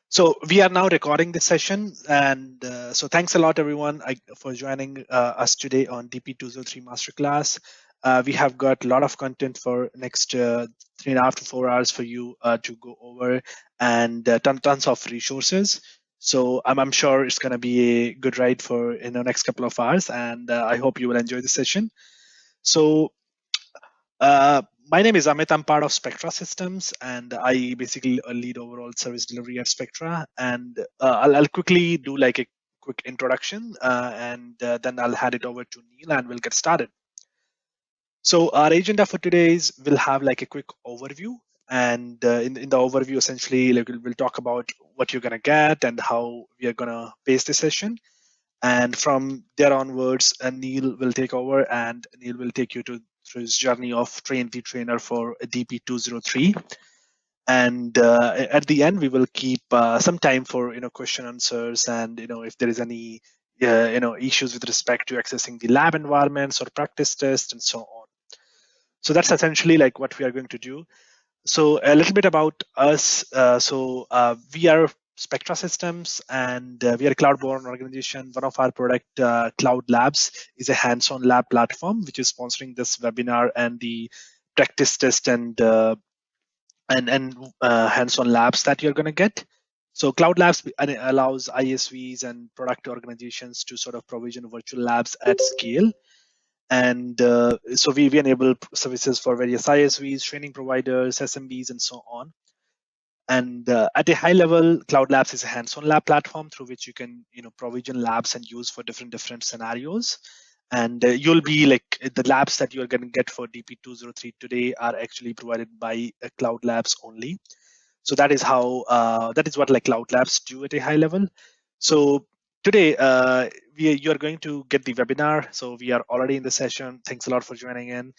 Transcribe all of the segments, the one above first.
So we are now recording this session, and so thanks a lot, everyone, for joining us today on DP-203 Masterclass. We have got a lot of content for next 3.5 to 4 hours for you to go over, and tons of resources. So I'm sure it's going to be a good ride for the next couple of hours, and I hope you will enjoy the session. So my name is Amit. I'm part of Spectra Systems, and I basically lead overall service delivery at Spectra. And I'll quickly do like a quick introduction, and then I'll hand it over to Neil, and we'll get started. So our agenda for today is we'll have like a quick overview, and in the overview, essentially, like we'll talk about what you're gonna get and how we are gonna pace the session. And from there onwards, Neil will take over, and Neil will take you through his journey of train the trainer for DP-203. And at the end, we will keep some time for question answers, and if there is any issues with respect to accessing the lab environments or practice tests and so on. So that's essentially like what we are going to do. So a little bit about us. We are Spectra Systems, and we are a cloud-born organization. One of our product, Cloud Labs, is a hands-on lab platform which is sponsoring this webinar and the practice test and hands-on labs that you're going to get. So Cloud Labs allows ISVs and product organizations to sort of provision virtual labs at scale. And so we enable services for various ISVs, training providers, SMBs, and so on. And at a high level, Cloud Labs is a hands-on lab platform through which you can provision labs and use for different scenarios. And you'll be like the labs that you're going to get for DP-203 today are actually provided by Cloud Labs only. So that is how that is what like Cloud Labs do at a high level. So today you are going to get the webinar. So we are already in the session. Thanks a lot for joining in.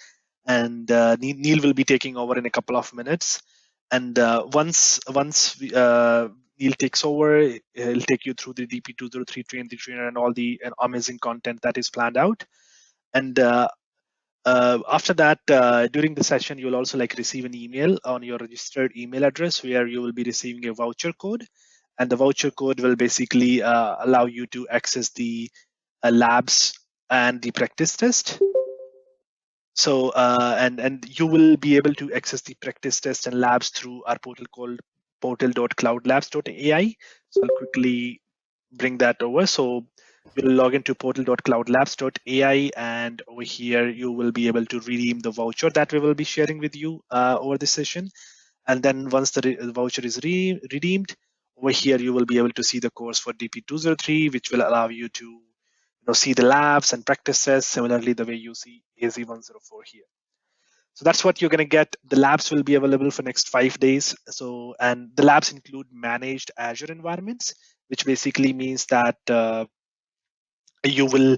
And Neil will be taking over in a couple of minutes. And once Neil takes over, he'll take you through the DP-203 train the trainer and all the amazing content that is planned out. And after that, during the session, you'll also like receive an email on your registered email address where you will be receiving a voucher code. And the voucher code will basically allow you to access the labs and the practice test. So and you will be able to access the practice test and labs through our portal called portal.cloudlabs.ai. So I'll quickly bring that over. So you'll log into portal.cloudlabs.ai, and over here you will be able to redeem the voucher that we will be sharing with you over this session. And then once the voucher is redeemed, over here you will be able to see the course for DP-203, which will allow you to see the labs and practices similarly the way you see AZ-104 here. So that's what you're going to get. The labs will be available for next 5 days. So, and the labs include managed Azure environments, which basically means that you will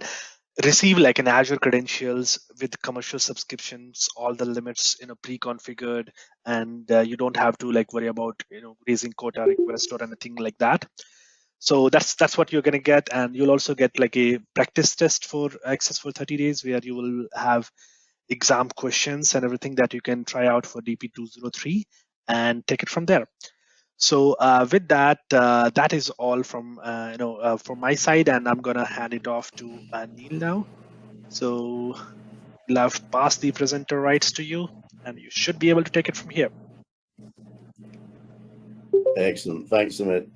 receive like an Azure credentials with commercial subscriptions, all the limits pre-configured, and you don't have to like worry about raising quota request or anything like that. So that's what you're going to get, and you'll also get like a practice test for access for 30 days where you will have exam questions and everything that you can try out for DP-203 and take it from there. So with that, that is all from from my side, and I'm gonna hand it off to Neil now. So we'll have passed the presenter rights to you, and you should be able to take it from here. Excellent, thanks, Amit.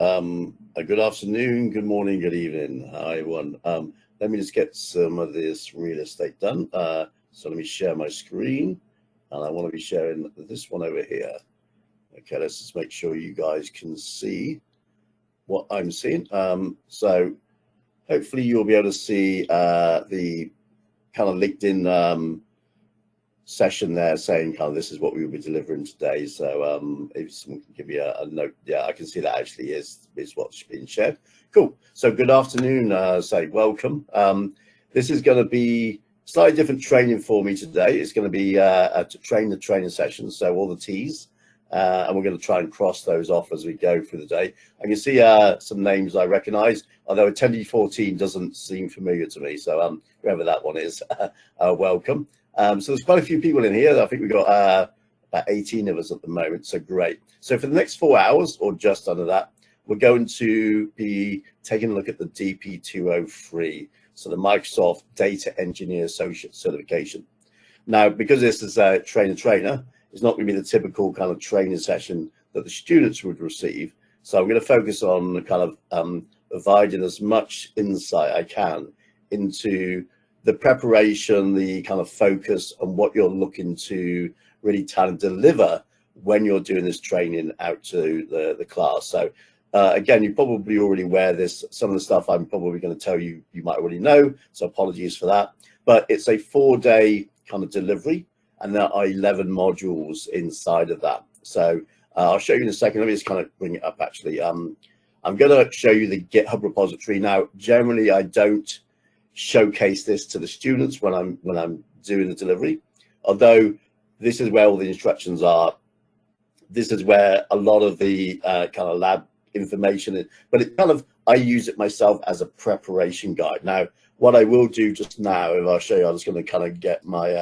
Good afternoon, good morning, good evening. Hi, everyone. Let me just get some of this real estate done. So let me share my screen, and I want to be sharing this one over here. Okay, let's just make sure you guys can see what I'm seeing. So hopefully you'll be able to see the kind of LinkedIn session there saying kind of this is what we will be delivering today. So if someone can give me a note, yeah, I can see that actually is what's being shared. Cool. So good afternoon, say welcome. This is going to be slightly different training for me today. It's going to be to train the training session, so all the T's, and we're going to try and cross those off as we go through the day. I can see some names I recognize, although attendee 14 doesn't seem familiar to me, so whoever that one is, welcome. So there's quite a few people in here. I think we've got about 18 of us at the moment, so great. So for the next 4 hours, or just under that, we're going to be taking a look at the DP-203, so the Microsoft Data Engineer Associate Certification. Now, because this is a trainer, it's not going to be the typical kind of training session that the students would receive. So I'm going to focus on kind of providing as much insight I can into the preparation, the kind of focus on what you're looking to really try and deliver when you're doing this training out to the class. So again, you're probably already aware of this. Some of the stuff I'm probably going to tell you, you might already know, so apologies for that. But it's a 4-day kind of delivery, and there are 11 modules inside of that. So I'll show you in a second. Let me just kind of bring it up actually. I'm going to show you the GitHub repository. Now, generally, I don't showcase this to the students when I'm doing the delivery, although this is where all the instructions are. This is where a lot of the kind of lab information is, but it kind of, I use it myself as a preparation guide. Now, what I will do just now, if I'll show you, I'm just going to kind of get my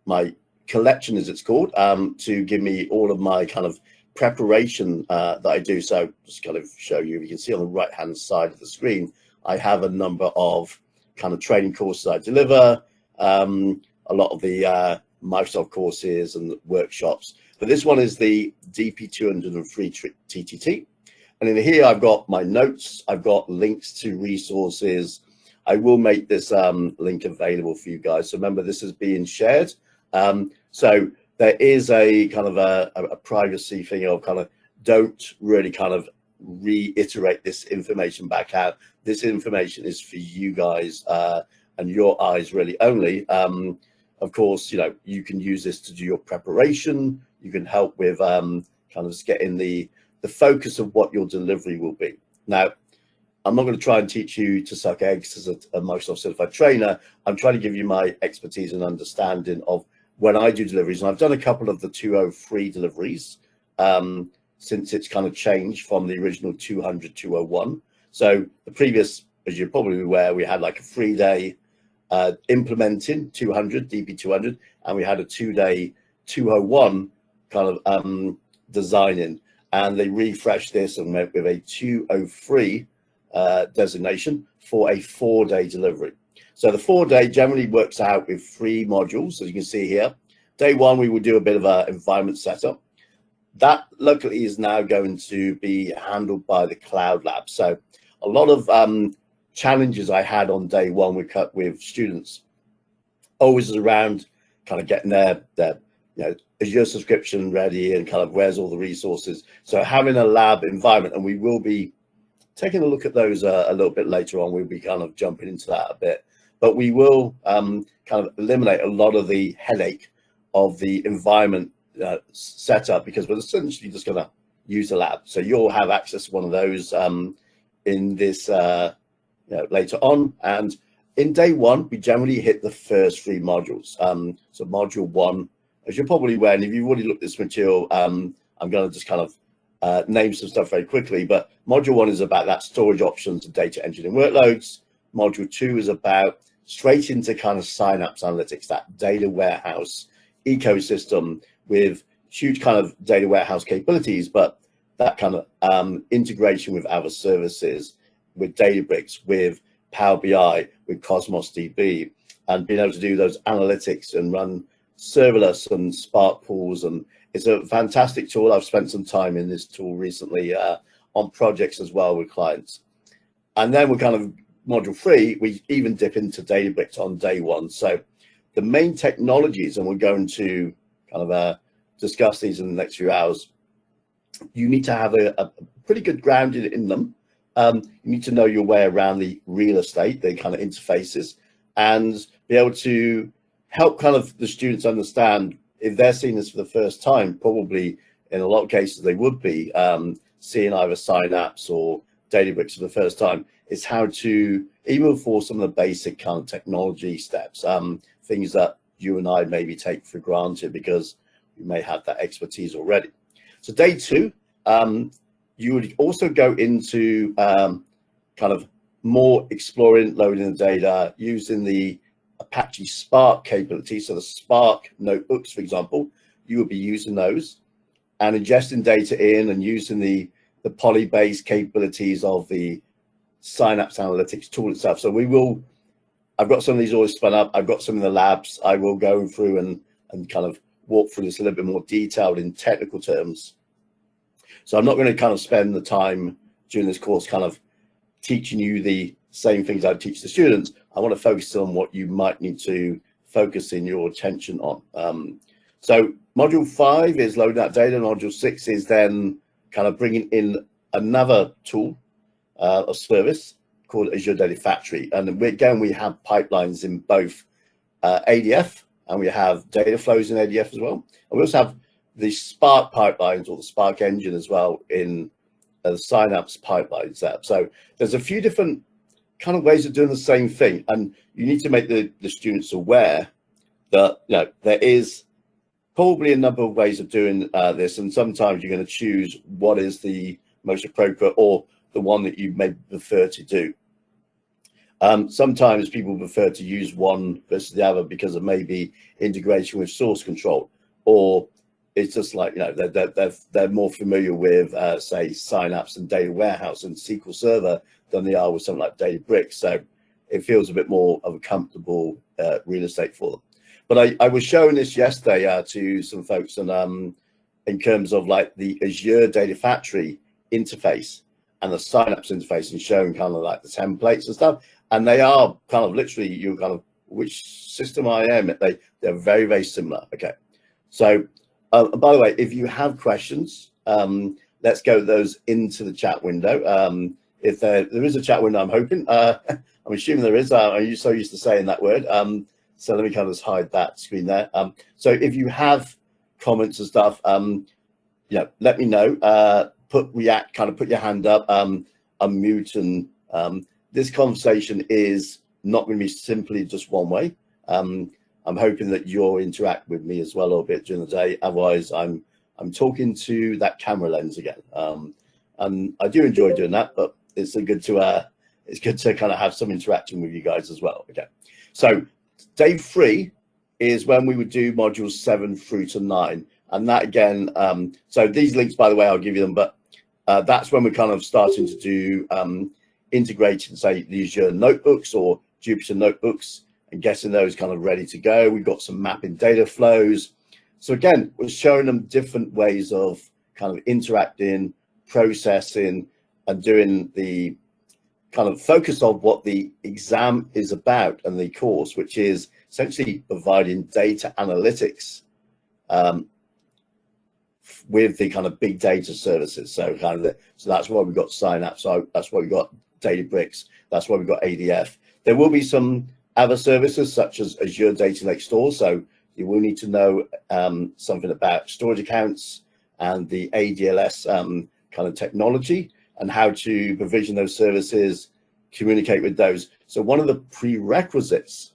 my collection, as it's called, to give me all of my kind of preparation that I do. So just kind of show you, you can see on the right hand side of the screen, I have a number of kind of training courses I deliver, a lot of the Microsoft courses and workshops. But this one is the DP-203 TTT. And in here, I've got my notes, I've got links to resources. I will make this link available for you guys. So remember, this is being shared. So there is a kind of a privacy thing of kind of don't really kind of reiterate this information back out. This information is for you guys and your eyes really only. Of course, you know, you can use this to do your preparation. You can help with kind of just getting the focus of what your delivery will be. Now, I'm not going to try and teach you to suck eggs as a Microsoft certified trainer. I'm trying to give you my expertise and understanding of when I do deliveries. And I've done a couple of the 203 deliveries since it's kind of changed from the original 200, 201. So the previous, as you're probably aware, we had like a 3-day implementing 200, DP200, and we had a 2-day 201 kind of designing. And they refreshed this and went with a 203 designation for a 4-day delivery. So the 4-day generally works out with 3 modules, as you can see here. Day 1, we will do a bit of an environment setup. That luckily is now going to be handled by the Cloud Lab. So a lot of challenges I had on day 1 with students always around kind of getting their you know, Azure subscription ready and kind of where's all the resources. So having a lab environment, and we will be taking a look at those a little bit later on. We'll be kind of jumping into that a bit, but we will kind of eliminate a lot of the headache of the environment setup, because we're essentially just going to use the lab. So you'll have access to one of those in this you know, later on. And in day 1, we generally hit the first 3 modules. So module 1, as you're probably aware, and if you've already looked at this material, I'm going to just kind of name some stuff very quickly, but module 1 is about that storage options and data engineering workloads. Module 2 is about straight into kind of Synapse Analytics, that data warehouse ecosystem with huge kind of data warehouse capabilities, but that kind of integration with other services, with Databricks, with Power BI, with Cosmos DB, and being able to do those analytics and run serverless and Spark pools. And it's a fantastic tool. I've spent some time in this tool recently on projects as well with clients. And then we're kind of module 3, we even dip into Databricks on day 1. So the main technologies, and we're going to kind of discuss these in the next few hours, you need to have a pretty good grounding in them. You need to know your way around the real estate, the kind of interfaces, and be able to help kind of the students understand, if they're seeing this for the first time, probably in a lot of cases they would be seeing either Synapse or Databricks for the first time, is how to, even for some of the basic kind of technology steps, things that you and I maybe take for granted because you may have that expertise already. So day 2, you would also go into kind of more exploring, loading the data, using the Apache Spark capability. So the Spark notebooks, for example, you would be using those. and ingesting data in and using the poly-based capabilities of the Synapse Analytics tool itself. So I've got some of these always spun up. I've got some in the labs. I will go through and kind of walk through this a little bit more detailed in technical terms. So I'm not going to kind of spend the time during this course kind of teaching you the same things I teach the students. I want to focus on what you might need to focus in your attention on. So module 5 is loading that data. Module 6 is then kind of bringing in another tool of service called Azure Data Factory. And again, we have pipelines in both ADF, and we have data flows in ADF as well. And we also have the Spark pipelines, or the Spark engine as well, in the Synapse pipelines there. So there's a few different kind of ways of doing the same thing, and you need to make the students aware that there is probably a number of ways of doing this, and sometimes you're going to choose what is the most appropriate or the one that you may prefer to do. Sometimes people prefer to use one versus the other because of maybe integration with source control, or it's just like they're more familiar with say Synapse and Data Warehouse and SQL Server than they are with something like Databricks. So it feels a bit more of a comfortable real estate for them. But I was showing this yesterday to some folks, and in terms of like the Azure Data Factory interface and the Synapse interface, and showing kind of like the templates and stuff. And they are kind of literally, you kind of, which system I am, they're very, very similar. Okay. So by the way, if you have questions, let's go those into the chat window. If there is a chat window, I'm hoping, I'm assuming there is. I'm so used to saying that word. So let me kind of just hide that screen there. So if you have comments and stuff, let me know. Put your hand up, unmute, and this conversation is not going to be simply just one way. I'm hoping that you'll interact with me as well a little bit during the day. Otherwise, I'm talking to that camera lens again, and I do enjoy doing that. But it's good to kind of have some interaction with you guys as well. Okay, so day 3 is when we would do modules 7 through to 9, and that again. So these links, by the way, I'll give you them, but that's when we're kind of starting to do integrating, say, the Azure notebooks or Jupyter notebooks, and getting those kind of ready to go. We've got some mapping data flows. So again, we're showing them different ways of kind of interacting, processing, and doing the kind of focus of what the exam is about and the course, which is essentially providing data analytics with the kind of big data services. So so that's why we've got Synapse. So that's why we've got Databricks. That's why we've got ADF. There will be some other services such as Azure Data Lake Store. So you will need to know something about storage accounts and the ADLS kind of technology, and how to provision those services, communicate with those. So one of the prerequisites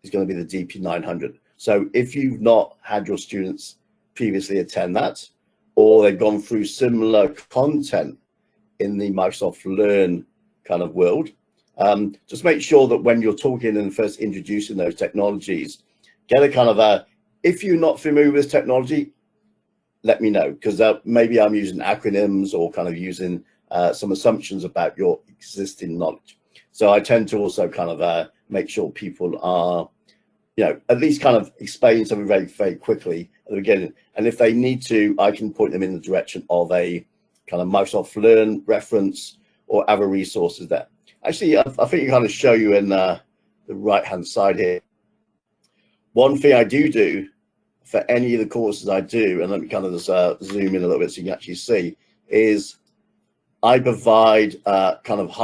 is going to be the DP-900. So if you've not had your students previously attend that, or they've gone through similar content in the Microsoft Learn kind of world, just make sure that when you're talking and first introducing those technologies, get a kind of if you're not familiar with this technology, let me know, because maybe I'm using acronyms or kind of using some assumptions about your existing knowledge. So I tend to also kind of make sure people are, at least kind of explain something very, very quickly at the beginning. And if they need to, I can point them in the direction of a kind of Microsoft Learn reference or other resources there. Actually, I think you kind of show you in the right-hand side here. One thing I do for any of the courses I do, and let me kind of just zoom in a little bit so you can actually see, is I provide kind of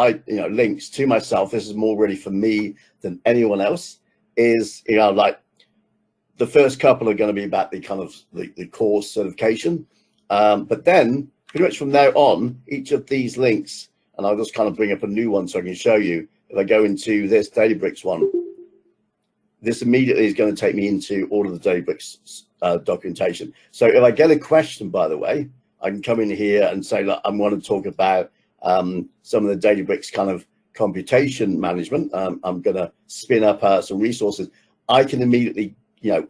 links to myself. This is more really for me than anyone else. Is like the first couple are going to be about the kind of the course certification, but then pretty much from there on, each of these links, and I'll just kind of bring up a new one so I can show you. If I go into this Databricks one, this immediately is going to take me into all of the Databricks documentation. So if I get a question, by the way, I can come in here and say, look, I want to talk about some of the Databricks kind of computation management. I'm going to spin up some resources. I can immediately,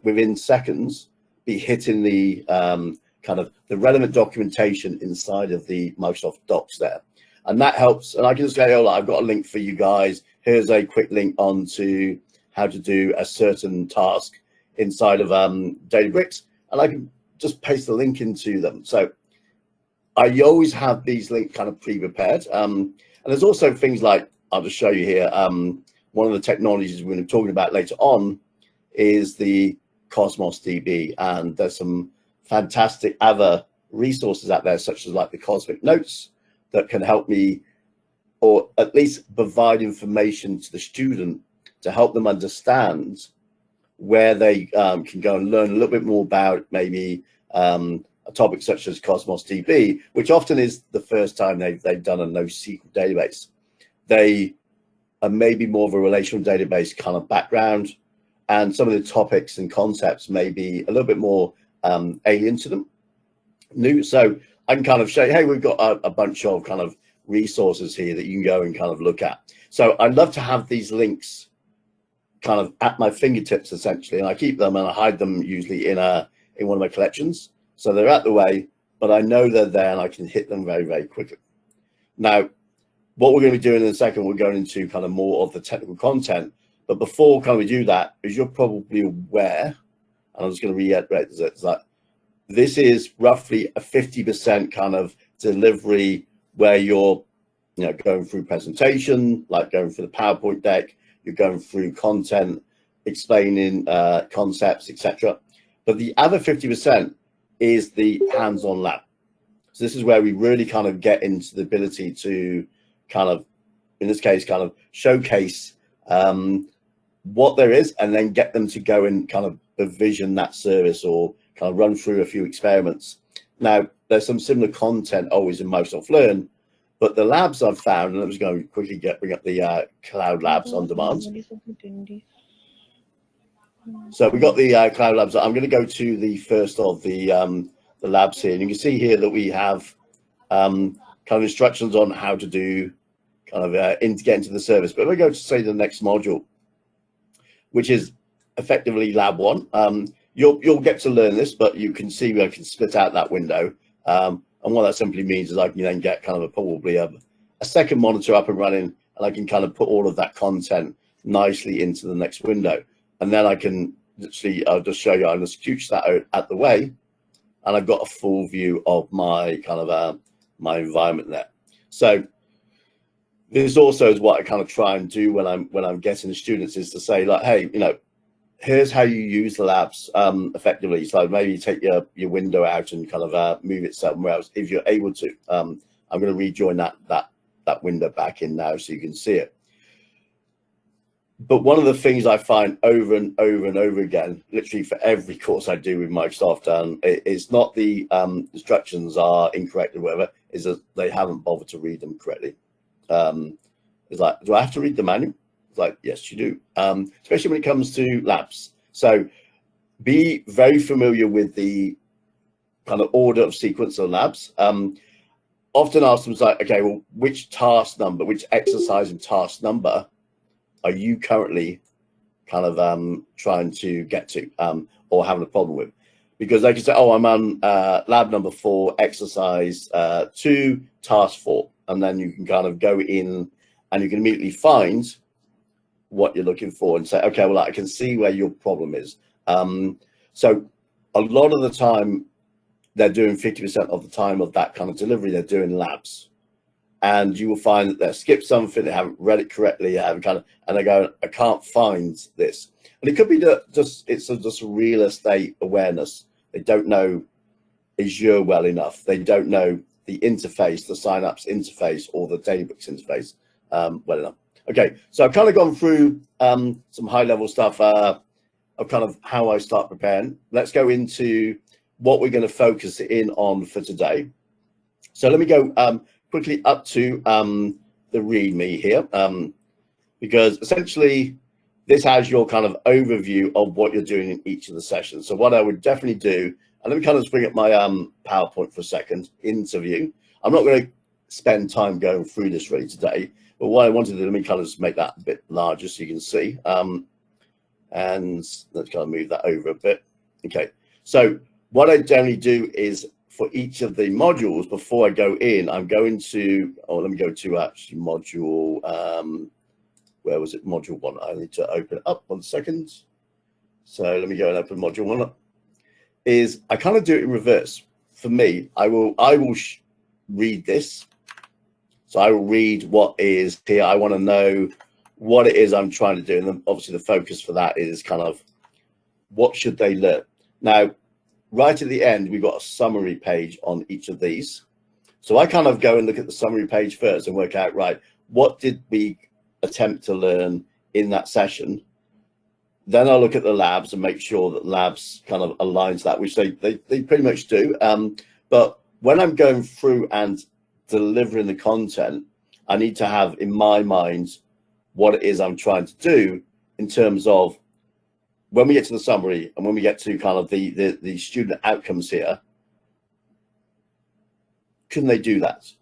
within seconds, be hitting the kind of the relevant documentation inside of the Microsoft Docs there. And that helps. And I can just say, oh, I've got a link for you guys. Here's a quick link onto how to do a certain task inside of Databricks. And I can just paste the link into them. So I always have these links kind of pre-prepared. And there's also things like, I'll just show you here. One of the technologies we're going to be talking about later on is the Cosmos DB. And there's some fantastic other resources out there, such as like the Cosmic Notes, that can help me, or at least provide information to the student to help them understand where they can go and learn a little bit more about maybe a topic such as Cosmos DB, which often is the first time they've done a NoSQL database. They are maybe more of a relational database kind of background, and some of the topics and concepts may be a little bit more alien to them, new. So I can kind of show you, hey, we've got a bunch of kind of resources here that you can go and kind of look at. So I'd love to have these links kind of at my fingertips, essentially, and I keep them and I hide them usually in one of my collections. So they're out the way, but I know they're there and I can hit them very, very quickly. Now, what we're going to be doing in a second, we're going into kind of more of the technical content. But before kind of we do that, as you're probably aware, and I'm just going to reiterate that this is roughly a 50% kind of delivery where you're, going through presentation, like going through the PowerPoint deck, you're going through content, explaining concepts, etc. But the other 50% is the hands-on lab. So this is where we really kind of get into the ability to kind of, in this case, kind of showcase what there is, and then get them to go and kind of provision that service or kind of run through a few experiments. Now, there's some similar content always in Microsoft Learn, but the labs I've found, and I'm just going to quickly bring up the Cloud Labs on demand. So we got the Cloud Labs. I'm going to go to the first of the labs here, and you can see here that we have kind of instructions on how to do kind of get into the service. But we go to say the next module, which is effectively Lab 1. You'll get to learn this, but you can see I can split out that window. And what that simply means is I can then get kind of probably a second monitor up and running, and I can kind of put all of that content nicely into the next window. And then I can literally, I'll just show you, I'll just scooch that out at the way, and I've got a full view of my kind of my environment there. So this also is what I kind of try and do when I'm getting the students, is to say like, hey, here's how you use the labs effectively. So maybe take your window out and kind of move it somewhere else if you're able to. I'm going to rejoin that window back in now so you can see it. But one of the things I find over and over and over again, literally for every course I do with Microsoft, it's not the instructions are incorrect or whatever, is that they haven't bothered to read them correctly. It's like, do I have to read the manual? It's like, yes, you do, especially when it comes to labs. So be very familiar with the kind of order of sequence of labs. Often ask them, like, okay, well, which task number, which exercise and task number are you currently kind of trying to get to or having a problem with? Because they can say, oh, I'm on lab number 4, exercise 2, task 4. And then you can kind of go in and you can immediately find what you're looking for and say, okay, well, I can see where your problem is. So a lot of the time, they're doing 50% of the time of that kind of delivery, they're doing labs. And you will find that they've skipped something, they haven't read it correctly, and they go, I can't find this. And it could be that just real estate awareness. They don't know Azure well enough. They don't know the interface, the Synapse interface, or the Databricks interface well enough. Okay, so I've kind of gone through some high-level stuff of kind of how I start preparing. Let's go into what we're going to focus in on for today. So let me go quickly up to the README here, because essentially this has your kind of overview of what you're doing in each of the sessions. So what I would definitely do, and let me kind of bring up my PowerPoint for a second, interview. I'm not going to spend time going through this really today, but what I wanted to do, let me kind of just make that a bit larger so you can see. And let's kind of move that over a bit. Okay, so what I generally do is for each of the modules, before I go in, I'm going to, let me go to actually module, where was it? Module 1. I need to open it up 1 second. So let me go and open module 1 up. Is I kind of do it in reverse. For me, I will read this. So I will read what is here. I want to know what it is I'm trying to do. And then obviously the focus for that is kind of what should they learn. Now, right at the end, we've got a summary page on each of these. So I kind of go and look at the summary page first and work out, right, what did we attempt to learn in that session? Then I'll look at the labs and make sure that labs kind of aligns to that, which they pretty much do. But when I'm going through and delivering the content, I need to have in my mind what it is I'm trying to do in terms of when we get to the summary and when we get to kind of the student outcomes here, can they do that?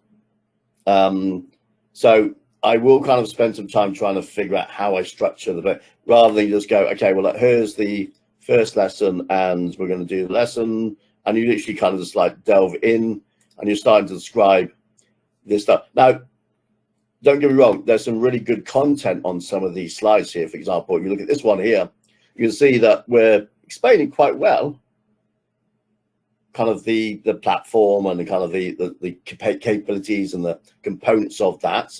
So I will kind of spend some time trying to figure out how I structure the bit, rather than just go, okay, well, here's the first lesson and we're going to do the lesson. And you literally kind of just like delve in and you're starting to describe this stuff. Now, don't get me wrong, there's some really good content on some of these slides here. For example, if you look at this one here, you can see that we're explaining quite well kind of the platform and the kind of the capabilities and the components of that.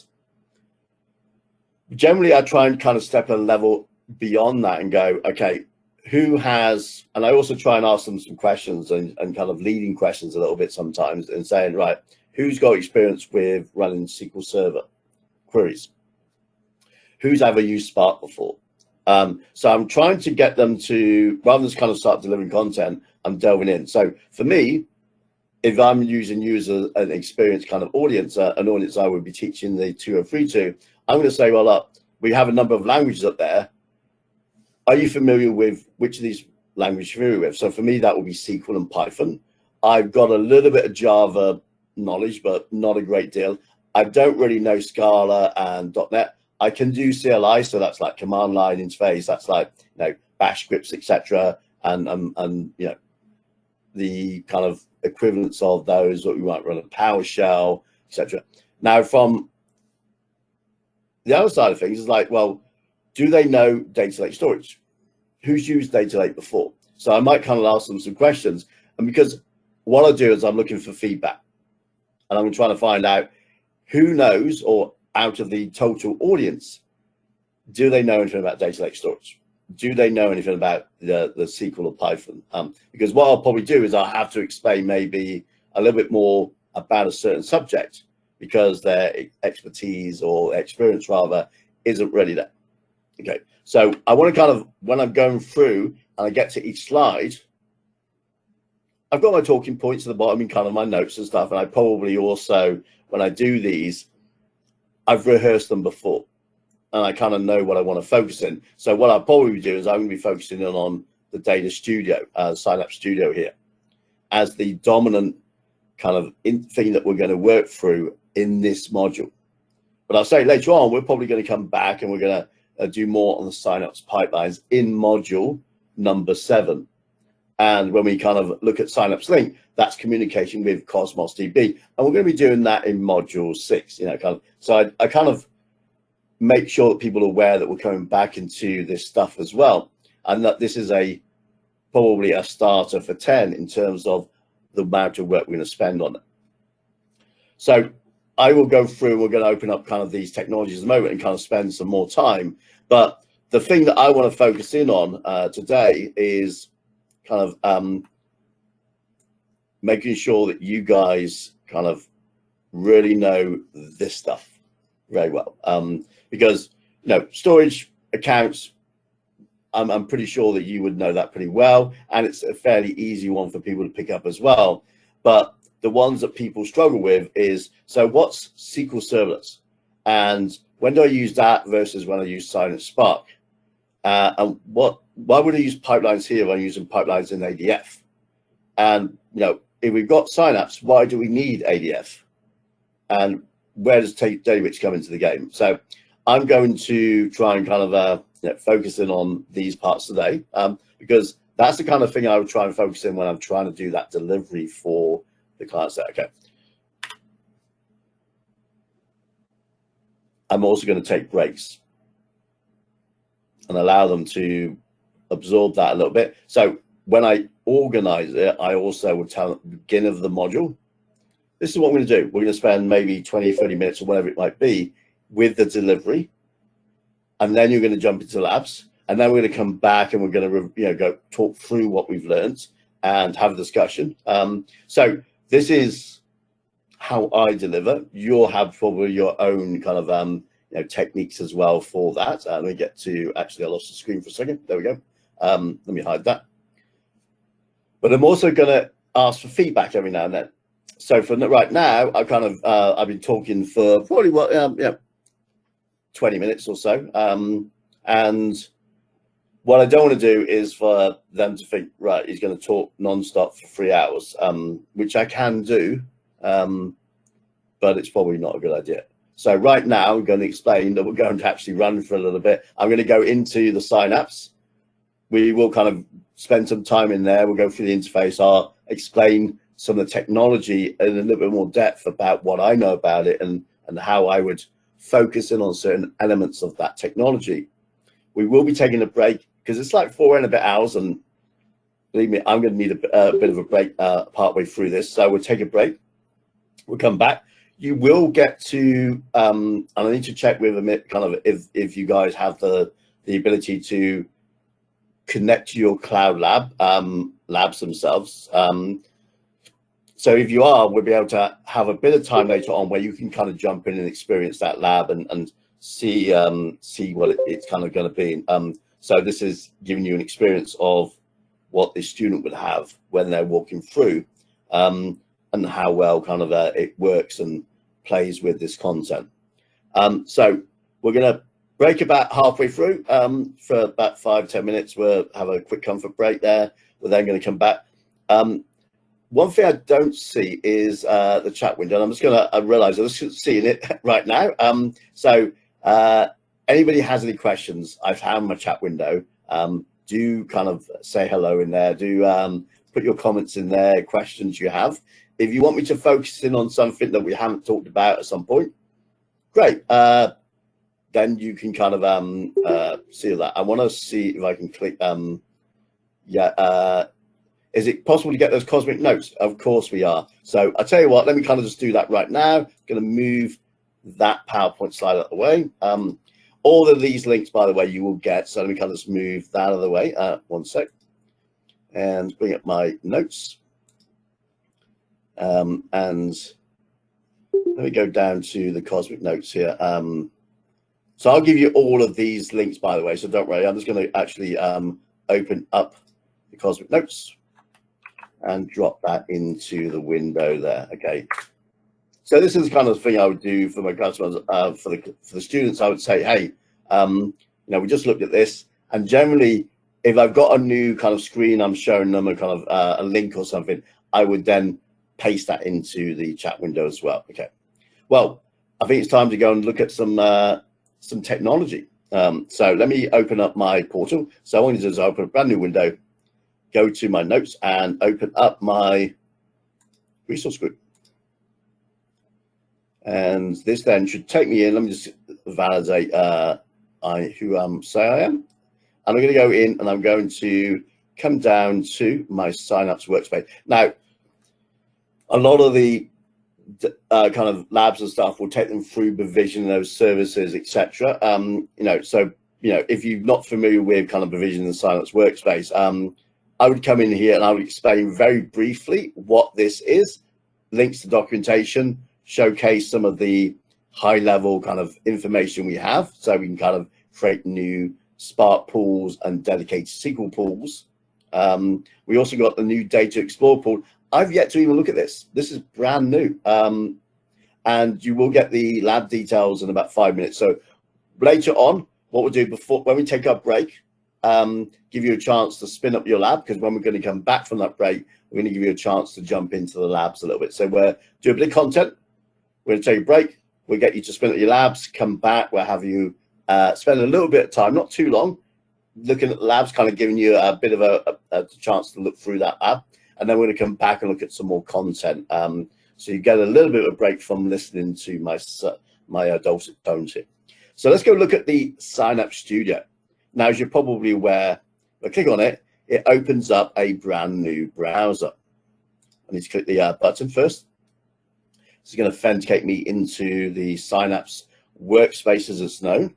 Generally, I try and kind of step a level beyond that and go, okay, who has, and I also try and ask them some questions and kind of leading questions a little bit sometimes and saying, right, who's got experience with running SQL Server queries? Who's ever used Spark before? So I'm trying to get them to, rather than just kind of start delivering content, I'm delving in. So for me, if I'm using you as an experienced kind of audience, an audience I would be teaching the 203 to, I'm going to say, well, look, we have a number of languages up there. Are you familiar with which of these languages you're familiar with? So for me, that would be SQL and Python. I've got a little bit of Java knowledge, but not a great deal. I don't really know Scala and .NET. I can do CLI, so that's like command line interface. That's like, you know, bash scripts, etc. And you know, the kind of equivalents of those, what we might run a PowerShell, etc. Now, from the other side of things is like, well, do they know data lake storage? Who's used data lake before? So I might kind of ask them some questions. And because what I do is I'm looking for feedback, and I'm trying to find out who knows, or out of the total audience, do they know anything about data lake storage? Do they know anything about the SQL or Python? Because what I'll probably do is I'll have to explain maybe a little bit more about a certain subject because their expertise or experience rather isn't really there. Okay, so I want to kind of, when I'm going through and I get to each slide, I've got my talking points at the bottom in kind of my notes and stuff, and I probably also, when I do these, I've rehearsed them before and I kind of know what I want to focus in. So what I'll probably do is I'm going to be focusing in on the Data Studio, Synapse Studio here, as the dominant kind of thing that we're going to work through in this module. But I'll say later on, we're probably going to come back and we're going to do more on the Synapse pipelines in module number 7. And when we kind of look at Synapse Link, that's communication with Cosmos DB. And we're going to be doing that in module 6, you know, kind of. So I kind of make sure that people are aware that we're coming back into this stuff as well. And that this is probably a starter for 10 in terms of the amount of work we're going to spend on it. So I will go through, we're going to open up kind of these technologies at the moment and kind of spend some more time. But the thing that I want to focus in on today is kind of making sure that you guys kind of really know this stuff very well. Because, you know, storage accounts, I'm pretty sure that you would know that pretty well. And it's a fairly easy one for people to pick up as well. But the ones that people struggle with is, so what's SQL Serverless? And when do I use that versus when I use Synapse Spark? And why would I use pipelines here when I'm using pipelines in ADF? And, you know, if we've got Synapse, why do we need ADF? And where does Database come into the game? So I'm going to try and kind of focus in on these parts today, because That's the kind of thing I would try and focus in when I'm trying to do that delivery for the client set. Okay. I'm also going to take breaks and allow them to absorb that a little bit. So when I organize it, I also would tell them at the beginning of the module, this is what we're going to do. We're going to spend maybe 20, 30 minutes or whatever it might be with the delivery. And then you're going to jump into labs. And then we're going to come back and we're going to go talk through what we've learned and have a discussion. So this is how I deliver. You'll have probably your own kind of techniques as well for that. Let me get to, actually I lost the screen for a second. There we go. Let me hide that. But I'm also going to ask for feedback every now and then. So for right now, I've been talking for probably 20 minutes or so. And what I don't want to do is for them to think, right, he's going to talk nonstop for 3 hours, which I can do, but it's probably not a good idea. So right now, I'm going to explain that we're going to actually run for a little bit. I'm going to go into the signups. We will kind of spend some time in there. We'll go through the interface. I'll explain some of the technology in a little bit more depth about what I know about it and how I would focus in on certain elements of that technology. We will be taking a break because it's like 4 and a bit hours, and believe me, I'm going to need a bit of a break partway through this. So we'll take a break. We'll come back. You will get to, and I need to check with Amit kind of if you guys have the ability to connect to your cloud labs themselves. So if you are, we'll be able to have a bit of time later on where you can kind of jump in and experience that lab and see what it's kind of going to be. So this is giving you an experience of what the student would have when they're walking through, and how well kind of it works and plays with this content. So we're going to break about halfway through for about 5-10 minutes. We'll have a quick comfort break there. We're then going to come back. One thing I don't see is the chat window. And I'm just going to, I realize I'm just seeing it right now. So anybody has any questions, I've found my chat window. Do kind of say hello in there. Do put your comments in there, questions you have. If you want me to focus in on something that we haven't talked about at some point, great. Then you can kind of see that. I want to see if I can click. Is it possible to get those cosmic notes? Of course we are. So I tell you what, let me kind of just do that right now. I'm going to move that PowerPoint slide out of the way. All of these links, by the way, you will get. So let me kind of just move that out of the way. 1 sec. And bring up my notes. And let me go down to the cosmic notes here. So I'll give you all of these links, by the way. So don't worry. I'm just going to actually open up the cosmic notes and drop that into the window there. Okay. So this is the kind of thing I would do for my customers, for the students. I would say, hey, we just looked at this, and generally, if I've got a new kind of screen, I'm showing them a kind of a link or something, I would then paste that into the chat window as well. Okay. Well, I think it's time to go and look at some technology. So let me open up my portal. So all I want to do is open a brand new window, go to my notes and open up my resource group. And this then should take me in. Let me just validate who say I am. And I'm going to go in and I'm going to come down to my signups workspace. Now, a lot of the kind of labs and stuff will take them through provision those services, etc. So if you're not familiar with kind of provision and signups workspace, I would come in here and I would explain very briefly what this is, links to documentation, showcase some of the high level kind of information we have, so we can kind of create new Spark pools and dedicated SQL pools. We also got the new Data Explorer pool. I've yet to even look at this. This is brand new. And you will get the lab details in about 5 minutes. So later on, what we'll do when we take our break, give you a chance to spin up your lab, because when we're going to come back from that break, we're going to give you a chance to jump into the labs a little bit. So we're doing a bit of content. We're going to take a break. We'll get you to spin up your labs, come back. We'll have you spend a little bit of time, not too long, looking at labs, kind of giving you a bit of a chance to look through that lab, and then we're going to come back and look at some more content. So you get a little bit of a break from listening to my dulcet tones here. So let's go look at the Synapse Studio. Now, as you're probably aware, if I click on it, it opens up a brand new browser. I need to click the button first. It's going to authenticate me into the Synapse workspace as it's known.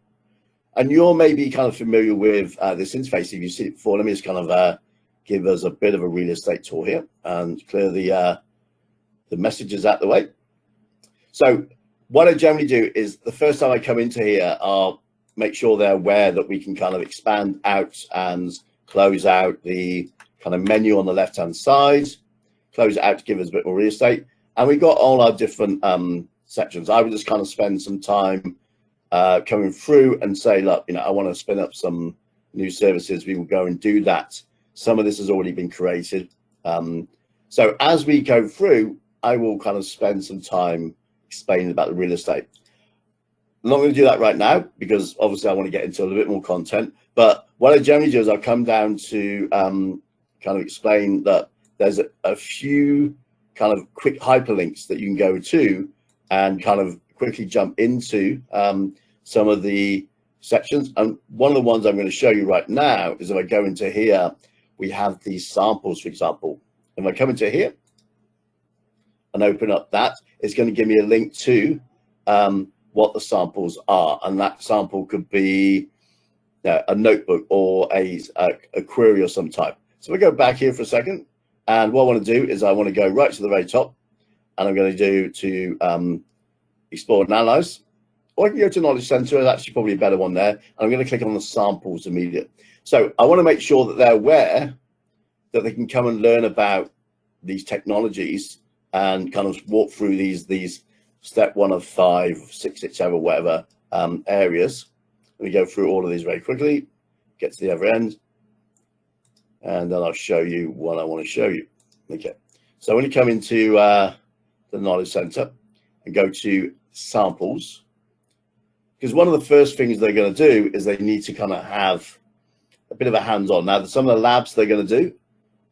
And you're maybe kind of familiar with this interface. If you've seen it before, let me just kind of give us a bit of a real estate tour here and clear the messages out the way. So what I generally do is the first time I come into here, I'll make sure they're aware that we can kind of expand out and close out the kind of menu on the left-hand side, close it out to give us a bit more real estate. And we've got all our different sections. I would just kind of spend some time coming through and say, look, I want to spin up some new services. We will go and do that. Some of this has already been created. So as we go through, I will kind of spend some time explaining about the real estate. I'm not going to do that right now because obviously I want to get into a little bit more content. But what I generally do is I'll come down to kind of explain that there's a few kind of quick hyperlinks that you can go to and kind of quickly jump into some of the sections. And one of the ones I'm going to show you right now is if I go into here, we have these samples, for example. If I come into here and open up that, it's going to give me a link to what the samples are. And that sample could be a notebook or a query of some type. So we go back here for a second. And what I want to do is I want to go right to the very top. And I'm going to do explore and analyze. Or I can go to Knowledge Center. That's actually probably a better one there. And I'm going to click on the samples immediately. So I want to make sure that they're aware that they can come and learn about these technologies and kind of walk through these step 1 of 5, 6, 7, whatever areas. Let me go through all of these very quickly, get to the other end, and then I'll show you what I want to show you. Okay, so when you come into the Knowledge Center and go to samples, because one of the first things they're going to do is they need to kind of have a bit of a hands-on. Now, some of the labs they're going to do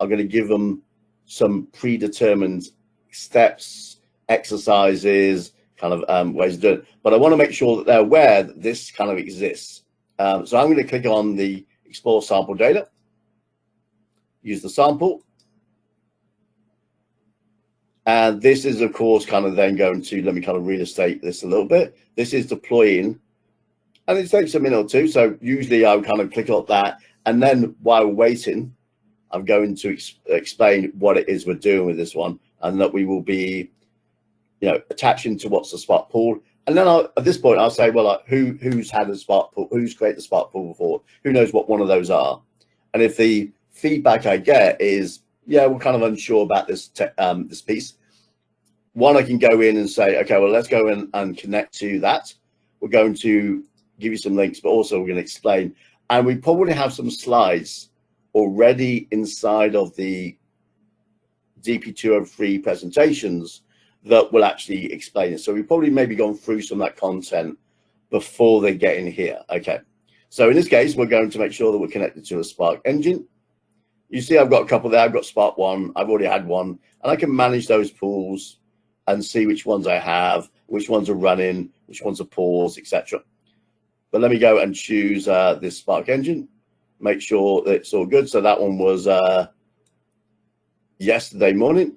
are going to give them some predetermined steps, exercises, kind of ways of doing it. But I want to make sure that they're aware that this kind of exists. So I'm going to click on the Explore Sample Data, use the sample. And this is, of course, kind of then going to, let me kind of real estate this a little bit. This is deploying, and it takes a minute or two. So usually I would kind of click on that. And then while we're waiting, I'm going to explain what it is we're doing with this one, and that we will be, attaching to what's the Spark pool. And then at this point, I'll say, well, who's had a Spark pool, who's created the Spark pool before, who knows what one of those are. And if the feedback I get is, yeah, we're kind of unsure about this this piece, one, I can go in and say, okay, well, let's go in and connect to that. We're going to give you some links, but also we're going to explain. And we probably have some slides already inside of the DP-203 presentations that will actually explain it. So we've probably maybe gone through some of that content before they get in here. Okay, so in this case, we're going to make sure that we're connected to a Spark engine. You see I've got a couple there. I've got Spark 1, I've already had one, and I can manage those pools and see which ones I have, which ones are running, which ones are paused, etc. But let me go and choose this Spark engine, make sure that it's all good. So that one was yesterday morning,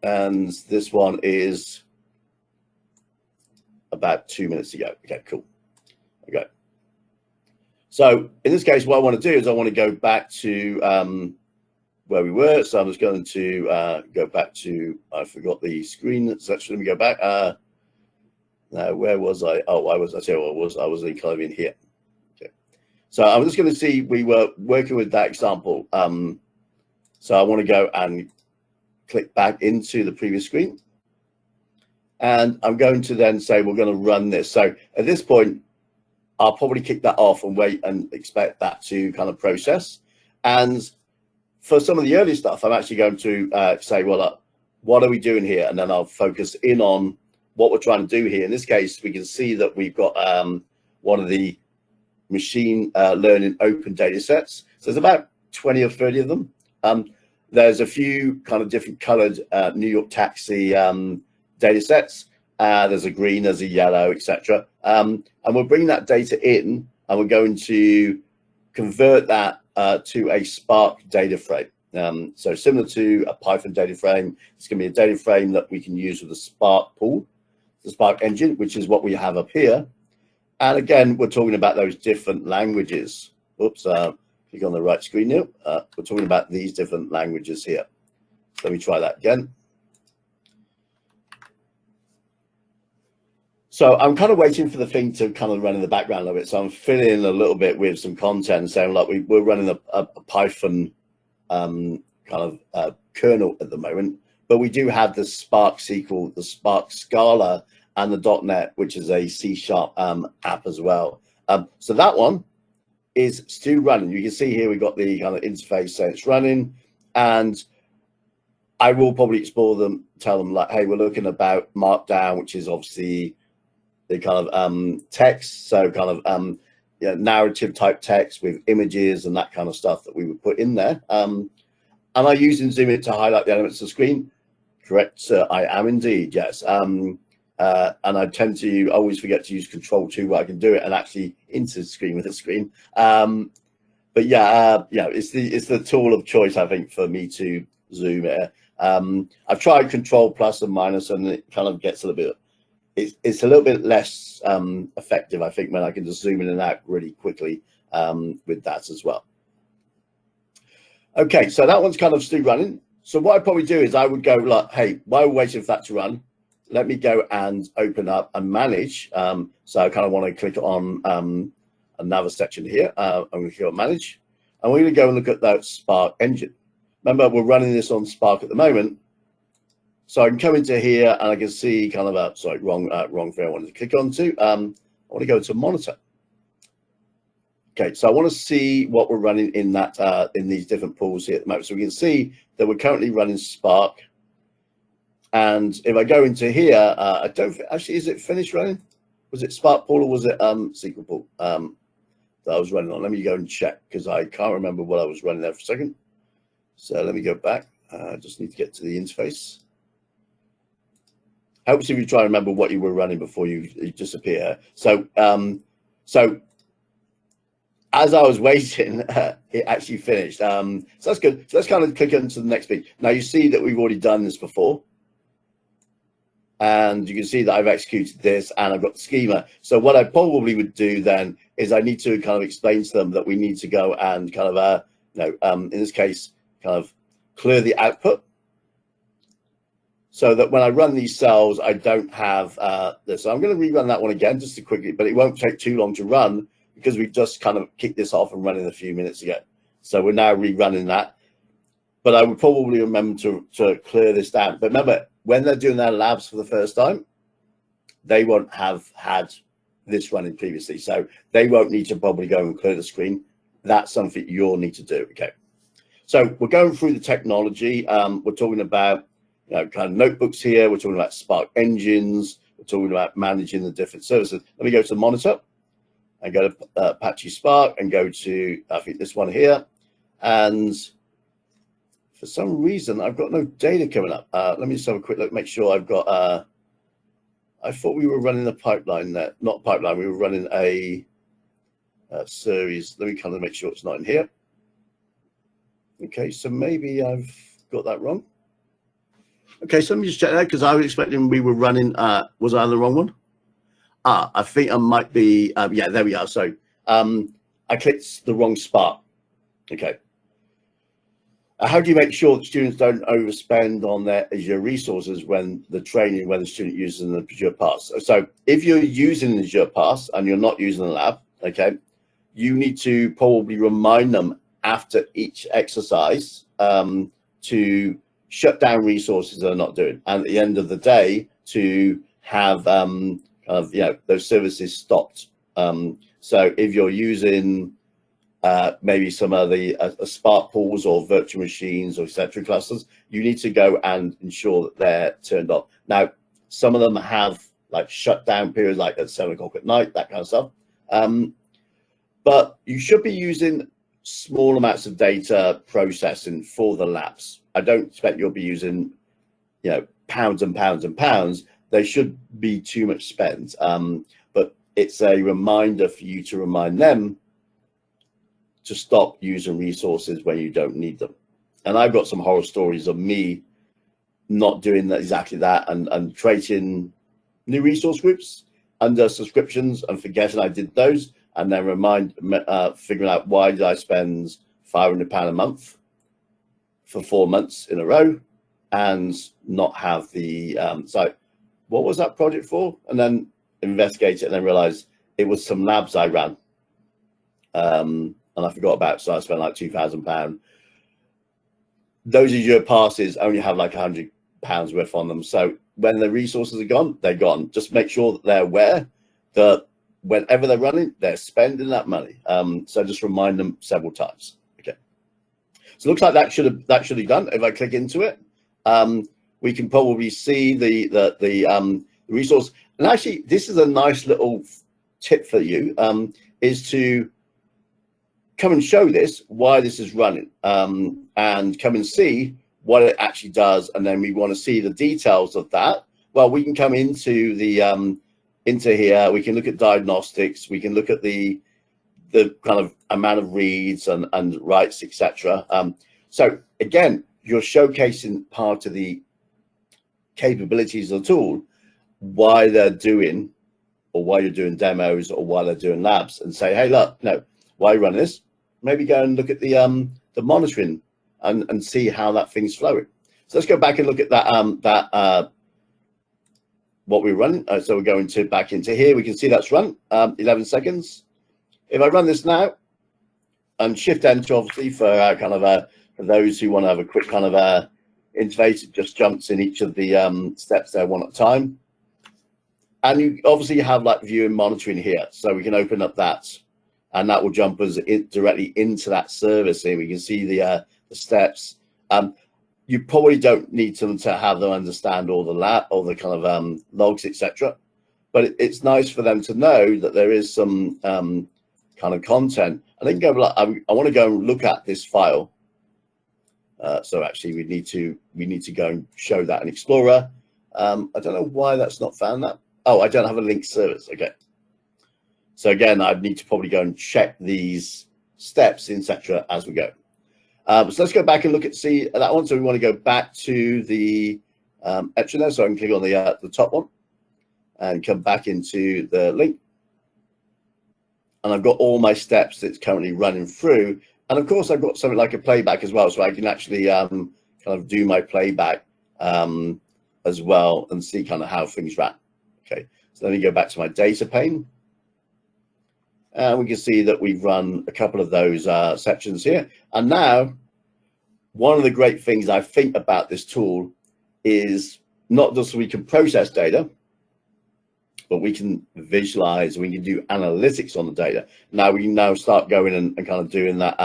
and this one is about 2 minutes ago. Okay, cool. Okay. So in this case, what I want to do is I want to go back to where we were. So I'm just going to go back to, I forgot the screen section. Let me go back. Now, where was I? Oh, I tell you what I was in kind of in here. Okay. So I'm just going to see, we were working with that example. So I want to go and click back into the previous screen. And I'm going to then say, we're going to run this. So at this point, I'll probably kick that off and wait and expect that to kind of process. And for some of the early stuff, I'm actually going to say, well, what are we doing here? And then I'll focus in on what we're trying to do here. In this case, we can see that we've got one of the machine learning open data sets. So there's about 20 or 30 of them. There's a few kind of different colored New York taxi data sets. There's a green, there's a yellow, etc. And we'll bring that data in, and we're going to convert that to a Spark data frame. So similar to a Python data frame, it's going to be a data frame that we can use with the Spark pool, the Spark engine, which is what we have up here. And again, we're talking about those different languages. Oops, click on the right screen now. We're talking about these different languages here. So let me try that again. So I'm kind of waiting for the thing to kind of run in the background a bit. So I'm filling in a little bit with some content, saying like we're running a Python kind of kernel at the moment, but we do have the Spark SQL, the Spark Scala, and the .NET, which is a C# app as well. So that one is still running. You can see here we've got the kind of interface saying it's running, and I will probably explore them, tell them like, hey, we're looking about Markdown, which is obviously the kind of text, so kind of narrative type text with images and that kind of stuff that we would put in there. Am I using Zoom It to highlight the elements of the screen? Correct, sir, I am indeed, yes. And I tend to always forget to use Control-2 where I can do it and actually into the screen with the screen. But yeah, it's the tool of choice, I think, for me to zoom it. I've tried Control plus and minus, and it kind of gets a little bit. It's a little bit less effective, I think, when I can just zoom in and out really quickly with that as well. Okay, so that one's kind of still running. So what I'd probably do is I would go like, hey, while we're waiting for that to run, let me go and open up and manage. So I kind of want to click on another section here. I'm going to click on manage, and we're going to go and look at that Spark engine. Remember, we're running this on Spark at the moment. So I can come into here and I can see kind of sorry, wrong thing I wanted to click onto. I want to go to monitor. Okay, so I want to see what we're running in that in these different pools here at the moment. So we can see that we're currently running Spark. And if I go into here, I don't actually, is it finished running? Was it Spark pool or was it SQL pool that I was running on? Let me go and check because I can't remember what I was running there for a second. So let me go back. I just need to get to the interface. Helps if you try and remember what you were running before you disappear. So, so as I was waiting, it actually finished. So that's good. So let's kind of click into the next bit. Now you see that we've already done this before. And you can see that I've executed this and I've got the schema. So what I probably would do then is I need to kind of explain to them that we need to go and kind of, in this case, kind of clear the output, so that when I run these cells, I don't have this. So I'm going to rerun that one again just to quickly, but it won't take too long to run because we just kind of kicked this off and running a few minutes ago. So we're now rerunning that. But I would probably remember to clear this down. But remember, when they're doing their labs for the first time, they won't have had this running previously. So they won't need to probably go and clear the screen. That's something you'll need to do. Okay. So we're going through the technology. We're talking about kind of notebooks here. We're talking about Spark engines. We're talking about managing the different services. Let me go to the monitor and go to Apache Spark and go to, I think, this one here. And for some reason, I've got no data coming up. Let me just have a quick look, make sure I've got, I thought we were running a pipeline there. Not pipeline, we were running a series. Let me kind of make sure it's not in here. Okay, so maybe I've got that wrong. Okay, so let me just check that because I was expecting we were running, was I on the wrong one? I think I might be, yeah, there we are. So I clicked the wrong Spark. Okay. How do you make sure that students don't overspend on their Azure resources when the training, when the student uses an Azure Pass? So if you're using an Azure Pass and you're not using the lab, okay, you need to probably remind them after each exercise to shut down resources they're not doing. And at the end of the day, to have those services stopped. So if you're using maybe some of the Spark pools or virtual machines or etc. clusters, you need to go and ensure that they're turned off. Now, some of them have like shutdown periods, like at 7 o'clock at night, that kind of stuff. but you should be using small amounts of data processing for the labs. I don't expect you'll be using, you know, pounds and pounds and pounds. There should be too much spent, but it's a reminder for you to remind them to stop using resources when you don't need them. And I've got some horror stories of me not doing that, exactly that, and creating new resource groups under subscriptions and forgetting I did those, and then figuring out why did I spend £500 a month for 4 months in a row and not have the so what was that project for? And then investigate it and then realize it was some labs I ran, and I forgot about it, so I spent like £2,000. Those Azure passes only have like £100 worth on them, so when the resources are gone, they're gone. Just make sure that they're aware that whenever they're running, they're spending that money. So just remind them several times. Okay. So it looks like that should be done. If I click into it, we can probably see the resource. And actually, this is a nice little tip for you, is to come and show this, why this is running, and come and see what it actually does. And then we want to see the details of that. Well, we can come into the into here. We can look at diagnostics. We can look at the kind of amount of reads and writes, etc. So again, you're showcasing part of the capabilities of the tool, why they're doing, or why you're doing demos, or why they're doing labs, and say, hey, look, no, why are you running this? Maybe go and look at the monitoring and see how that thing's flowing. So let's go back and look at that what we're running. So we're going to back into here. We can see that's run 11 seconds. If I run this now and shift enter, obviously for kind of for those who want to have a quick kind of interface, it just jumps in each of the steps there one at a time. And you obviously have like view and monitoring here, so we can open up that, and that will jump us directly into that service here. We can see the steps. You probably don't need to have them understand all the kind of logs, etc. But it's nice for them to know that there is some kind of content. And they can go like, I want to go and look at this file. So actually, we need to go and show that in Explorer. I don't know why that's not found that. Oh, I don't have a link service. Okay. So again, I'd need to probably go and check these steps, etc. as we go. So let's go back and look at see that one. So we want to go back to the extra there. So I can click on the top one and come back into the link. And I've got all my steps that's currently running through. And of course, I've got something like a playback as well. So I can actually kind of do my playback as well and see kind of how things ran. Okay, so let me go back to my data pane. And we can see that we've run a couple of those sections here. And now, one of the great things I think about this tool is not just we can process data, but we can visualize, we can do analytics on the data. Now we can now start going and kind of doing that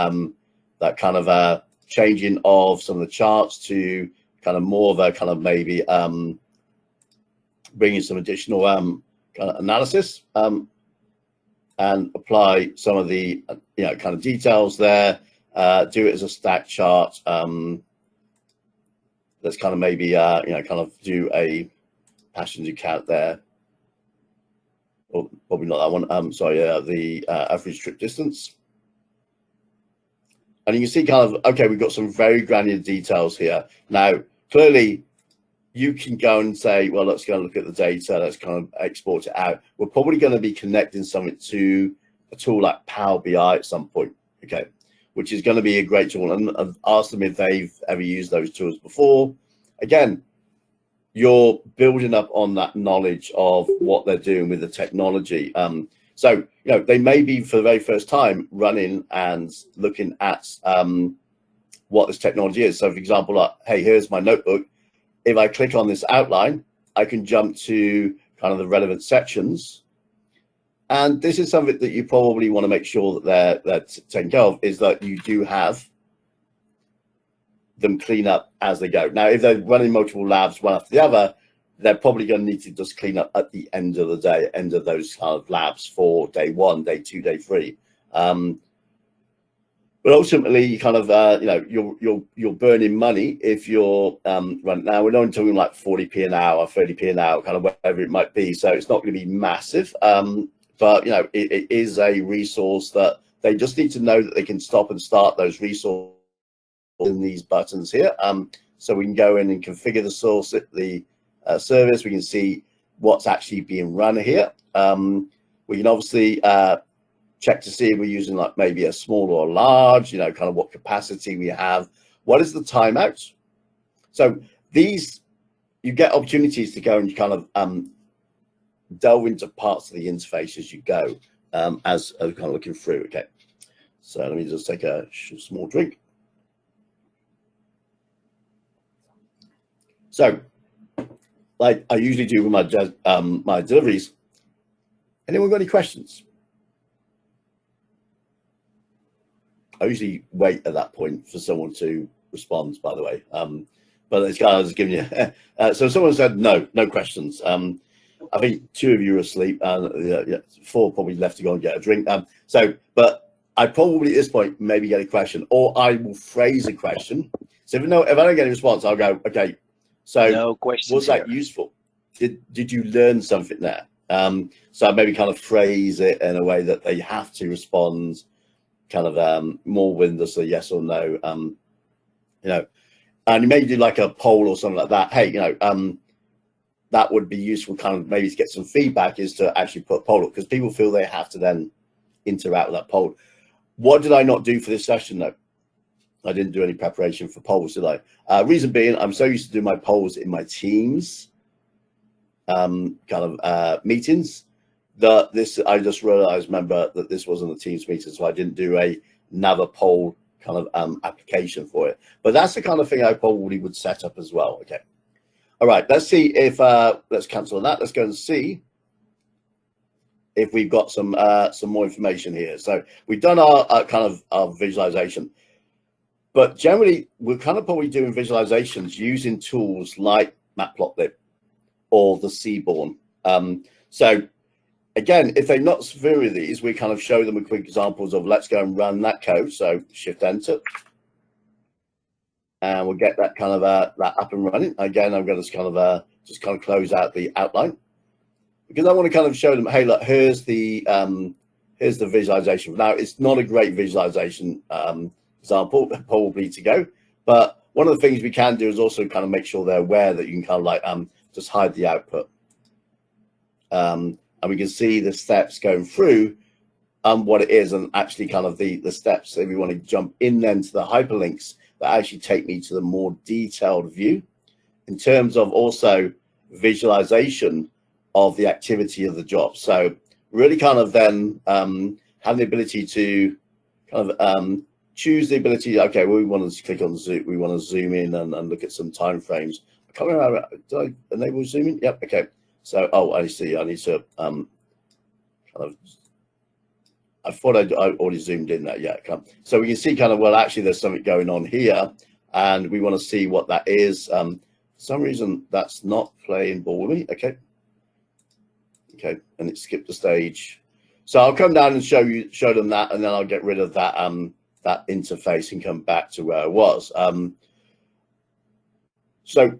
that kind of changing of some of the charts to kind of more of a kind of maybe bringing some additional kind of analysis. And apply some of the kind of details there. Do it as a stack chart. Let's kind of maybe kind of do a passenger count there. Or probably not that one. Sorry, the average trip distance. And you can see kind of okay, we've got some very granular details here. Now, clearly, you can go and say, well, let's go and look at the data. Let's kind of export it out. We're probably going to be connecting something to a tool like Power BI at some point, okay, which is going to be a great tool. And I've asked them if they've ever used those tools before. Again, you're building up on that knowledge of what they're doing with the technology. So, they may be for the very first time running and looking at what this technology is. So, for example, like, hey, here's my notebook. If I click on this outline, I can jump to kind of the relevant sections. And this is something that you probably want to make sure that they're taken care of, is that you do have them clean up as they go. Now, if they're running multiple labs one after the other, they're probably going to need to just clean up at the end of the day, end of those kind of labs for day 1, day 2, day 3. But ultimately, you kind of, you're burning money if you're running. Now we're only talking like 40p an hour, 30p an hour, kind of whatever it might be. So it's not going to be massive, but it is a resource that they just need to know that they can stop and start those resources in these buttons here. So we can go in and configure the source, the service. We can see what's actually being run here. We can obviously check to see if we're using like maybe a small or a large, kind of what capacity we have. What is the timeout? So these, you get opportunities to go and kind of delve into parts of the interface as you go, as kind of looking through. Okay, so let me just take a small drink. So, like I usually do with my my deliveries. Anyone got any questions? I usually wait at that point for someone to respond, by the way. But it's kind of just giving you. So someone said no questions. I think 2 of you are asleep, and 4 probably left to go and get a drink. But I probably at this point maybe get a question, or I will phrase a question. So if I don't get a response, I'll go, okay. So no questions. Was that useful? Did you learn something there? So I maybe kind of phrase it in a way that they have to respond, kind of more with just a yes or no. And you may do like a poll or something like that. Hey, that would be useful, kind of maybe to get some feedback, is to actually put a poll up, because people feel they have to then interact with that poll. What did I not do for this session though? I didn't do any preparation for polls, did I? Reason being, I'm so used to doing my polls in my Teams kind of meetings, that I just realized, remember, that this wasn't a Teams meeting, so I didn't do another poll kind of application for it. But that's the kind of thing I probably would set up as well. Okay. All right, let's see if let's cancel that. Let's go and see if we've got some more information here. So we've done our kind of our visualization, but generally we're kind of probably doing visualizations using tools like Matplotlib or the Seaborn. So again, if they're not familiar with these, we kind of show them a quick examples of, let's go and run that code. So Shift Enter, and we'll get that kind of that up and running. Again, I'm going to just kind of close out the outline, because I want to kind of show them, hey, look, here's the visualization. Now, it's not a great visualization example probably to go, but one of the things we can do is also kind of make sure they're aware that you can kind of like just hide the output, and we can see the steps going through what it is, and actually kind of the steps. So if we want to jump in then to the hyperlinks that actually take me to the more detailed view in terms of also visualization of the activity of the job. So really kind of then have the ability to kind of choose the ability, okay, well, we want to click on zoom, we want to zoom in and look at some time frames. I can't remember, did I enable zooming? Yep, okay. So, oh, I see, I need to kind of, I thought I already zoomed in that, yeah. So we can see kind of, well, actually there's something going on here, and we want to see what that is. For some reason, that's not playing ball with me, okay. Okay, and it skipped the stage. So I'll come down and show them that, and then I'll get rid of that that interface and come back to where I was. So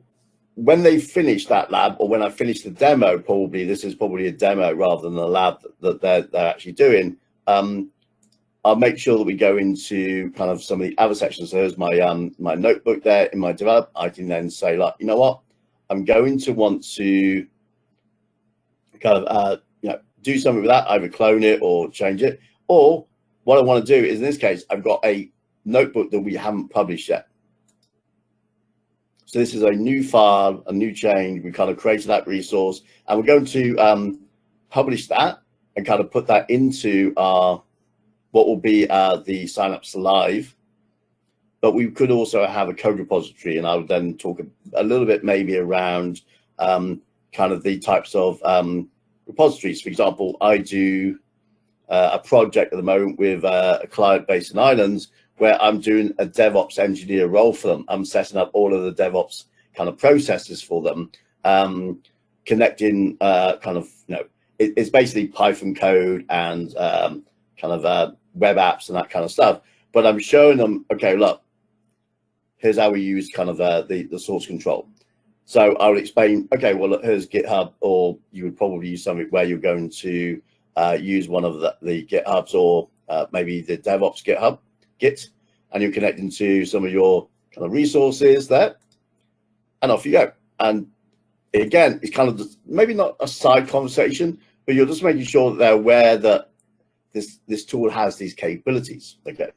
when they finish that lab, or when I finish the demo, probably this is probably a demo rather than a lab that they're actually doing. I'll make sure that we go into kind of some of the other sections. So there's my my notebook there in my develop. I can then say, like, you know what, I'm going to want to kind of do something with that, either clone it or change it. Or what I want to do is, in this case, I've got a notebook that we haven't published yet. So this is a new file, a new change. We kind of created that resource, and we're going to publish that and kind of put that into our what will be the Synapse Live. But we could also have a code repository, and I would then talk a little bit maybe around kind of the types of repositories. For example, I do a project at the moment with a client based in Ireland, where I'm doing a DevOps engineer role for them. I'm setting up all of the DevOps kind of processes for them, connecting kind of, it's basically Python code and kind of web apps and that kind of stuff. But I'm showing them, okay, look, here's how we use kind of the source control. So I would explain, okay, well, look, here's GitHub, or you would probably use something where you're going to use one of the GitHubs, or maybe the DevOps GitHub, Git, and you're connecting to some of your kind of resources there, and off you go. And again, it's kind of just, maybe not a side conversation, but you're just making sure that they're aware that this tool has these capabilities. Okay,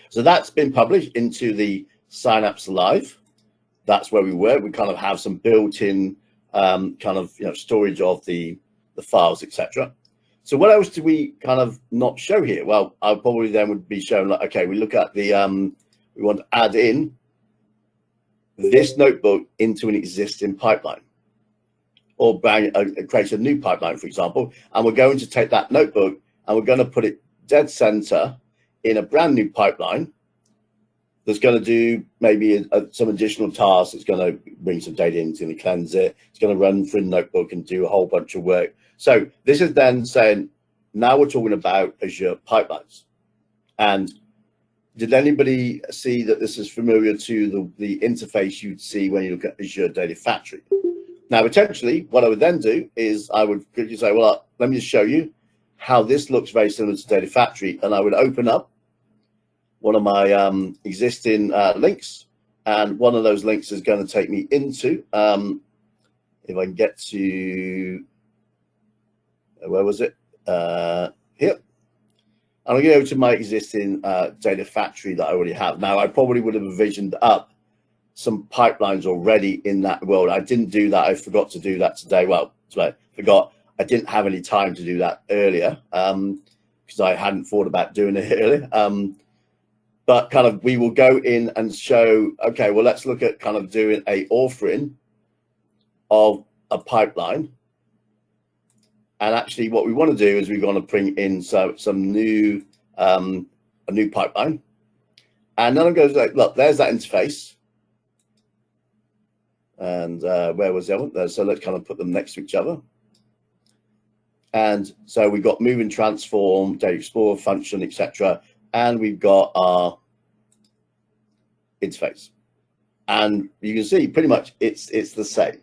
so that's been published into the Synapse Live. That's where we work. We kind of have some built-in kind of storage of the files, etc. So what else do we kind of not show here? Well, I probably then would be showing, like, okay, we look at the we want to add in this notebook into an existing pipeline, or create a new pipeline, for example, and we're going to take that notebook and we're going to put it dead center in a brand new pipeline that's going to do maybe some additional tasks. It's going to bring some data in, it's going to cleanse it, it's going to run through the notebook and do a whole bunch of work. So this is then saying, now we're talking about Azure pipelines. And did anybody see that this is familiar to the interface you'd see when you look at Azure Data Factory? Now, potentially, what I would then do is I would quickly say, well, let me just show you how this looks very similar to Data Factory. And I would open up one of my existing links, and one of those links is going to take me into, if I can get to, where was it? Here. I'm going to go to my existing Data Factory that I already have. Now, I probably would have envisioned up some pipelines already in that world. I didn't do that. I forgot to do that today. Well, I forgot. I didn't have any time to do that earlier because I hadn't thought about doing it earlier. But kind of we will go in and show, okay, well, let's look at kind of doing a authoring of a pipeline. And actually what we want to do is we're going to bring in some new, a new pipeline. And then I'm going to say, look, there's that interface. And where was the other one? So let's kind of put them next to each other. And so we've got move and transform, data explorer function, etc. And we've got our interface. And you can see pretty much it's the same.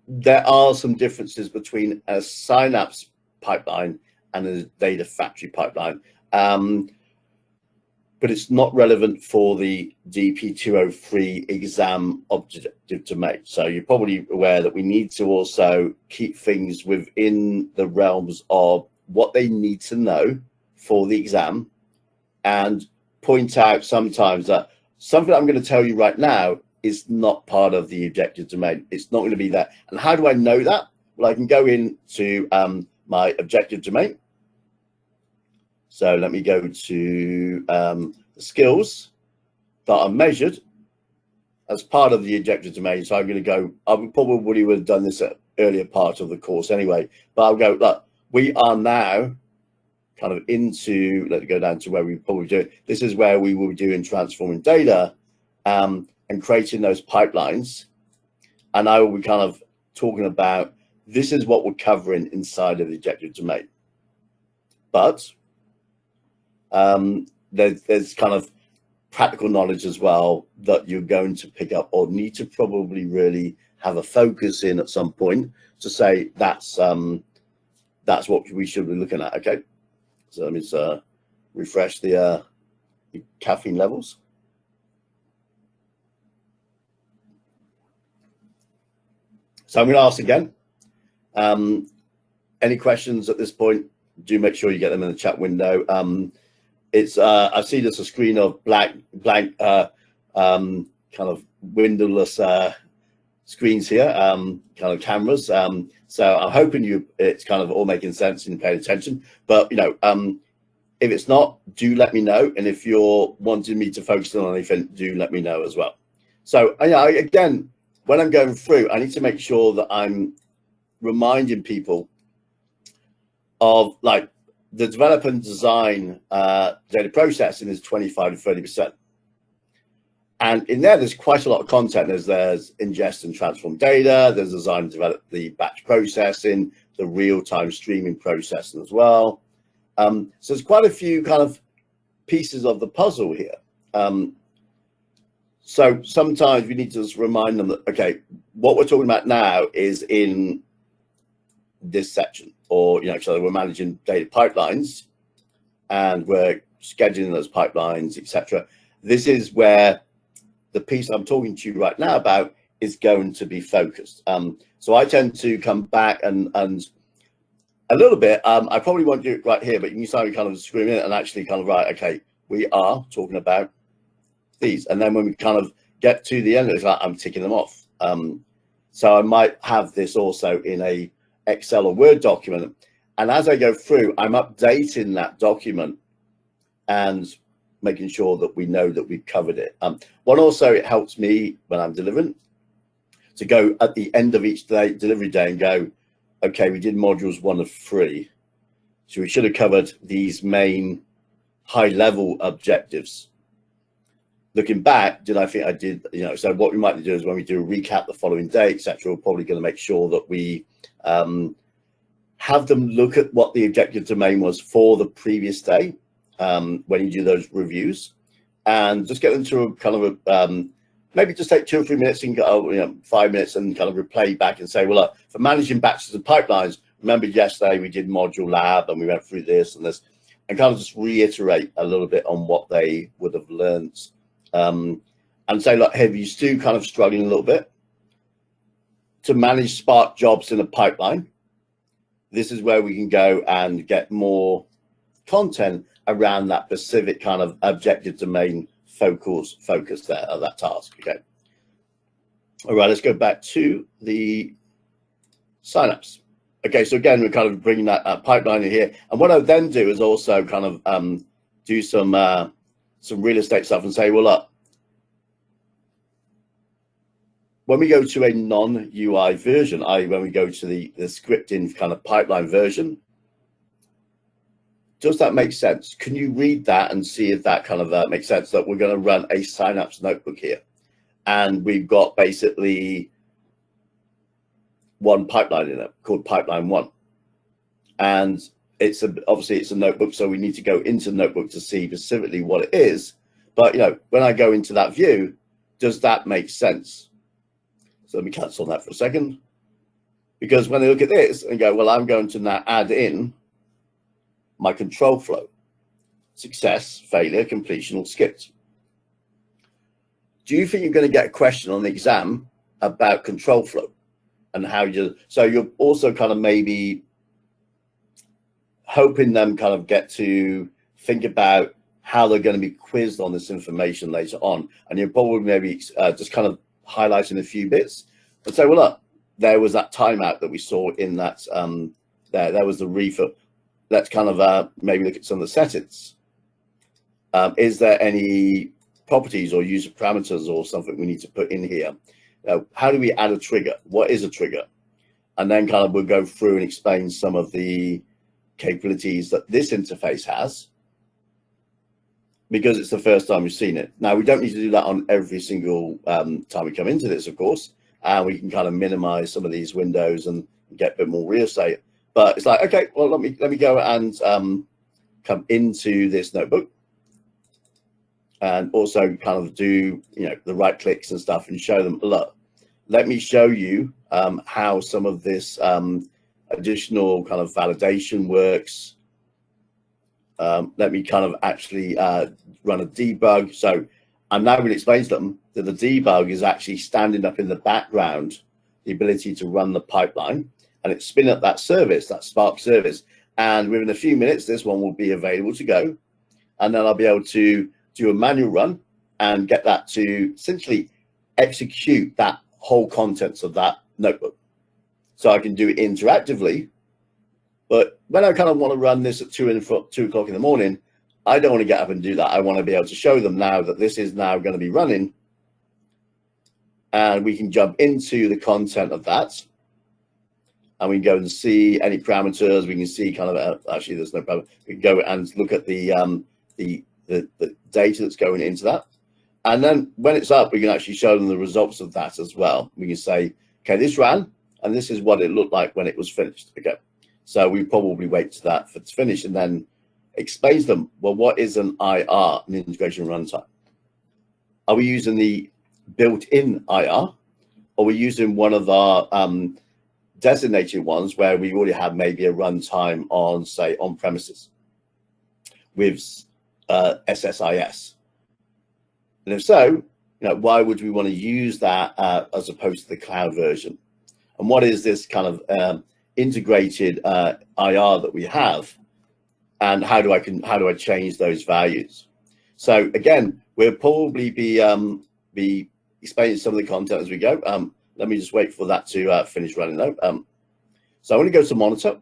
There are some differences between a Synapse pipeline and a Data Factory pipeline. But it's not relevant for the DP-203 exam objective domain. So you're probably aware that we need to also keep things within the realms of what they need to know for the exam, and point out sometimes that something I'm going to tell you right now is not part of the objective domain. It's not going to be there. And how do I know that? Well, I can go into my objective domain. So let me go to the skills that are measured as part of the objective domain. So I'm going to go, I probably would have done this at earlier part of the course anyway, but I'll go, look, we are now kind of into, let's go down to where we probably do it. This is where we will be doing transforming data and creating those pipelines. And I will be kind of talking about, this is what we're covering inside of the objective domain. But there's kind of practical knowledge as well that you're going to pick up, or need to probably really have a focus in at some point to say that's what we should be looking at. Okay, so let me just refresh the caffeine levels. So I'm going to ask again, any questions at this point? Do make sure you get them in the chat window. It's I see there's a screen of blank kind of windowless screens here, kind of cameras. So I'm hoping it's kind of all making sense and paying attention. But if it's not, do let me know. And if you're wanting me to focus on anything, do let me know as well. So again, when I'm going through, I need to make sure that I'm reminding people of, like, the develop and design data processing is 25 to 30%. And in there's quite a lot of content. There's ingest and transform data, there's design and develop the batch processing, the real-time streaming processing as well. So there's quite a few kind of pieces of the puzzle here. So sometimes we need to just remind them that, okay, what we're talking about now is in this section, or, so we're managing data pipelines and we're scheduling those pipelines, etc. This is where the piece I'm talking to you right now about is going to be focused. So I tend to come back and a little bit, I probably won't do it right here, but you can start kind of screaming it and actually kind of, right, okay, we are talking about these. And then when we kind of get to the end, it's like I'm ticking them off. So I might have this also in a Excel or Word document. And as I go through, I'm updating that document and making sure that we know that we've covered it. One also, it helps me when I'm delivering to go at the end of each day, delivery day, and go, okay, we did modules 1 of 3. So we should have covered these main high level objectives. Looking back, did I think I did, so what we might do is when we do a recap the following day, etc., we're probably going to make sure that we have them look at what the objective domain was for the previous day when you do those reviews, and just get them to a kind of a, maybe just take 2 or 3 minutes and go, 5 minutes and kind of replay back and say, well, look, for managing batches and pipelines, remember yesterday we did module lab and we went through this and this, and kind of just reiterate a little bit on what they would have learned. And say, look, hey, you still kind of struggling a little bit to manage Spark jobs in a pipeline. This is where we can go and get more content around that specific kind of objective domain focus there of that task. Okay. All right, let's go back to the signups. Okay, so again, we're kind of bringing that pipeline in here. And what I'll then do is also kind of do some real estate stuff and say, well, look, when we go to a non-UI version, i.e. when we go to the scripting kind of pipeline version, does that make sense? Can you read that and see if that kind of makes sense? That we're going to run a Synapse notebook here. And we've got basically one pipeline in it called pipeline 1. And obviously it's a notebook, so we need to go into the notebook to see specifically what it is. But when I go into that view, does that make sense? So let me cancel that for a second, because when they look at this and go, well, I'm going to now add in my control flow: success, failure, completion, or skipped. Do you think you're going to get a question on the exam about control flow and how so you're also kind of maybe hoping them kind of get to think about how they're going to be quizzed on this information later on, and you're probably maybe just kind of highlighting a few bits and say, well, look, there was that timeout that we saw in that there was the refill. Let's kind of maybe look at some of the settings. Is there any properties or user parameters or something we need to put in here? How do we add a trigger? What is a trigger? And then kind of we'll go through and explain some of the capabilities that this interface has, because it's the first time we've seen it. Now, we don't need to do that on every single time we come into this, of course, and we can kind of minimize some of these windows and get a bit more real estate. But it's like, okay, well, let me go and come into this notebook and also kind of do the right clicks and stuff and show them, look, let me show you how some of this additional kind of validation works. Let me kind of actually run a debug. So I'm now going to explain to them that the debug is actually standing up in the background, the ability to run the pipeline, and it's spinning up that service, that Spark service. And within a few minutes, this one will be available to go. And then I'll be able to do a manual run and get that to essentially execute that whole contents of that notebook. So I can do it interactively. But when I kind of want to run this at 2 o'clock in the morning, I don't want to get up and do that. I want to be able to show them now that this is now going to be running. And we can jump into the content of that. And we can go and see any parameters. We can see kind of, actually, there's no problem. We can go and look at the data that's going into that. And then when it's up, we can actually show them the results of that as well. We can say, okay, this ran, and this is what it looked like when it was finished. Okay. So we probably wait to that for to finish, and then explains them, well, what is an IR, an integration runtime? Are we using the built-in IR, or are we using one of our designated ones where we already have maybe a runtime on, say, on premises with SSIS? And if so, why would we want to use that as opposed to the cloud version? And what is this kind of integrated IR that we have? And how do I change those values? So again, we'll probably be explaining some of the content as we go. Let me just wait for that to finish running though. So I'm going to go to monitor,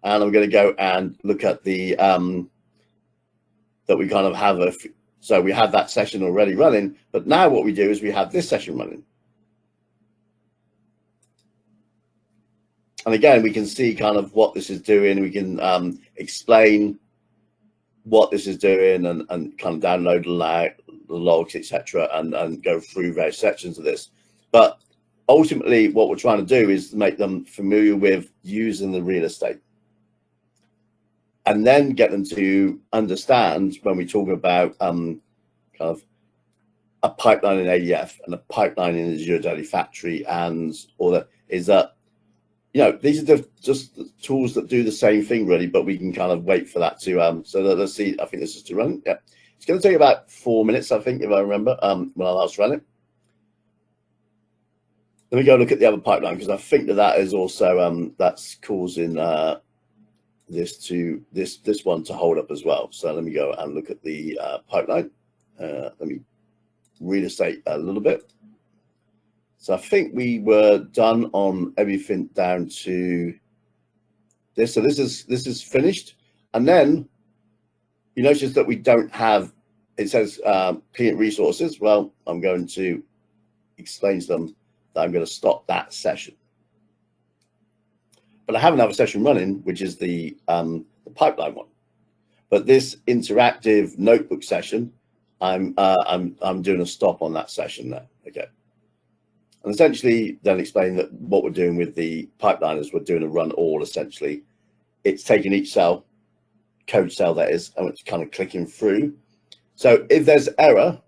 and I'm going to go and look at the that we kind of have so we have that session already running, but now what we do is we have this session running. And again, we can see kind of what this is doing. We can explain what this is doing and kind of download the logs, etc., and go through various sections of this. But ultimately, what we're trying to do is make them familiar with using the real estate, and then get them to understand when we talk about kind of a pipeline in ADF and a pipeline in Azure Data Factory and all that, is that these are just the tools that do the same thing really, but we can kind of wait for that to so that, let's see, I think this is to run. Yeah, it's going to take about 4 minutes, I think, if I remember, when I last ran it. Let me go look at the other pipeline, because I think that is also that's causing this one to hold up as well. So let me go and look at the pipeline. Let me real estate a little bit. So I think we were done on everything down to this. So this is finished, and then you notice that we don't have. It says client resources. Well, I'm going to explain to them that I'm going to stop that session. But I have another session running, which is the pipeline one. But this interactive notebook session, I'm doing a stop on that session there. Okay. And essentially then explain that what we're doing with the pipeline is we're doing a run all essentially. It's taking each cell, code cell that is, and it's kind of clicking through. So if there's error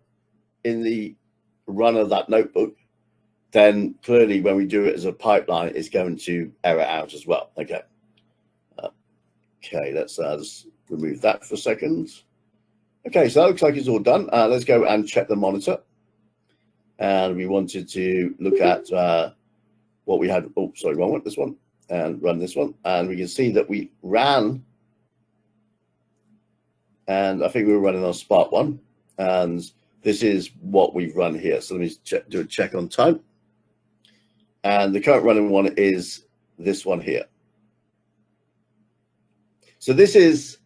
in the run of that notebook, then clearly when we do it as a pipeline, it's going to error out as well. Okay. Okay, let's just remove that for a second. Okay, so that looks like it's all done. Let's go and check the monitor. And we wanted to look at what we had. Oh, sorry, wrong one, this one, and run this one. And we can see that we ran, and I think we were running on Spark 1. And this is what we've run here. So let me do a check on time. And the current running one is this one here. So this is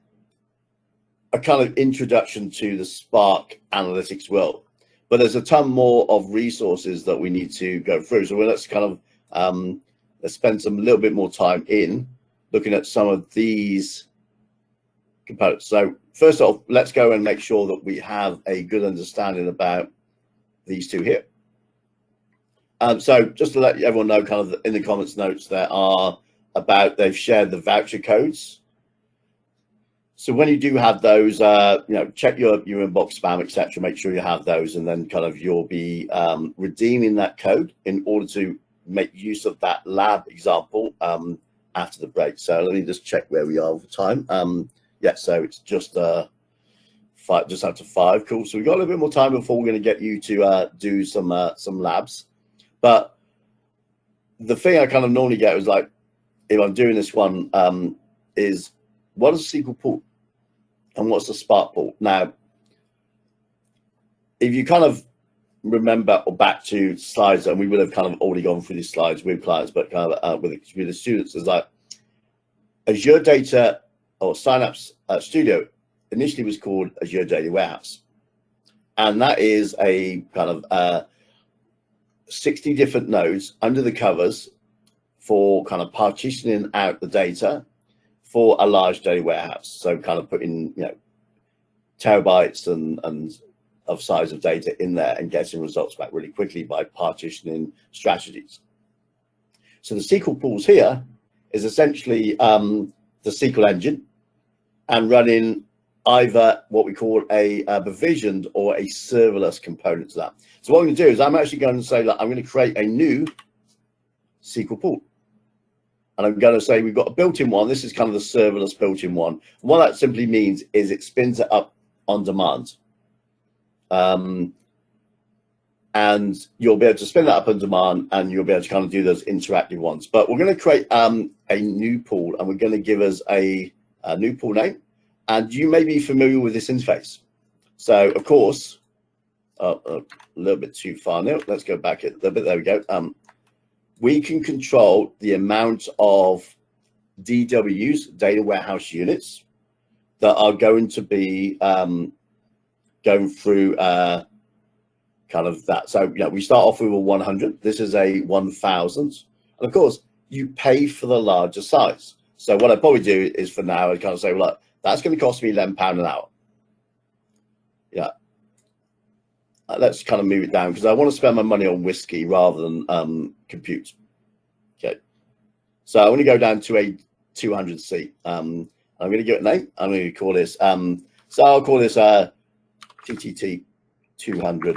a kind of introduction to the Spark analytics world. But there's a ton more of resources that we need to go through. So let's kind of let's spend some little bit more time in looking at some of these components. So first off, let's go and make sure that we have a good understanding about these two here. So just to let everyone know, kind of in the comments notes there are about, they've shared the voucher codes. So when you do have those, check your inbox spam, etc. Make sure you have those, and then kind of you'll be redeeming that code in order to make use of that lab example after the break. So let me just check where we are over time. Yeah, so it's just just after 5. Cool. So we've got a little bit more time before we're going to get you to do some labs. But the thing I kind of normally get is like, if I'm doing this one, is what is a SQL pool and what's the Spark pool? Now, if you kind of remember or back to slides, and we would have kind of already gone through these slides with clients, but kind of with the students, is like Azure Data or Synapse Studio initially was called Azure Data Warehouse. And that is a kind of 60 different nodes under the covers for kind of partitioning out the data for a large data warehouse. So kind of putting, terabytes and of size of data in there and getting results back really quickly by partitioning strategies. So the SQL pools here is essentially the SQL engine and running either what we call a provisioned or a serverless component to that. So what I'm going to do is I'm actually going to say that I'm going to create a new SQL pool. And I'm going to say we've got a built-in one. This is kind of the serverless built-in one. And what that simply means is it spins it up on demand. And you'll be able to spin that up on demand, and you'll be able to kind of do those interactive ones. But we're going to create a new pool, and we're going to give us a new pool name. And you may be familiar with this interface. So, of course, a little bit too far now. Let's go back a little bit. There we go. We can control the amount of DWs, data warehouse units, that are going to be going through kind of that. So, we start off with a 100. This is a 1,000. And of course, you pay for the larger size. So what I probably do is for now, I kind of say, well, look, that's going to cost me £11 an hour. Yeah. Let's kind of move it down because I want to spend my money on whiskey rather than compute. Okay. So I'm going to go down to a 200C. I'm going to give it a name. I'm going to call this, so I'll call this TTT 200C.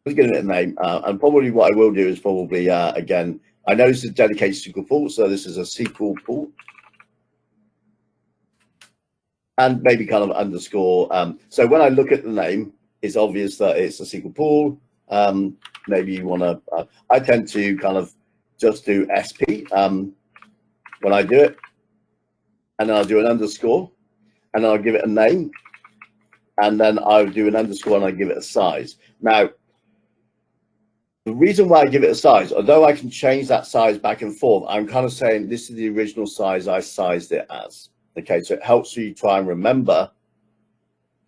Let's give it a name. And probably what I will do is probably, again, I know this is a dedicated SQL pool, so this is a SQL pool. And maybe kind of underscore. So when I look at the name, it's obvious that it's a SQL pool. Maybe you want to, I tend to kind of just do SP when I do it. And then I'll do an underscore. And then I'll give it a name. And then I'll do an underscore and I give it a size. Now, the reason why I give it a size, although I can change that size back and forth, I'm kind of saying this is the original size I sized it as. Okay, so it helps you try and remember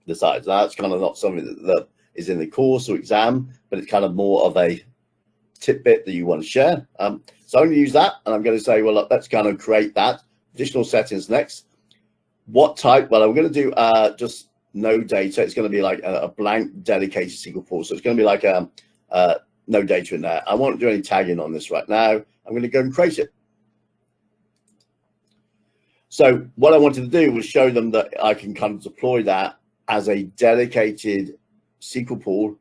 the size. That's kind of not something that is in the course or exam, but it's kind of more of a tidbit that you want to share. So I'm going to use that, and I'm going to say, well, look, let's kind of create that. Additional settings next. What type? Well, I'm going to do just no data. It's going to be like a blank dedicated SQL pool. So it's going to be like no data in there. I won't do any tagging on this right now. I'm going to go and create it. So what I wanted to do was show them that I can kind of deploy that as a dedicated SQL pool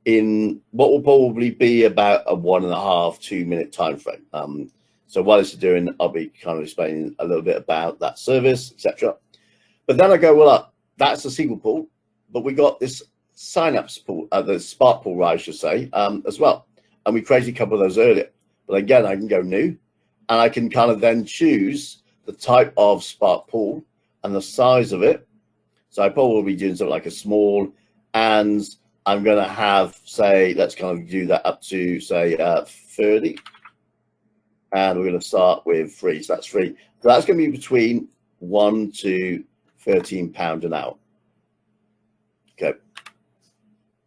in what will probably be about a 1.5 to 2 minute time frame. So while this is doing, I'll be kind of explaining a little bit about that service, etc. But then I go, well, that's a SQL pool, but we got this signups pool, the Spark pool, I should say, as well. And we created a couple of those earlier. But again, I can go new, and I can kind of then choose the type of Spark pool and the size of it. So I probably will be doing something like a small, and I'm going to have, say, let's kind of do that up to, say, 30. And we're going to start with 3. So that's 3. So that's going to be between £1 to £13 an hour. Okay.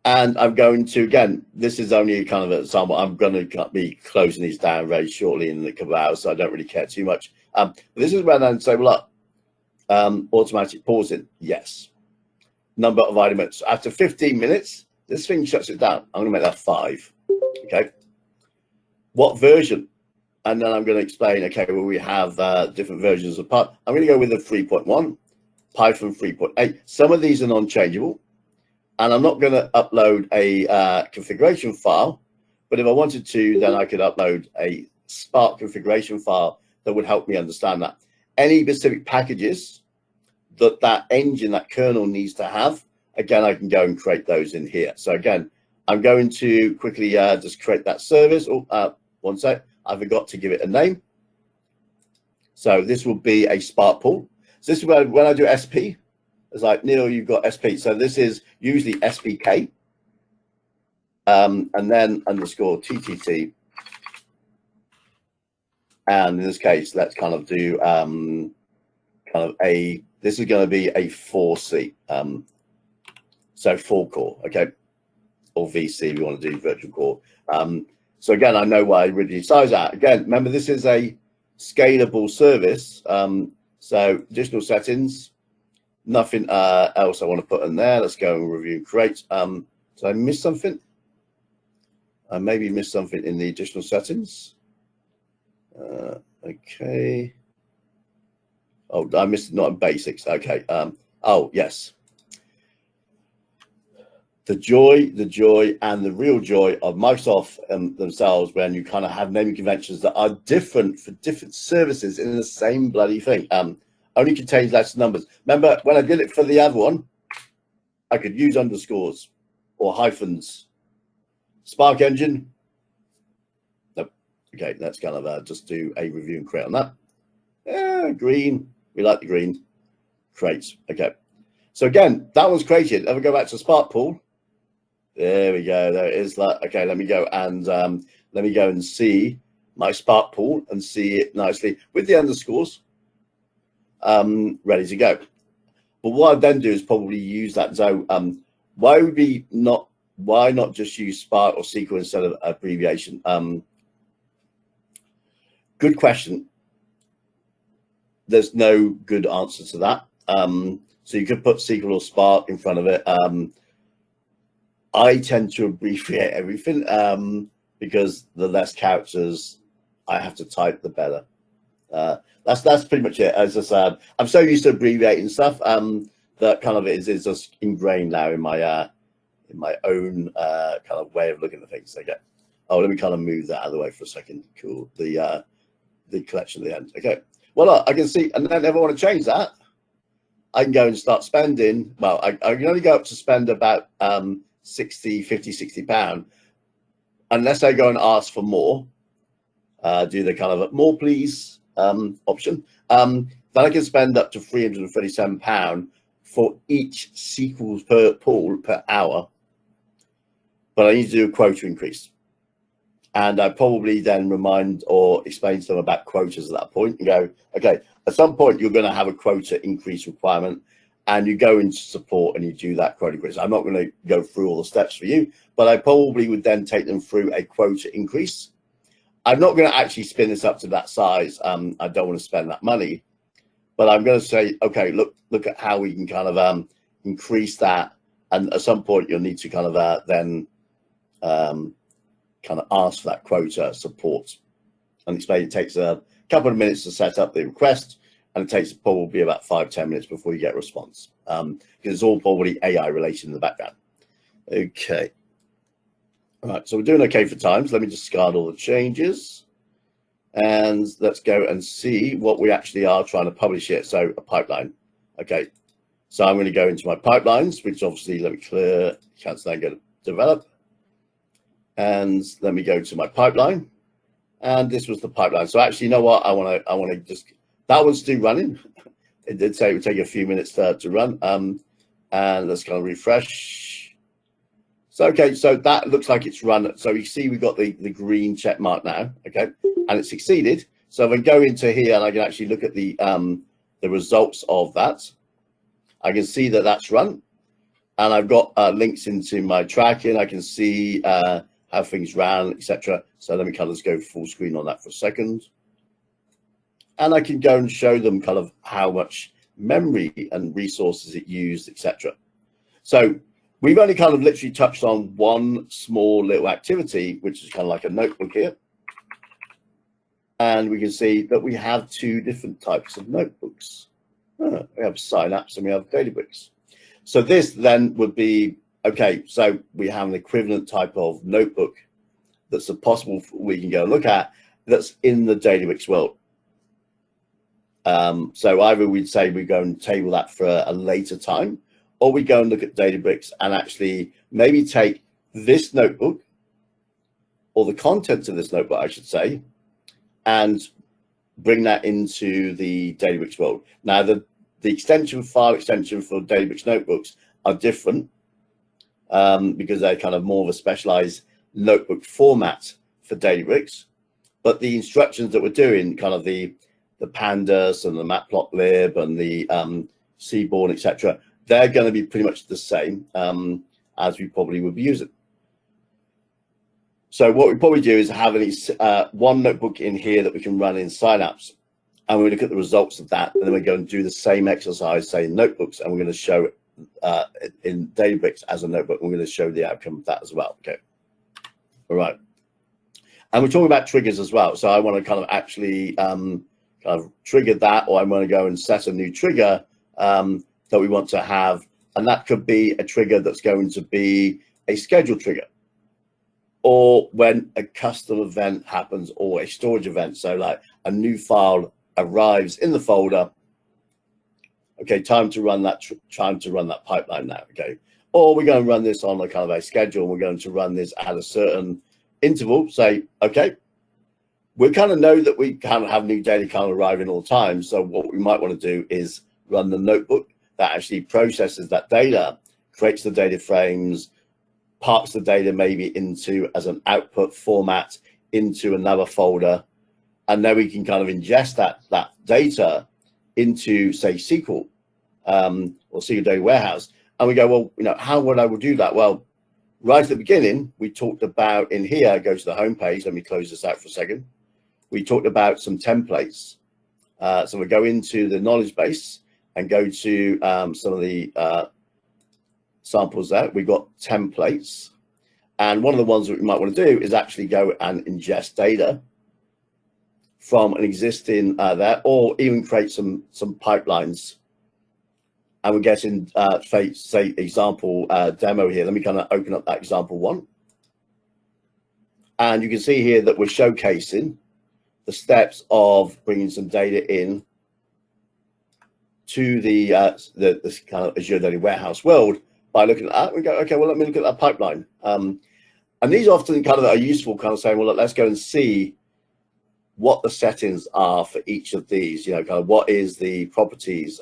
And I'm going to, again, this is only kind of an example. I'm going to be closing these down very shortly in a couple of hours, so I don't really care too much. But this is when I say, well, look, automatic pausing, yes. Number of items. After 15 minutes, this thing shuts it down. I'm going to make that 5. Okay. What version? And then I'm going to explain, okay, well, we have different versions of Python. I'm going to go with the 3.1, Python 3.8. Some of these are non-changeable. And I'm not going to upload a configuration file, but if I wanted to, then I could upload a Spark configuration file that would help me understand that. Any specific packages that engine, that kernel needs to have, again, I can go and create those in here. So again, I'm going to quickly just create that service. Oh, one sec, I forgot to give it a name. So this will be a Spark pool. So this is when I do SP. It's like, Neil, you've got SP. So this is usually SPK, and then underscore TTT. And in this case, let's kind of do kind of this is going to be a 4C. So 4 core, okay, or VC, we want to do virtual core. So again, I know why I originally sized that. Again, remember, this is a scalable service. So additional settings. Nothing else I want to put in there. Let's go and review and create. Did I miss something? I maybe missed something in the additional settings. Okay. Oh, I missed not in basics. Okay. Oh, yes. The joy, and the real joy of Microsoft themselves when you kind of have naming conventions that are different for different services in the same bloody thing. Only contains less numbers. Remember when I did it for the other one, I could use underscores or hyphens. Spark Engine. Nope. Okay, let's kind of just do a review and create on that. Green. We like the green. Create. Okay. So again, that one's created. Let me go back to Spark Pool. There we go. There it is. Okay, let me go and see my Spark Pool and see it nicely with the underscores. Ready to go. But what I then do is probably use that. So why not just use Spark or SQL instead of abbreviation? Good question. There's no good answer to that. So you could put SQL or Spark in front of it. I tend to abbreviate everything because the less characters I have to type, the better. That's pretty much it. As I said, I'm so used to abbreviating stuff that kind of is just ingrained now in my own kind of way of looking at things. Okay. Oh, let me kind of move that out of the way for a second. Cool. The collection at the end. Okay. Well, I can see, and then if I want to change that, I can go and start spending. Well, I can only go up to spend about 50, 60 pound, unless I go and ask for more. Do the kind of more please option. Then I can spend up to £337 for each SQL per pool per hour. But I need to do a quota increase. And I probably then remind or explain to them about quotas at that point and go, okay, at some point you're going to have a quota increase requirement, and you go into support and you do that quota increase. I'm not going to go through all the steps for you, but I probably would then take them through a quota increase. I'm not going to actually spin this up to that size. I don't want to spend that money, but I'm going to say, okay, look at how we can kind of increase that. And at some point you'll need to kind of then kind of ask for that quota support and explain. It takes a couple of minutes to set up the request, and it takes probably about 5-10 minutes before you get a response, because it's all probably AI related in the background. Okay. All right, so we're doing okay for times. Let me discard all the changes, and let's go and see what we actually are trying to publish here. So a pipeline. Okay, so I'm going to go into my pipelines, which obviously, let me clear, cancel that, and go to develop. And let me go to my pipeline, and this was the pipeline. So actually, you know what? I want to just, that one's still running. It did say it would take a few minutes to run. And let's kind of refresh. So okay, so that looks like it's run. So you see, we've got the green check mark now. Okay, and it succeeded. So if I go into here and I can actually look at the results of that, I can see that that's run, and I've got links into my tracking. I can see how things ran, etc. So let me kind of just go full screen on that for a second. And I can go and show them kind of how much memory and resources it used, etc. So we've only kind of literally touched on one small little activity, which is kind of like a notebook here. And we can see that we have two different types of notebooks. We have Synapse and we have Databricks. So this then would be, okay, so we have an equivalent type of notebook that's possible we can go and look at that's in the Databricks world. So either we'd say we go and table that for a later time, or we go and look at Databricks and actually maybe take this notebook, or the contents of this notebook, I should say, and bring that into the Databricks world. Now, the file extension for Databricks notebooks are different because they're kind of more of a specialized notebook format for Databricks. But the instructions that we're doing, kind of the pandas and the matplotlib and the seaborn, etc., they're going to be pretty much the same as we probably would be using. So what we probably do is have one notebook in here that we can run in Synapse, and we look at the results of that, and then we go and do the same exercise, say in notebooks, and we're going to show it in Databricks as a notebook. We're going to show the outcome of that as well. Okay. All right. And we're talking about triggers as well. So I want to kind of actually kind kind of triggered that, or I'm going to go and set a new trigger that we want to have. And that could be a trigger that's going to be a scheduled trigger, or when a custom event happens, or a storage event. So like a new file arrives in the folder. Okay, time to run that pipeline now. Okay, or we're going to run this on a kind of a schedule. We're going to run this at a certain interval. Say, okay, we kind of know that we kind of have new data kind of arriving all the time. So what we might want to do is run the notebook that actually processes that data, creates the data frames, parks the data maybe into as an output format into another folder, and then we can kind of ingest that data into, say, SQL or SQL Data Warehouse. And we go, well, you know, how would I do that? Well, right at the beginning, we talked about in here, go to the home page. Let me close this out for a second. We talked about some templates. So we go into the knowledge base and go to some of the samples there. We've got templates. And one of the ones that we might want to do is actually go and ingest data from an existing there, or even create some pipelines. And we're getting, say, example demo here. Let me kind of open up that example one. And you can see here that we're showcasing the steps of bringing some data in to the kind of Azure Data Warehouse world by looking at that. We go, okay, well, let me look at that pipeline. And these often kind of are useful, kind of saying, well, let's go and see what the settings are for each of these, you know, kind of what is the properties.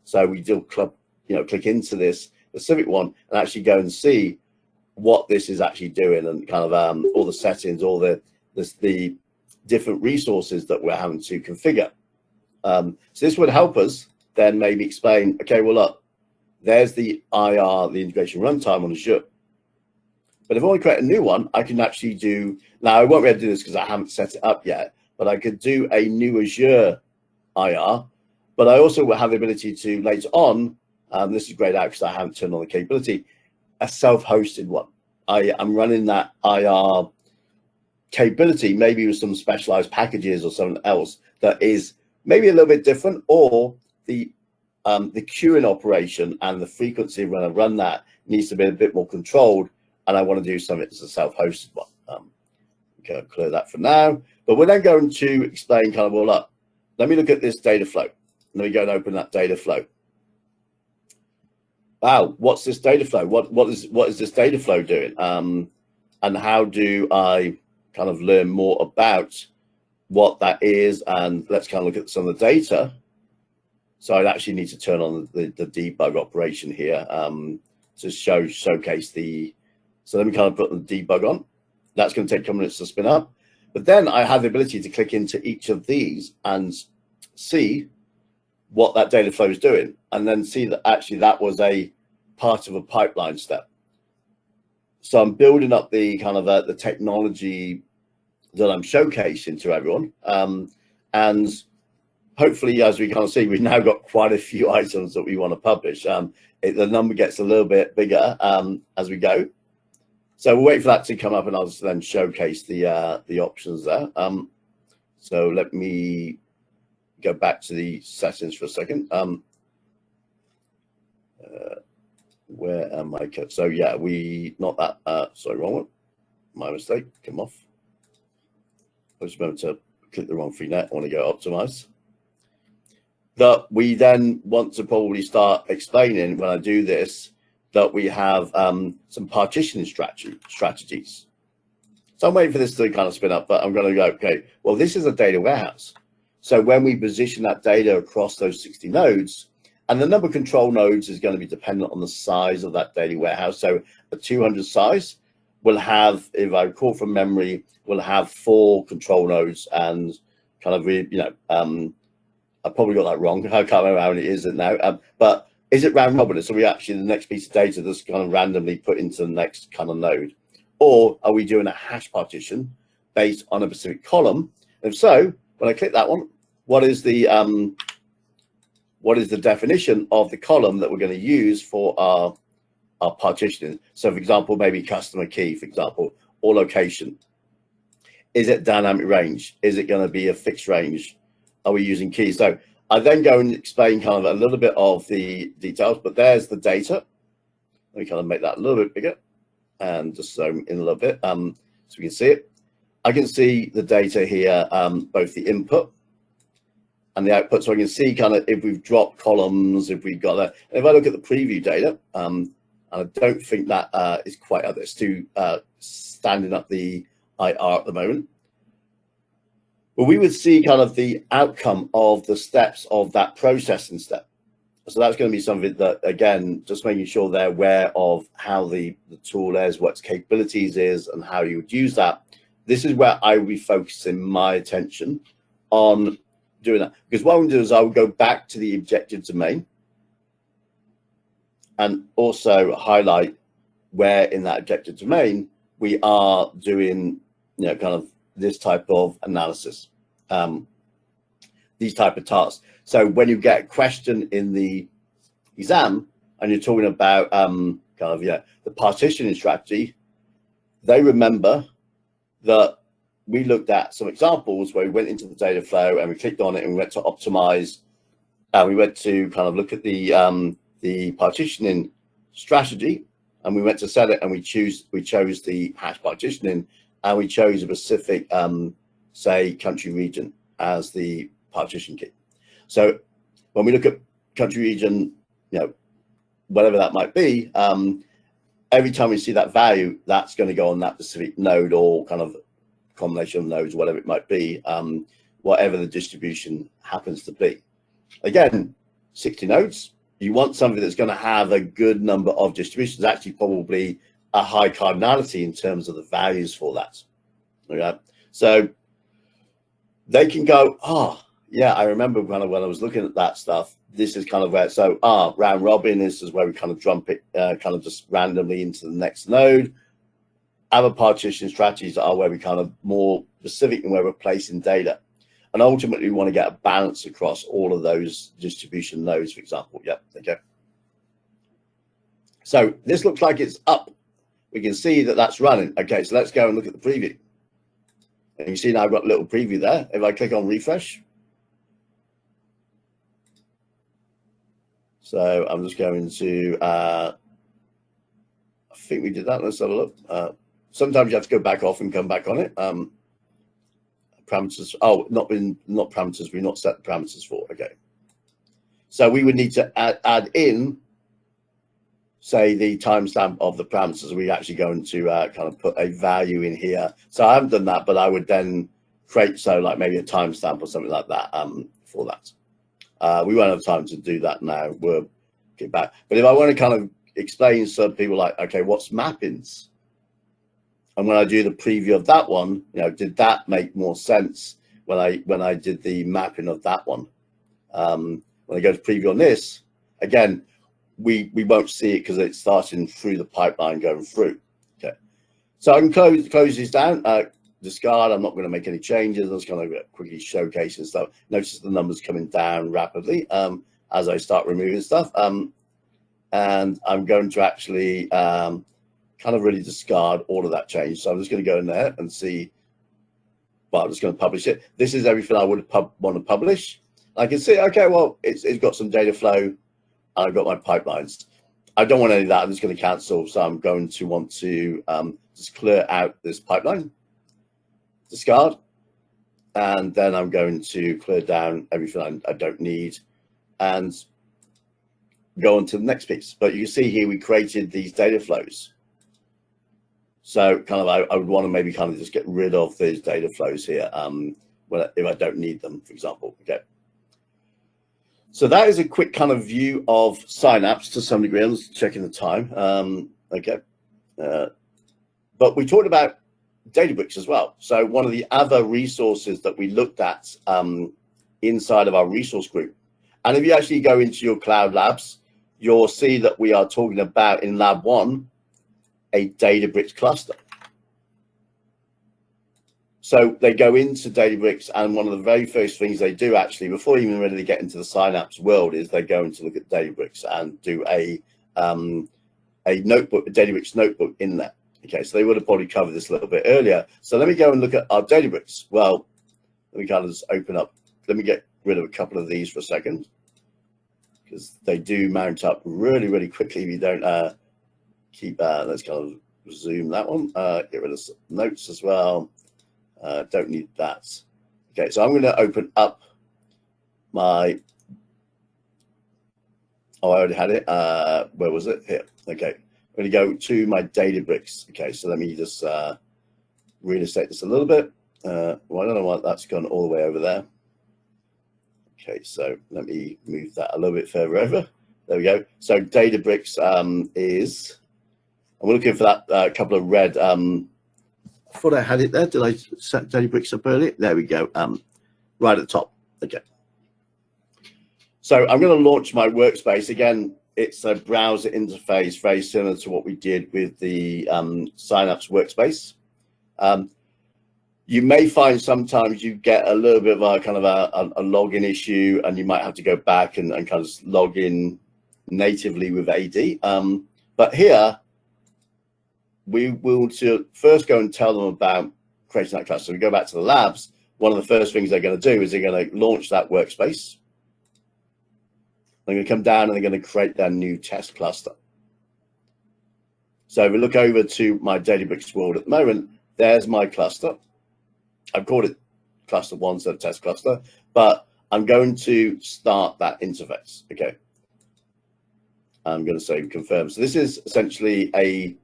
So we do click into this specific one and actually go and see what this is actually doing, and kind of all the settings, all the different resources that we're having to configure. So this would help us then maybe explain, okay, well, look, there's the IR, the integration runtime on Azure. But if I want to create a new one, I can actually do, now I won't be able to do this because I haven't set it up yet, but I could do a new Azure IR. But I also will have the ability to later on, this is grayed out because I haven't turned on the capability, a self-hosted one. I'm running that IR capability, maybe with some specialized packages or something else that is maybe a little bit different, or the queuing operation and the frequency when I run that needs to be a bit more controlled, and I want to do something as a self-hosted one. Okay, I'll clear that for now. But we're then going to explain kind of, well, look, let me look at this data flow. Let me go and open that data flow. Wow, what's this data flow? What is this data flow doing? And how do I kind of learn more about what that is? And let's kind of look at some of the data. So I'd actually need to turn on the debug operation here to showcase the. So let me kind of put the debug on. That's going to take a couple minutes to spin up. But then I have the ability to click into each of these and see what that data flow is doing, and then see that actually that was a part of a pipeline step. So I'm building up the kind of the technology that I'm showcasing to everyone. And hopefully, as we kind of see, we've now got quite a few items that we want to publish. The number gets a little bit bigger as we go. So we'll wait for that to come up, and I'll just then showcase the options there. So let me go back to the settings for a second. Where am I? So yeah, sorry, wrong one. My mistake. Come off. I just remember to click the wrong free net. I want to go optimize. That we then want to probably start explaining when I do this, that we have some partitioning strategies. So I'm waiting for this to kind of spin up, but I'm going to go, okay, well, this is a data warehouse. So when we position that data across those 60 nodes, and the number of control nodes is going to be dependent on the size of that data warehouse. So a 200 size will have, if I recall from memory, will have 4 control nodes, and kind of, I probably got that wrong. I can't remember how many is it now, but is it round robin? So we actually, the next piece of data that's kind of randomly put into the next kind of node, or are we doing a hash partition based on a specific column? If so, when I click that one, what is the definition of the column that we're going to use for our partitioning? So for example, maybe customer key, for example, or location. Is it dynamic range? Is it going to be a fixed range? are we using keys? So I then go and explain kind of a little bit of the details, but there's the data. Let me kind of make that a little bit bigger and just zoom in a little bit so we can see it. I can see the data here, both the input and the output. So I can see kind of if we've dropped columns, if we've got that. And if I look at the preview data, and I don't think that is quite up. It's too standing up the IR at the moment. But we would see kind of the outcome of the steps of that processing step. So that's going to be something that, again, just making sure they're aware of how the tool is, what its capabilities is, and how you would use that. This is where I would be focusing my attention on doing that. Because what I'm going to do is I will go back to the objective domain and also highlight where in that objective domain we are doing, you know, kind of this type of analysis, these type of tasks. So when you get a question in the exam and you're talking about kind of, yeah, the partitioning strategy, they remember that we looked at some examples where we went into the data flow and we clicked on it and we went to optimize, and we went to kind of look at the partitioning strategy, and we went to set it, and we chose the hash partitioning, and we chose a specific say country region as the partition key. So when we look at country region, you know, whatever that might be, every time we see that value, that's going to go on that specific node or kind of combination of nodes, whatever it might be, whatever the distribution happens to be. Again, 60 nodes. You want something that's going to have a good number of distributions, actually probably a high cardinality in terms of the values for that. Okay, so they can go, oh, yeah, I remember kind of when I was looking at that stuff, this is kind of where, so round robin, this is where we kind of dump it kind of just randomly into the next node. Other partition strategies are where we kind of more specific in where we're placing data. And ultimately, we want to get a balance across all of those distribution nodes, for example. Yep, okay. So this looks like it's up. We can see that that's running. Okay, so let's go and look at the preview. And you see now I've got a little preview there. If I click on refresh. So I'm just going to, I think we did that. Let's have a look. Sometimes you have to go back off and come back on it. Parameters, oh, not parameters, we've not set the parameters for, okay. So we would need to add in, say, the timestamp of the parameters. We actually going to kind of put a value in here. So I haven't done that, but I would then create, so like maybe a timestamp or something like that for that. We won't have time to do that now, we'll get back. But if I want to kind of explain to some people like, okay, what's mappings? And when I do the preview of that one, you know, did that make more sense when I did the mapping of that one? When I go to preview on this, again, we won't see it because it's starting through the pipeline going through. Okay, so I can close these down. Discard. I'm not going to make any changes. I'm just going to quickly showcase and stuff. Notice the numbers coming down rapidly as I start removing stuff. And I'm going to actually kind of really discard all of that change. So I'm just going to go in there and see, well, I'm just going to publish it. This is everything I would want to publish. I can see, okay, well, it's got some data flow. I've got my pipelines. I don't want any of that. I'm just going to cancel. So I'm going to want to just clear out this pipeline, discard, and then I'm going to clear down everything I don't need and go on to the next piece. But you can see here we created these data flows. So kind of I would want to maybe kind of just get rid of these data flows here if I don't need them, for example. Okay. So that is a quick kind of view of Synapse to some degree. I'm just checking the time. Okay. But we talked about Databricks as well. So one of the other resources that we looked at inside of our resource group. And if you actually go into your cloud labs, you'll see that we are talking about in lab 1, a Databricks cluster. So they go into Databricks, and one of the very first things they do actually, before even really get into the Synapse world, is they go in to look at Databricks and do a notebook, a Databricks notebook in there. Okay, so they would have probably covered this a little bit earlier. So let me go and look at our Databricks. Well, let me kind of just open up. Let me get rid of a couple of these for a second, because they do mount up really, really quickly if you don't keep, let's kind of zoom that one, get rid of some notes as well. Don't need that. Okay, so I'm going to open up my, oh, I already had it. Where was it? Here. Okay, I'm going to go to my Databricks. Okay, so let me just reinstate this a little bit. Well, I don't know why that's gone all the way over there. Okay, so let me move that a little bit further over. There we go. So Databricks is, I'm looking for that couple of red, I thought I had it there. Did I set Databricks up earlier? There we go, right at the top. Okay. So I'm going to launch my workspace. Again, it's a browser interface, very similar to what we did with the Synapse workspace. You may find sometimes you get a little bit of a kind of a login issue, and you might have to go back and kind of log in natively with AD. But here, we will first go and tell them about creating that cluster. So we go back to the labs. One of the first things they're going to do is they're going to launch that workspace. They're going to come down and they're going to create their new test cluster. So if we look over to my Databricks world at the moment, there's my cluster. I've called it cluster 1, so test cluster, but I'm going to start that interface. Okay. I'm going to say confirm. So this is essentially a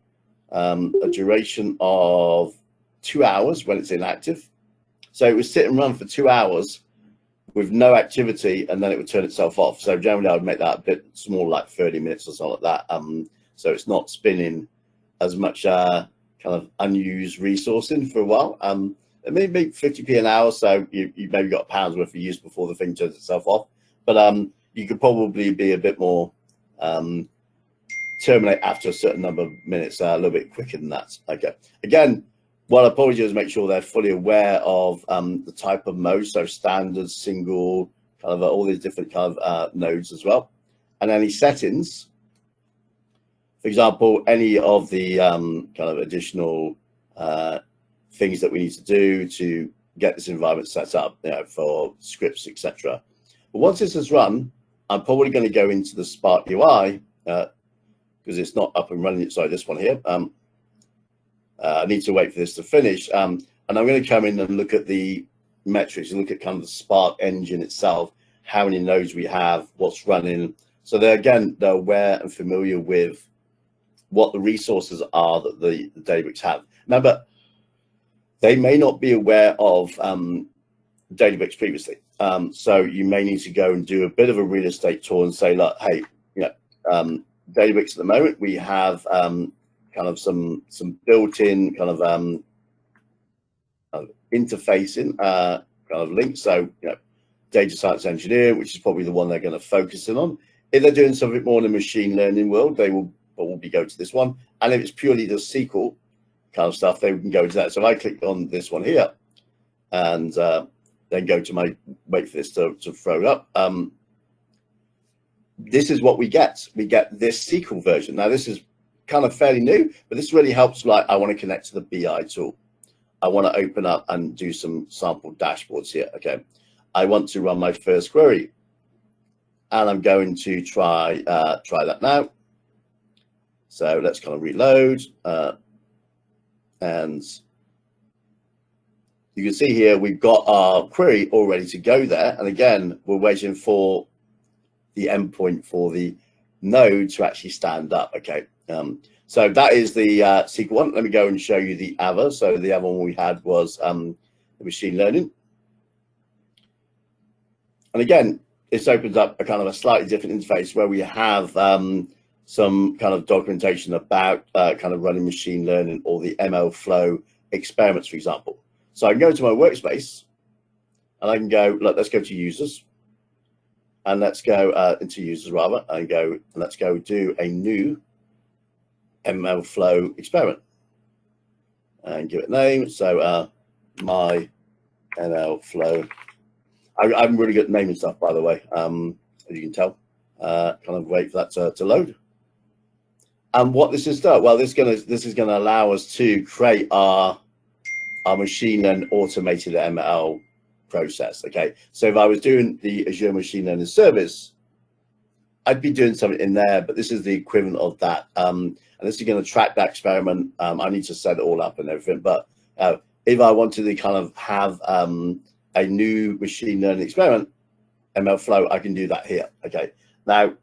duration of 2 hours when it's inactive. So it would sit and run for 2 hours with no activity, and then it would turn itself off. So generally I would make that a bit small, like 30 minutes or something like that. So it's not spinning as much kind of unused resourcing for a while. It may be 50p an hour, so you maybe got £1 worth of use before the thing turns itself off. But you could probably be a bit more terminate after a certain number of minutes, a little bit quicker than that. Okay. Again, what I'll probably do is make sure they're fully aware of the type of mode, so standard, single, kind of all these different kind of nodes as well, and any settings. For example, any of the kind of additional things that we need to do to get this environment set up, you know, for scripts, etc. But once this is run, I'm probably going to go into the Spark UI because it's not up and running. Sorry, this one here. I need to wait for this to finish, and I'm going to come in and look at the metrics and look at kind of the Spark engine itself, how many nodes we have, what's running. So they're aware and familiar with what the resources are that the Databricks have. Remember, they may not be aware of Databricks previously. So you may need to go and do a bit of a real estate tour and say, look, hey, you know, Databricks at the moment, we have kind of some built-in kind of interfacing kind of links. So, you know, data science engineering, which is probably the one they're going to focus in on. If they're doing something more in the machine learning world, they will probably go to this one. And if it's purely the SQL kind of stuff, they can go to that. So if I click on this one here and then go to my, wait for this to throw it up. This is what we get. We get this SQL version. Now, this is kind of fairly new, but this really helps. Like, I want to connect to the BI tool. I want to open up and do some sample dashboards here. Okay. I want to run my first query, and I'm going to try that now. So let's kind of reload, and you can see here we've got our query all ready to go there. And again, we're waiting for the endpoint for the node to actually stand up. Okay, so that is the SQL one. Let me go and show you the other. So the other one we had was the machine learning. And again, this opens up a kind of a slightly different interface where we have some kind of documentation about kind of running machine learning or the ML flow experiments, for example. So I can go to my workspace and I can go, look, let's go to users. And let's go into users rather, and go, and let's go do a new ML flow experiment and give it a name. So my ML flow. I'm really good at naming stuff, by the way, as you can tell. Kind of wait for that to load. And what this is done, well, this is gonna allow us to create our machine learning automated ML process. Okay, so if I was doing the Azure Machine Learning Service, I'd be doing something in there, but this is the equivalent of that. And this is going to track that experiment. I need to set it all up and everything. But if I wanted to kind of have a new machine learning experiment, MLflow, I can do that here. Okay. Now,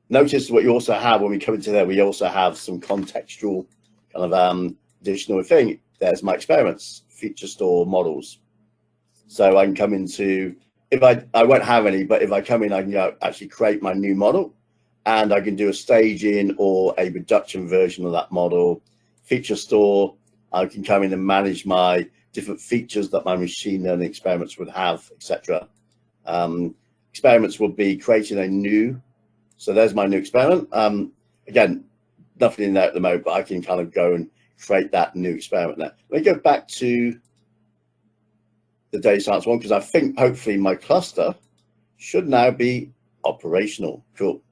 notice what you also have when we come into there, we also have some contextual kind of additional thing. There's my experiments, feature store models. So I can come into, if I won't have any, but if I come in, I can go actually create my new model, and I can do a staging or a reduction version of that model. Feature store, I can come in and manage my different features that my machine learning experiments would have, etc. Experiments will be creating a new, so there's my new experiment. Again, nothing in there at the moment, but I can kind of go and create that new experiment there. Let me go back to the data science one, because I think hopefully my cluster should now be operational. Cool.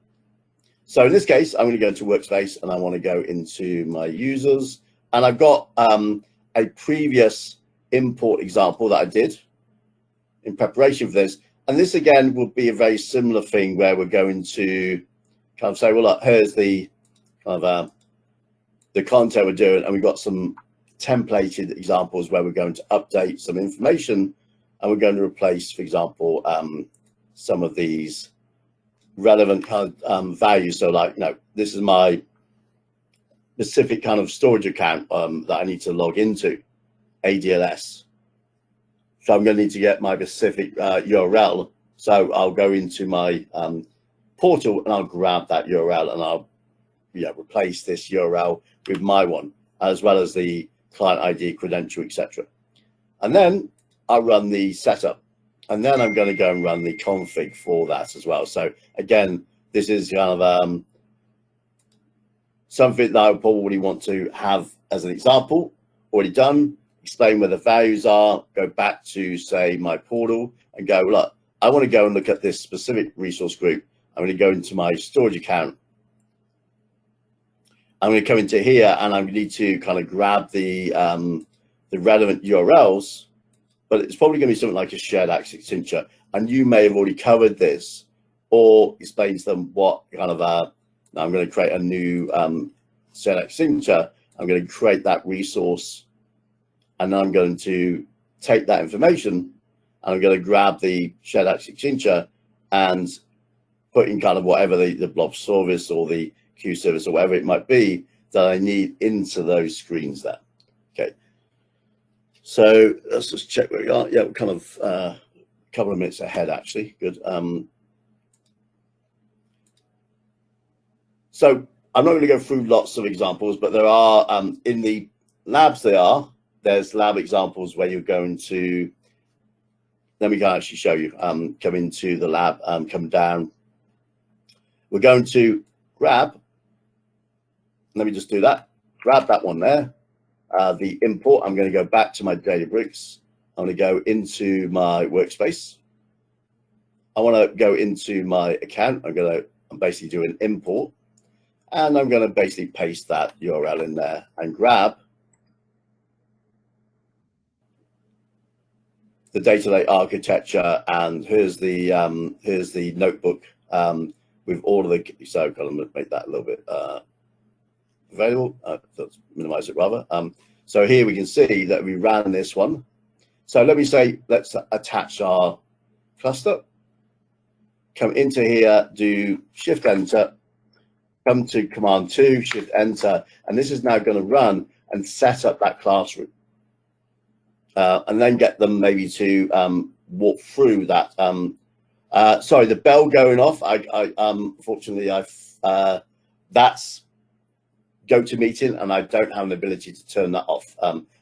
So in this case, I'm going to go into workspace and I want to go into my users, and I've got a previous import example that I did in preparation for this. And this again will be a very similar thing where we're going to kind of say, well, look, here's the kind of the content we're doing, and we've got some templated examples where we're going to update some information, and we're going to replace, for example, some of these relevant kind of values. So like, this is my specific kind of storage account that I need to log into, ADLS. So I'm going to need to get my specific URL. So I'll go into my portal and I'll grab that URL, and I'll replace this URL with my one, as well as the client ID, credential, etc. And then I'll run the setup, and then I'm going to go and run the config for that as well. So again, this is kind of something that I would probably want to have as an example already done. Explain where the values are, go back to, say, my portal and go, look, I want to go and look at this specific resource group. I'm going to go into my storage account. I'm going to come into here, and I need to kind of grab the relevant URLs, but it's probably going to be something like a shared access signature. And you may have already covered this, or explain to them what kind of I'm going to create a new shared access signature. I'm going to create that resource, and then I'm going to take that information, and I'm going to grab the shared access signature and put in kind of whatever the blob service or the queue service or whatever it might be that I need into those screens there. Okay, so let's just check where we are. Yeah, we're kind of a couple of minutes ahead, actually. Good. So I'm not going to go through lots of examples, but there are in the labs there's lab examples where you're going to, let me actually show you, come into the lab, come down. We're going to grab, let me just do that, grab that one there, the import. I'm going to go back to my Databricks. I'm going to go into my workspace. I want to go into my account. I'm basically doing an import, and I'm going to basically paste that URL in there and grab the data lake architecture. And here's the notebook with all of the, so I'm going to make that a little bit available. Let's minimize it rather. So here we can see that we ran this one. So let me say, let's attach our cluster. Come into here, do Shift Enter, come to Command 2, Shift Enter, and this is now going to run and set up that classroom. And then get them maybe to walk through that. Sorry, the bell going off. Unfortunately, that's GoToMeeting, and I don't have an ability to turn that off.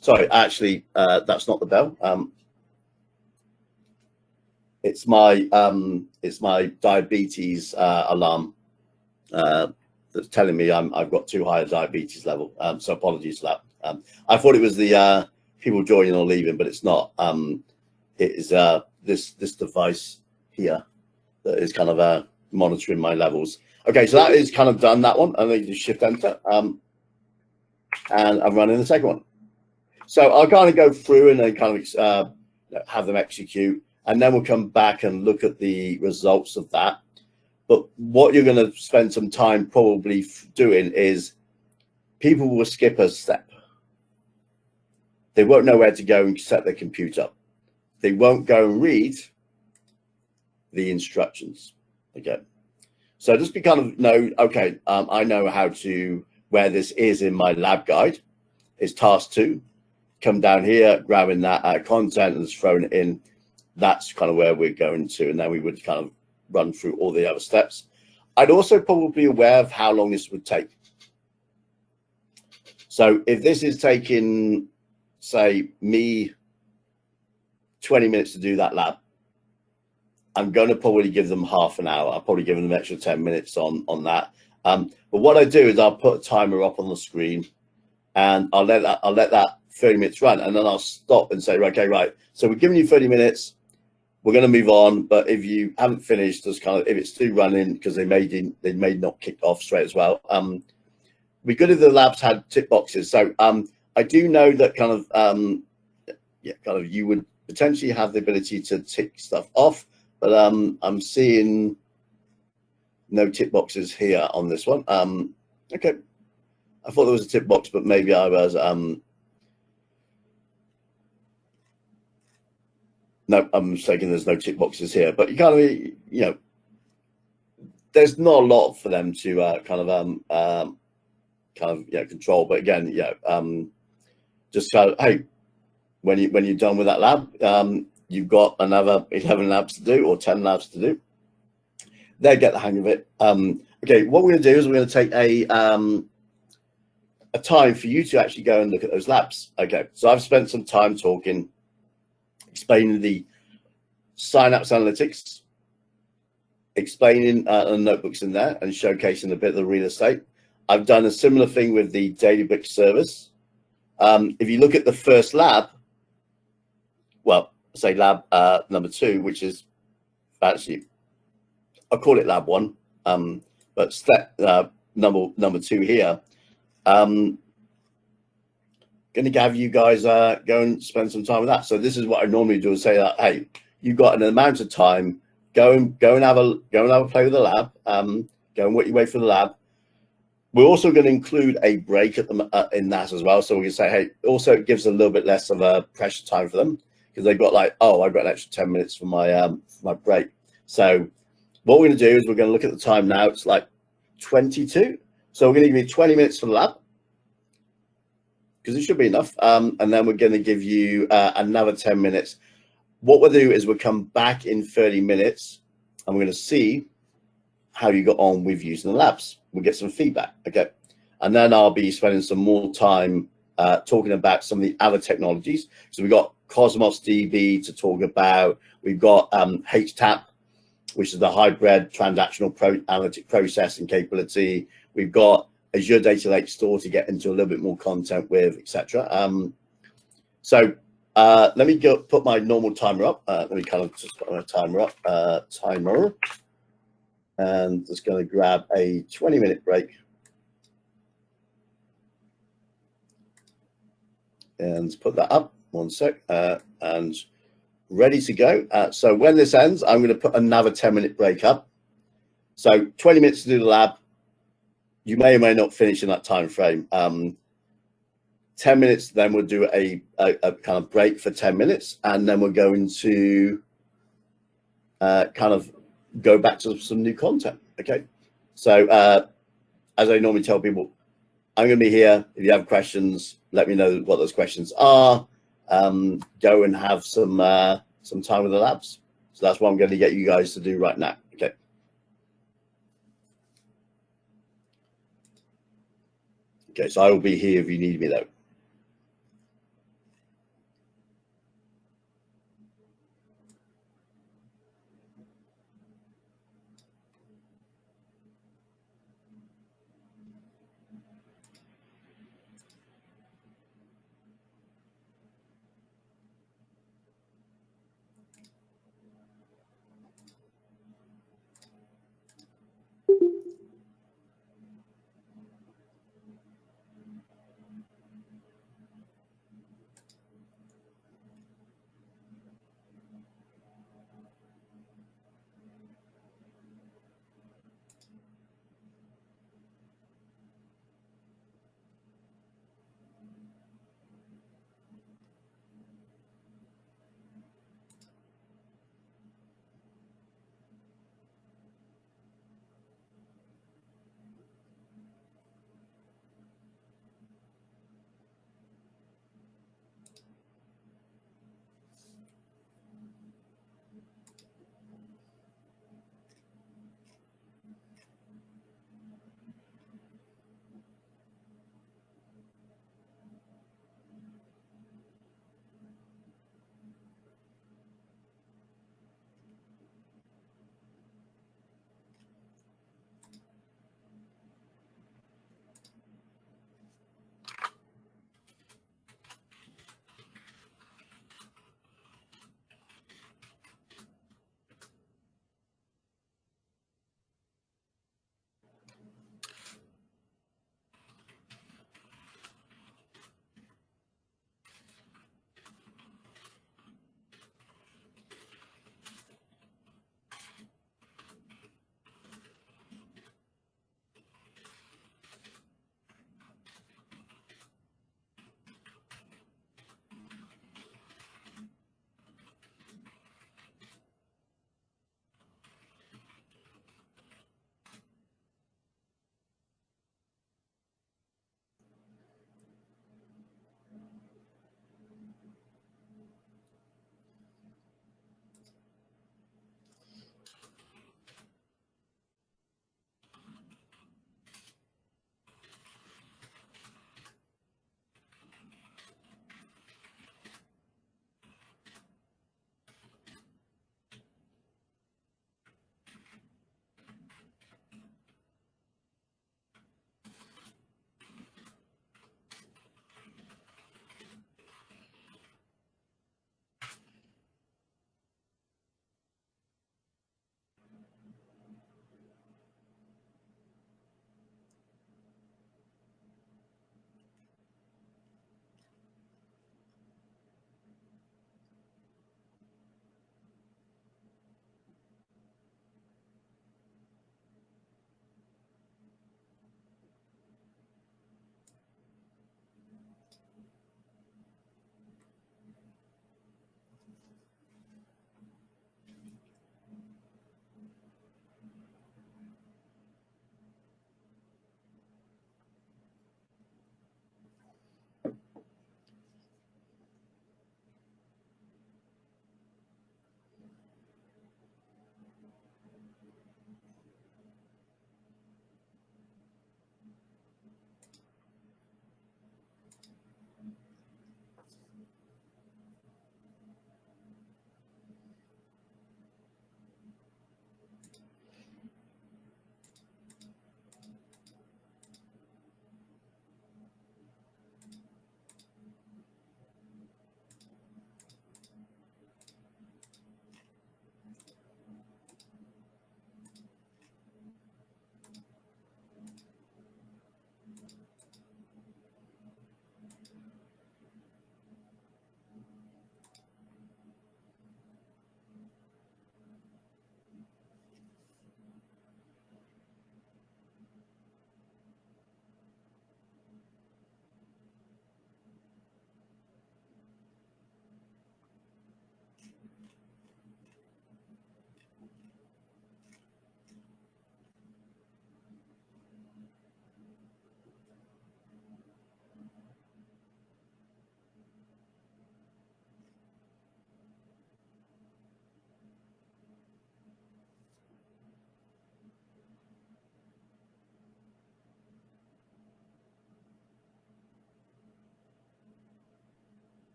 Sorry, actually, that's not the bell. It's my diabetes alarm that's telling me I've got too high a diabetes level. So apologies for that. I thought it was the people joining or leaving, but it's not. It is this device here that is kind of monitoring my levels. Okay, so that is kind of done, that one. I'm going to Shift Enter, and I'm running the second one. So I'll kind of go through and then kind of have them execute, and then we'll come back and look at the results of that. But what you're going to spend some time probably doing is people will skip a step. They won't know where to go and set their computer up. They won't go and read the instructions. Okay. So just be kind of know, okay, I know how to, where this is in my lab guide. It's task 2. Come down here, grabbing that content and just throwing it in. That's kind of where we're going to. And then we would kind of run through all the other steps. I'd also probably be aware of how long this would take. So if this is taking, say, me 20 minutes to do that lab, I'm going to probably give them half an hour. I'll probably give them an extra 10 minutes on that. But what I do is I'll put a timer up on the screen, and I'll let that 30 minutes run, and then I'll stop and say, okay, right. So we're giving you 30 minutes. We're going to move on. But if you haven't finished, just kind of, if it's still running, because they may not kick off straight as well. Be good if the labs had tick boxes. So I do know that kind of you would potentially have the ability to tick stuff off, but I'm seeing no tick boxes here on this one. Okay, I thought there was a tick box, but maybe I was no, I'm mistaken. There's no tick boxes here, but you kind of, there's not a lot for them to control. But again, just kind of, hey, when you're done with that lab, you've got another 11 labs to do or 10 labs to do. They get the hang of it. Okay, what we're going to do is we're going to take a time for you to actually go and look at those labs. Okay, so I've spent some time talking, explaining the Synapse Analytics, explaining the notebooks in there and showcasing a bit of the real estate. I've done a similar thing with the Databricks service. If you look at the first lab, well, say lab number 2, which is actually, I'll call it lab 1, but step number 2 here. Going to have you guys go and spend some time with that. So this is what I normally do: is say that, hey, you've got an amount of time. Go and have a play with the lab. Go and wait for the lab. We're also going to include a break at in that as well. So we can say, hey, also it gives a little bit less of a pressure time for them, because they've got like, oh, I've got an extra 10 minutes for my break. So what we're going to do is we're going to look at the time now. It's like 22. So we're going to give you 20 minutes for the lab, because it should be enough. And then we're going to give you another 10 minutes. What we'll do is we'll come back in 30 minutes and we're going to see how you got on with using the labs. We'll get some feedback, okay? And then I'll be spending some more time talking about some of the other technologies. So we've got Cosmos DB to talk about. We've got HTAP, which is the hybrid transactional analytic processing capability. We've got Azure Data Lake Store to get into a little bit more content with, etc. So let me go put my normal timer up. Let me kind of just put my timer up. Timer. And just going to grab a 20-minute break. And put that up. One sec. And ready to go. So when this ends, I'm going to put another 10-minute break up. So 20 minutes to do the lab. You may or may not finish in that time frame. 10 minutes, then we'll do a kind of break for 10 minutes, and then we're going to kind of go back to some new content. Okay. So as I normally tell people, I'm going to be here. If you have questions, let me know what those questions are. Go and have some time with the labs. So that's what I'm going to get you guys to do right now. Okay. Okay, so I will be here if you need me though.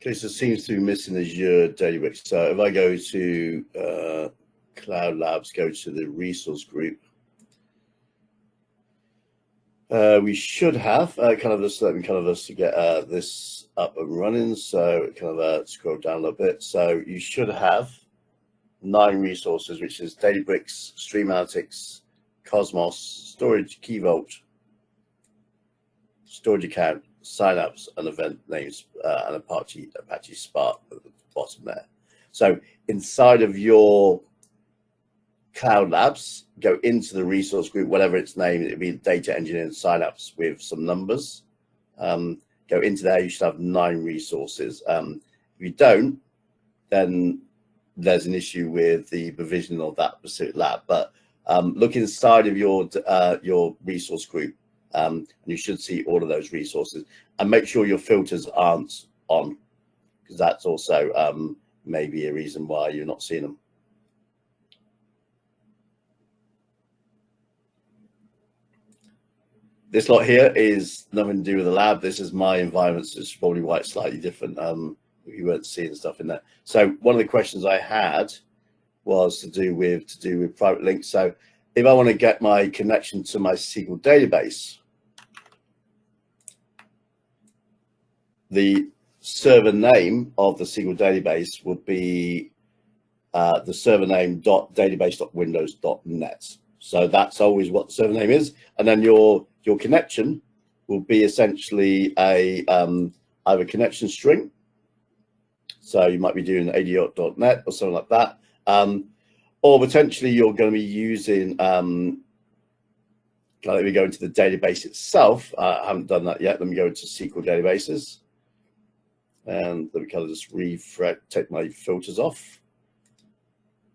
Okay, so it seems to be missing Azure Databricks. So if I go to Cloud Labs, go to the resource group, we should have kind of just let me kind of just get this up and running. So kind of scroll down a little bit. So you should have 9 resources, which is Databricks, Stream Analytics, Cosmos, Storage, Key Vault, Storage Account, signups, and event names, and Apache Spark at the bottom there. So inside of your Cloud Labs, go into the resource group, whatever its name, it'll be data engineering signups with some numbers. Go into there, you should have 9 resources. If you don't, then there's an issue with the provision of that specific lab. But look inside of your resource group, and you should see all of those resources, and make sure your filters aren't on, because that's also maybe a reason why you're not seeing them. This lot here is nothing to do with the lab. This is my environment, so it's probably why it's slightly different. You weren't seeing stuff in there. So one of the questions I had was to do with private links. So if I want to get my connection to my SQL database, the server name of the SQL database would be the server name .database.windows.net. So that's always what the server name is, and then your connection will be essentially a either connection string. So you might be doing AD.net or something like that, or potentially you're going to be using. Let me go into the database itself. I haven't done that yet. Let me go into SQL databases, and let me kind of just refresh, take my filters off,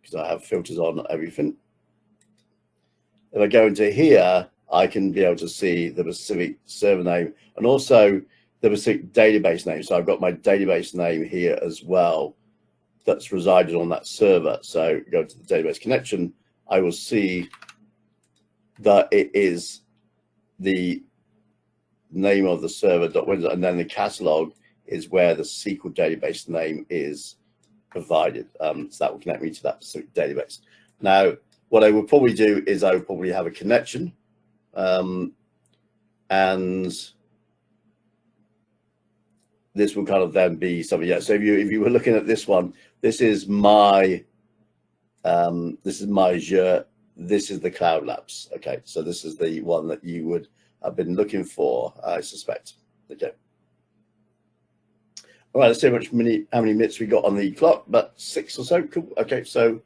because I have filters on everything. If I go into here, I can be able to see the specific server name and also the specific database name. So I've got my database name here as well that's resided on that server. So go to the database connection, I will see that it is the name of the server.windows, and then the catalog is where the SQL database name is provided. So that will connect me to that specific database. Now, what I would probably do is I would probably have a connection, and this will kind of then be something. Yeah. So if you were looking at this one, this is my Azure. This is the Cloud Labs. Okay, so this is the one that you would have been looking for, I suspect. Okay. All right, let's see how many minutes we got on the clock, but 6 or so. Cool. Okay, so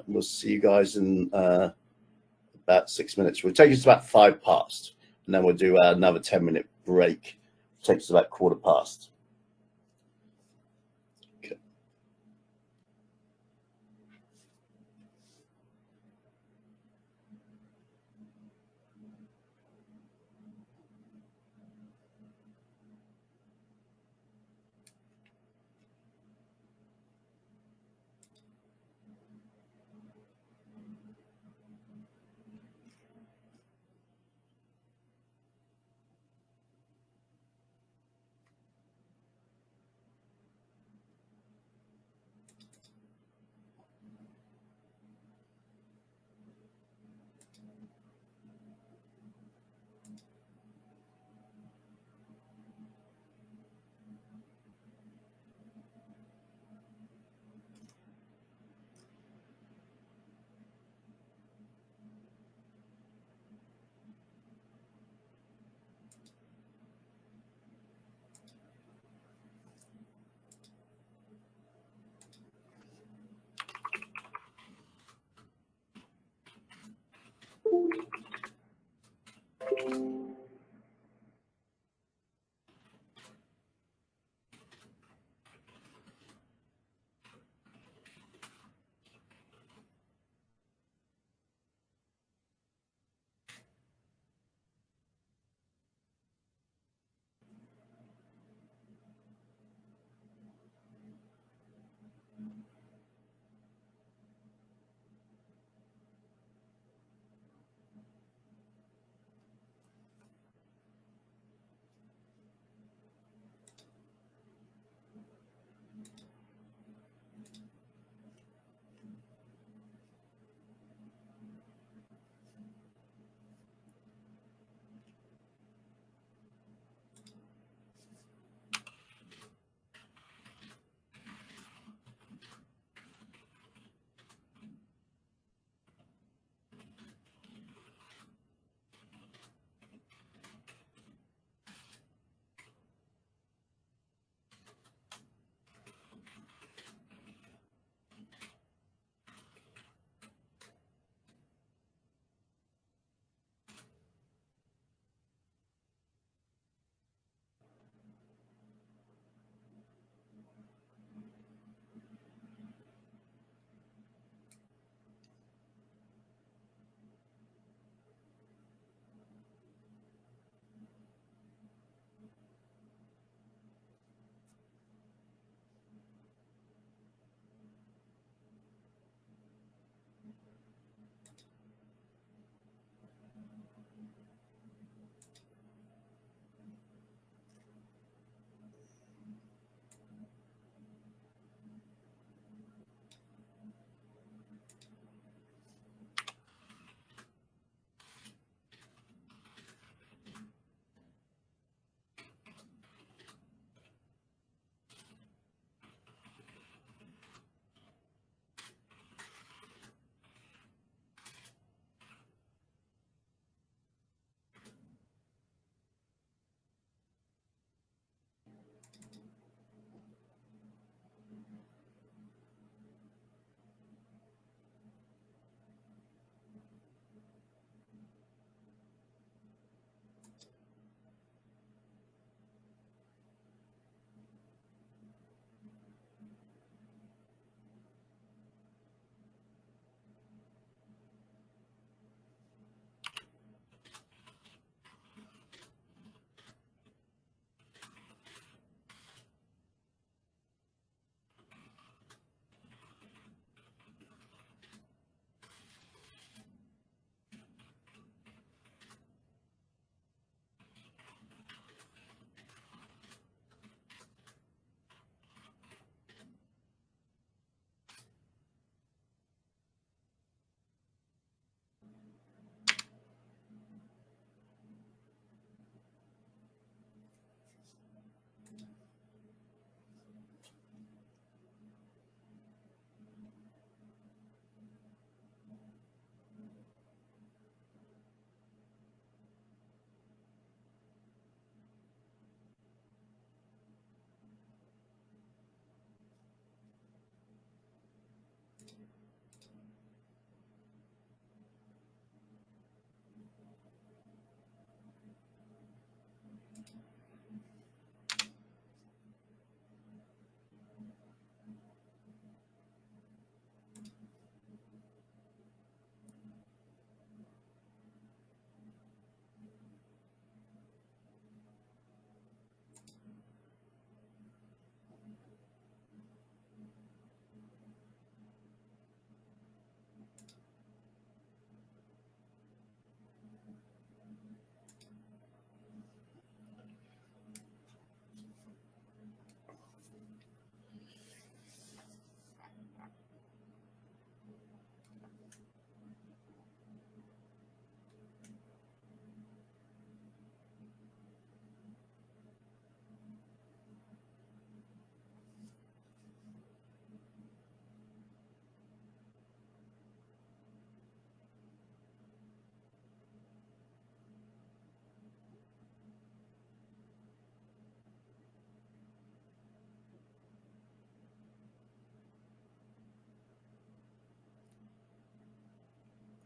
we'll see you guys in about 6 minutes. We'll take us to about 5 past, and then we'll do another 10-minute break. Take us about quarter past. Okay.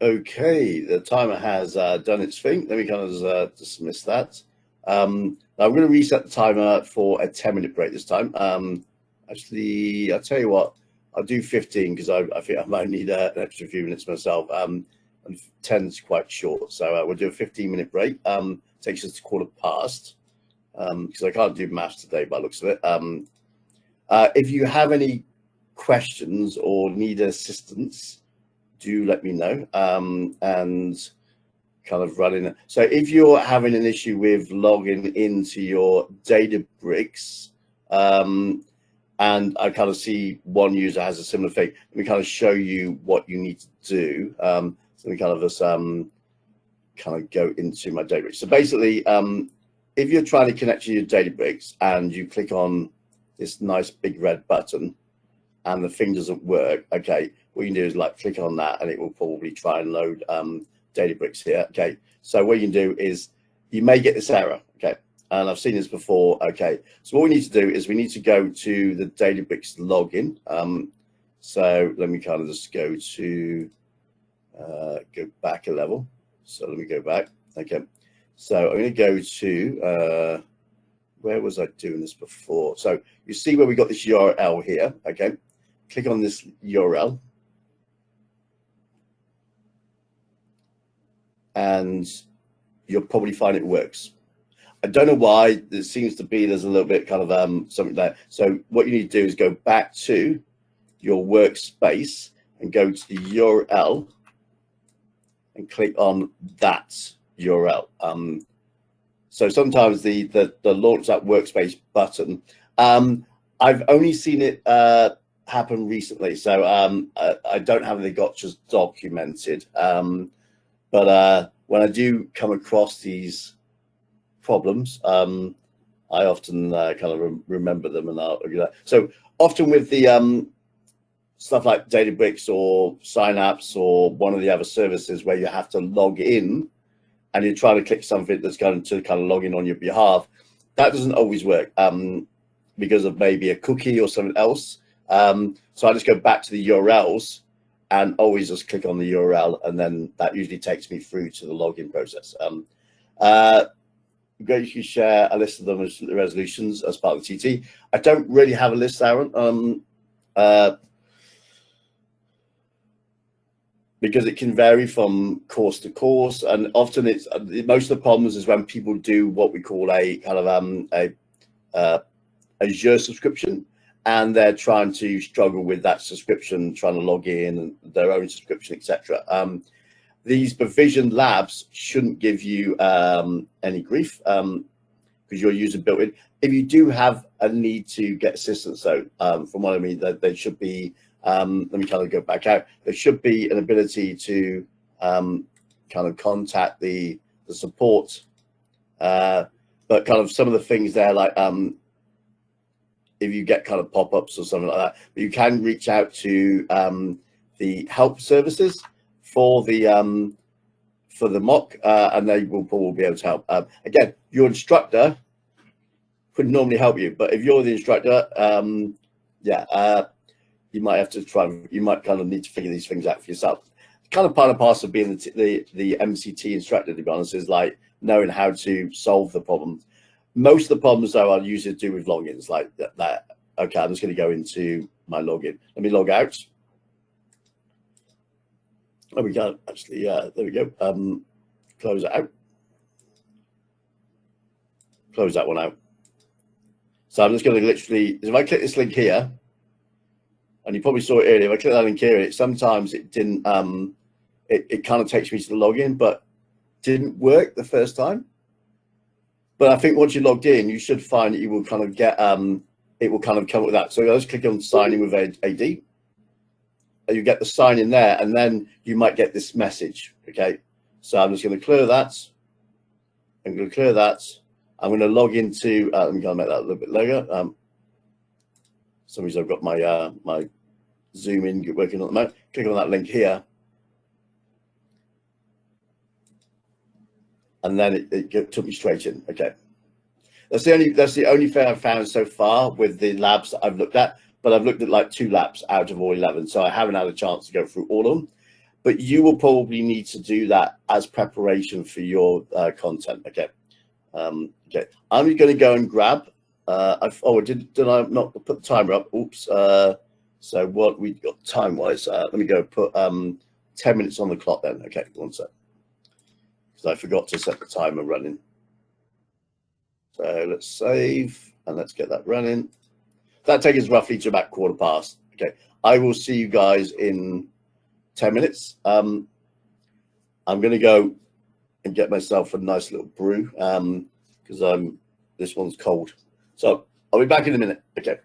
Okay, the timer has done its thing. Let me kind of dismiss that. I'm going to reset the timer for a 10-minute break this time. Actually, I'll tell you what, I'll do 15 because I think I might need an extra few minutes myself. And 10 is quite short, so we'll do a 15-minute break. Takes us to 1:15 because I can't do maths today by the looks of it. If you have any questions or need assistance, do let me know, and kind of running it. So if you're having an issue with logging into your Databricks, and I kind of see one user has a similar thing, let me kind of show you what you need to do. So let me kind of just kind of go into my Databricks. So basically, if you're trying to connect to your Databricks and you click on this nice big red button and the thing doesn't work, okay, what you can do is like click on that and it will probably try and load Databricks here. Okay, so what you can do is you may get this error. Okay, and I've seen this before. Okay, so what we need to do is we need to go to the Databricks login. So let me kind of just go to go back a level. So let me go back. Okay, so I'm going to go to where was I doing this before? So you see where we got this URL here. Okay, click on this URL. And you'll probably find it works. I don't know why. There seems to be there's a little bit kind of something there. So what you need to do is go back to your workspace and go to the URL and click on that URL. So sometimes the launch that workspace button, I've only seen it happen recently. So I don't have the gotchas documented. But when I do come across these problems, I often kind of remember them, and I'll do that. So often with the stuff like Databricks or Synapse or one of the other services where you have to log in and you try to click something that's going to kind of log in on your behalf, that doesn't always work because of maybe a cookie or something else. So I just go back to the URLs and always just click on the URL, and then that usually takes me through to the login process. Great, you can share a list of them as resolutions as part of the TT. I don't really have a list, Aaron, because it can vary from course to course, and often it's most of the problems is when people do what we call a kind of Azure subscription, and they're trying to struggle with that subscription, trying to log in and their own subscription, etc. These provisioned labs shouldn't give you any grief because you're using built-in. If you do have a need to get assistance, though, from what I mean, that there should be, let me kind of go back out, there should be an ability to kind of contact the support, but kind of some of the things there, like if you get kind of pop-ups or something like that, but you can reach out to the help services for the mock, and they will probably be able to help. Again, your instructor could normally help you, but if you're the instructor, you might have to try. You might kind of need to figure these things out for yourself. Kind of part and parcel of being the MCT instructor, to be honest, is like knowing how to solve the problem. Most of the problems, though, are usually to do with logins, like that. Okay, I'm just going to go into my login. Let me log out. There we go. Actually, there we go. Close it out. Close that one out. So I'm just going to literally, if I click this link here, and you probably saw it earlier, if I click that link here, sometimes it didn't, it kind of takes me to the login, but didn't work the first time. But I think once you're logged in, you should find that you will kind of get, it will kind of come up with that. So I'll just click on sign in with AD. And you get the sign in there, and then you might get this message. Okay. So I'm just going to clear that. I'm going to clear that. I'm going to log into, let me go and make that a little bit longer. Some reason I've got my my Zoom in working at the moment. Click on that link here. And then it took me straight in. Okay, that's the only thing I've found so far with the labs that I've looked at. But I've looked at like 2 labs out of all 11, so I haven't had a chance to go through all of them. but you will probably need to do that as preparation for your content. Okay. Okay. I'm going to go and grab. Did I not put the timer up? Oops. So what we got time wise? Let me go put 10 minutes on the clock then. Okay, one sec. Because I forgot to set the timer running. So let's save and let's get that running. That takes us roughly to about 1:15. Okay. I will see you guys in 10 minutes. I'm going to go and get myself a nice little brew because this one's cold. So I'll be back in a minute. Okay.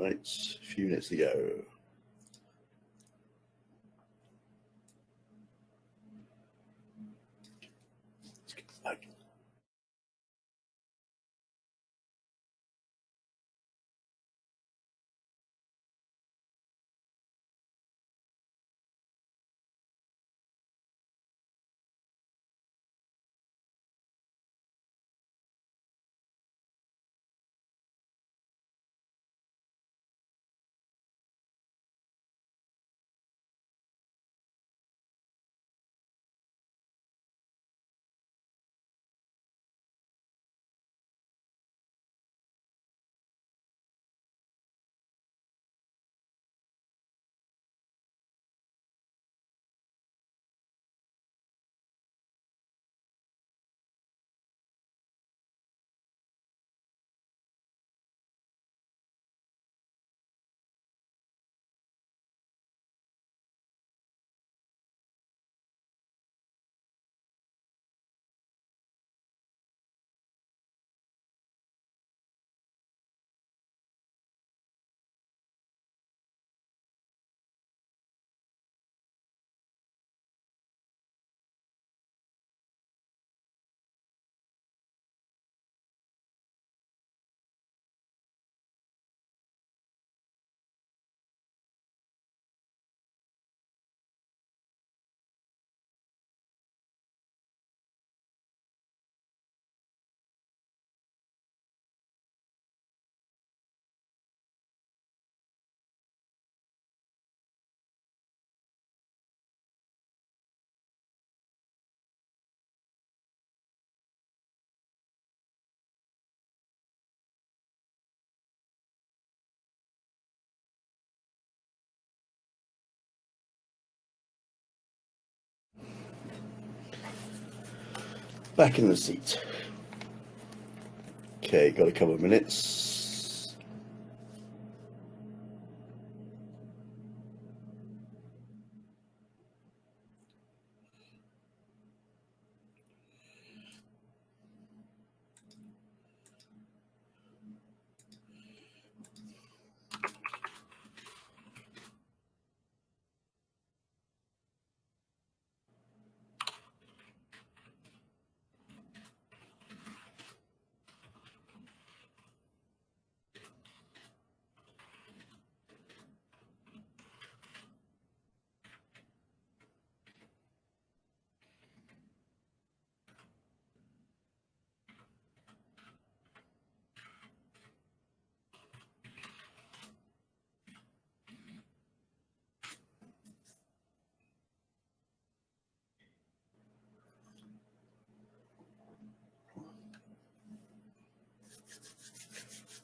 Right, a few minutes to go. Let's get back. Back in the seat. Okay, got a couple of minutes.